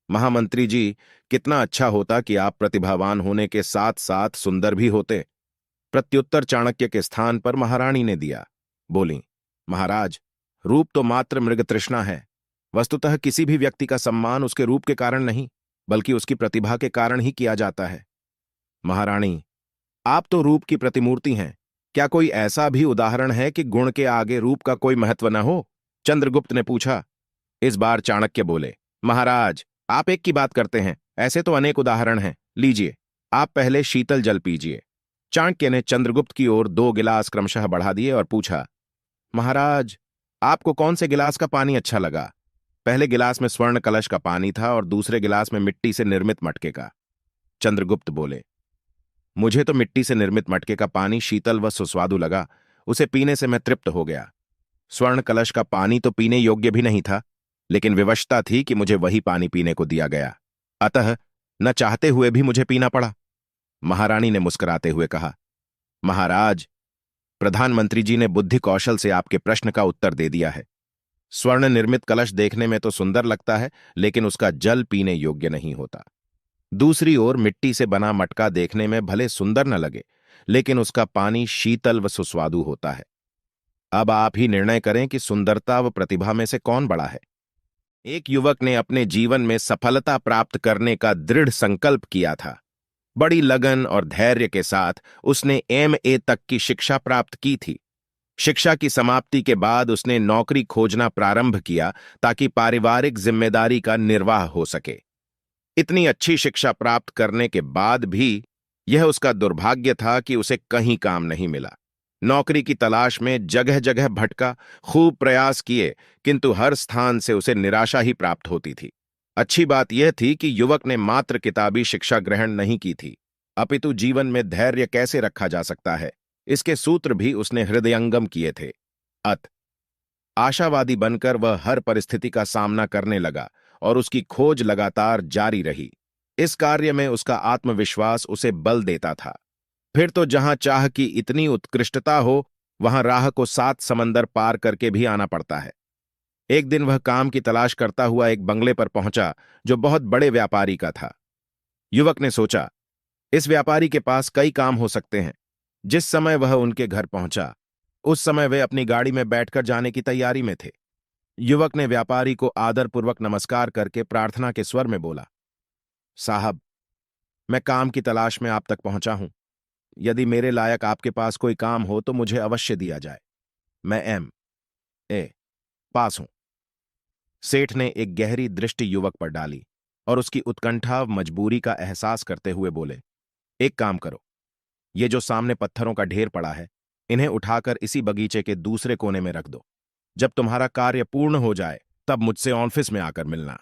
महामंत्री जी, कितना अच्छा होता कि आप प्रतिभावान होने के साथ साथ सुंदर भी होते। प्रत्युत्तर चाणक्य के स्थान पर महारानी ने दिया। बोली, महाराज, रूप तो मात्र मृग तृष्णा है। वस्तुतः किसी भी व्यक्ति का सम्मान उसके रूप के कारण नहीं बल्कि उसकी प्रतिभा के कारण ही किया जाता है। महारानी, आप तो रूप की प्रतिमूर्ति हैं। क्या कोई ऐसा भी उदाहरण है कि गुण के आगे रूप का कोई महत्व न हो? चंद्रगुप्त ने पूछा। इस बार चाणक्य बोले, महाराज, आप एक की बात करते हैं, ऐसे तो अनेक उदाहरण हैं। लीजिए, आप पहले शीतल जल पीजिए। चाणक्य ने चंद्रगुप्त की ओर 2 गिलास क्रमशः बढ़ा दिए और पूछा, महाराज, आपको कौन से गिलास का पानी अच्छा लगा? पहले गिलास में स्वर्ण कलश का पानी था और दूसरे गिलास में मिट्टी से निर्मित मटके का। चंद्रगुप्त बोले, मुझे तो मिट्टी से निर्मित मटके का पानी शीतल व सुस्वादु लगा, उसे पीने से मैं तृप्त हो गया। स्वर्ण कलश का पानी तो पीने योग्य भी नहीं था, लेकिन विवशता थी कि मुझे वही पानी पीने को दिया गया, अतः न चाहते हुए भी मुझे पीना पड़ा। महारानी ने मुस्कुराते हुए कहा, महाराज, प्रधानमंत्री जी ने बुद्धि कौशल से आपके प्रश्न का उत्तर दे दिया है। स्वर्ण निर्मित कलश देखने में तो सुंदर लगता है, लेकिन उसका जल पीने योग्य नहीं होता। दूसरी ओर मिट्टी से बना मटका देखने में भले सुंदर न लगे, लेकिन उसका पानी शीतल व सुस्वादु होता है। अब आप ही निर्णय करें कि सुंदरता व प्रतिभा में से कौन बड़ा है। एक युवक ने अपने जीवन में सफलता प्राप्त करने का दृढ़ संकल्प किया था। बड़ी लगन और धैर्य के साथ उसने MA तक की शिक्षा प्राप्त की थी। शिक्षा की समाप्ति के बाद उसने नौकरी खोजना प्रारंभ किया ताकि पारिवारिक जिम्मेदारी का निर्वाह हो सके। इतनी अच्छी शिक्षा प्राप्त करने के बाद भी यह उसका दुर्भाग्य था कि उसे कहीं काम नहीं मिला। नौकरी की तलाश में जगह जगह भटका, खूब प्रयास किए, किंतु हर स्थान से उसे निराशा ही प्राप्त होती थी। अच्छी बात यह थी कि युवक ने मात्र किताबी शिक्षा ग्रहण नहीं की थी, अपितु जीवन में धैर्य कैसे रखा जा सकता है, इसके सूत्र भी उसने हृदयंगम किए थे। आशावादी बनकर वह हर परिस्थिति का सामना करने लगा और उसकी खोज लगातार जारी रही। इस कार्य में उसका आत्मविश्वास उसे बल देता था। फिर तो जहां चाह की इतनी उत्कृष्टता हो, वहां राह को 7 समंदर पार करके भी आना पड़ता है। एक दिन वह काम की तलाश करता हुआ एक बंगले पर पहुंचा जो बहुत बड़े व्यापारी का था। युवक ने सोचा, इस व्यापारी के पास कई काम हो सकते हैं। जिस समय वह उनके घर पहुंचा, उस समय वे अपनी गाड़ी में बैठकर जाने की तैयारी में थे। युवक ने व्यापारी को आदरपूर्वक नमस्कार करके प्रार्थना के स्वर में बोला, साहब, मैं काम की तलाश में आप तक पहुंचा हूं। यदि मेरे लायक आपके पास कोई काम हो तो मुझे अवश्य दिया जाए। मैं MA पास हूं। सेठ ने एक गहरी दृष्टि युवक पर डाली और उसकी उत्कंठा व मजबूरी का एहसास करते हुए बोले, एक काम करो, ये जो सामने पत्थरों का ढेर पड़ा है, इन्हें उठाकर इसी बगीचे के दूसरे कोने में रख दो। जब तुम्हारा कार्य पूर्ण हो जाए तब मुझसे ऑफिस में आकर मिलना।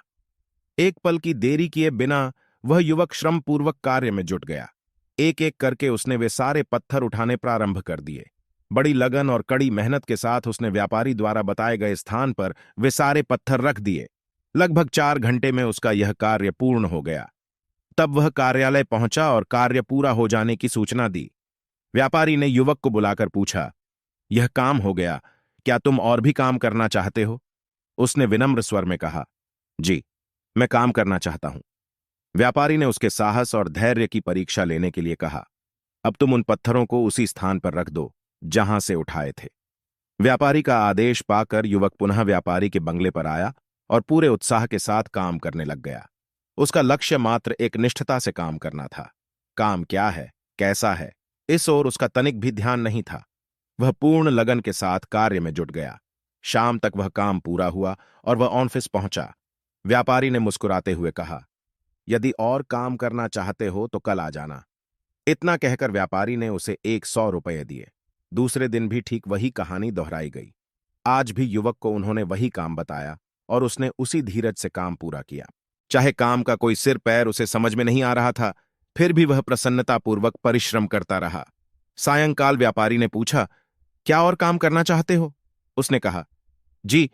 एक पल की देरी किए बिना वह युवक श्रमपूर्वक कार्य में जुट गया। एक एक करके उसने वे सारे पत्थर उठाने प्रारंभ कर दिए। बड़ी लगन और कड़ी मेहनत के साथ उसने व्यापारी द्वारा बताए गए स्थान पर वे सारे पत्थर रख दिए। लगभग 4 घंटे में उसका यह कार्य पूर्ण हो गया। तब वह कार्यालय पहुंचा और कार्य पूरा हो जाने की सूचना दी। व्यापारी ने युवक को बुलाकर पूछा, यह काम हो गया, क्या तुम और भी काम करना चाहते हो? उसने विनम्र स्वर में कहा, जी, मैं काम करना चाहता हूं। व्यापारी ने उसके साहस और धैर्य की परीक्षा लेने के लिए कहा, अब तुम उन पत्थरों को उसी स्थान पर रख दो जहां से उठाए थे। व्यापारी का आदेश पाकर युवक पुनः व्यापारी के बंगले पर आया और पूरे उत्साह के साथ काम करने लग गया। उसका लक्ष्य मात्र एक निष्ठता से काम करना था। काम क्या है, कैसा है, इस ओर उसका तनिक भी ध्यान नहीं था। वह पूर्ण लगन के साथ कार्य में जुट गया। शाम तक वह काम पूरा हुआ और वह ऑफिस पहुंचा। व्यापारी ने मुस्कुराते हुए कहा, यदि और काम करना चाहते हो तो कल आ जाना। इतना कहकर व्यापारी ने उसे 100 रुपये दिए। दूसरे दिन भी ठीक वही कहानी दोहराई गई। आज भी युवक को उन्होंने वही काम बताया और उसने उसी धीरज से काम पूरा किया। चाहे काम का कोई सिर पैर उसे समझ में नहीं आ रहा था, फिर भी वह प्रसन्नतापूर्वक परिश्रम करता रहा। सायंकाल व्यापारी ने पूछा, क्या और काम करना चाहते हो? उसने कहा, जी,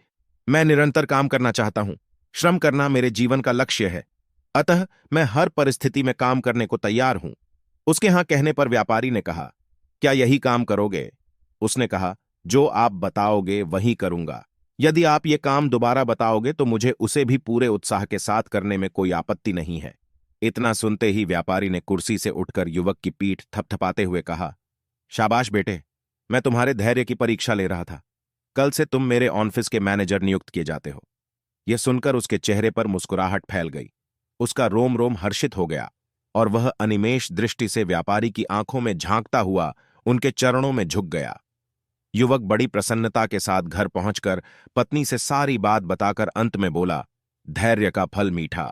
मैं निरंतर काम करना चाहता हूं। श्रम करना मेरे जीवन का लक्ष्य है, अतः मैं हर परिस्थिति में काम करने को तैयार हूं। उसके यहां कहने पर व्यापारी ने कहा, क्या यही काम करोगे? उसने कहा, जो आप बताओगे वही करूंगा। यदि आप ये काम दोबारा बताओगे तो मुझे उसे भी पूरे उत्साह के साथ करने में कोई आपत्ति नहीं है। इतना सुनते ही व्यापारी ने कुर्सी से उठकर युवक की पीठ थपथपाते हुए कहा, शाबाश बेटे, मैं तुम्हारे धैर्य की परीक्षा ले रहा था। कल से तुम मेरे ऑफिस के मैनेजर नियुक्त किए जाते हो। यह सुनकर उसके चेहरे पर मुस्कुराहट फैल गई। उसका रोम रोम हर्षित हो गया और वह अनिमेष दृष्टि से व्यापारी की आंखों में झांकता हुआ उनके चरणों में झुक गया। युवक बड़ी प्रसन्नता के साथ घर पहुंचकर पत्नी से सारी बात बताकर अंत में बोला, धैर्य का फल मीठा।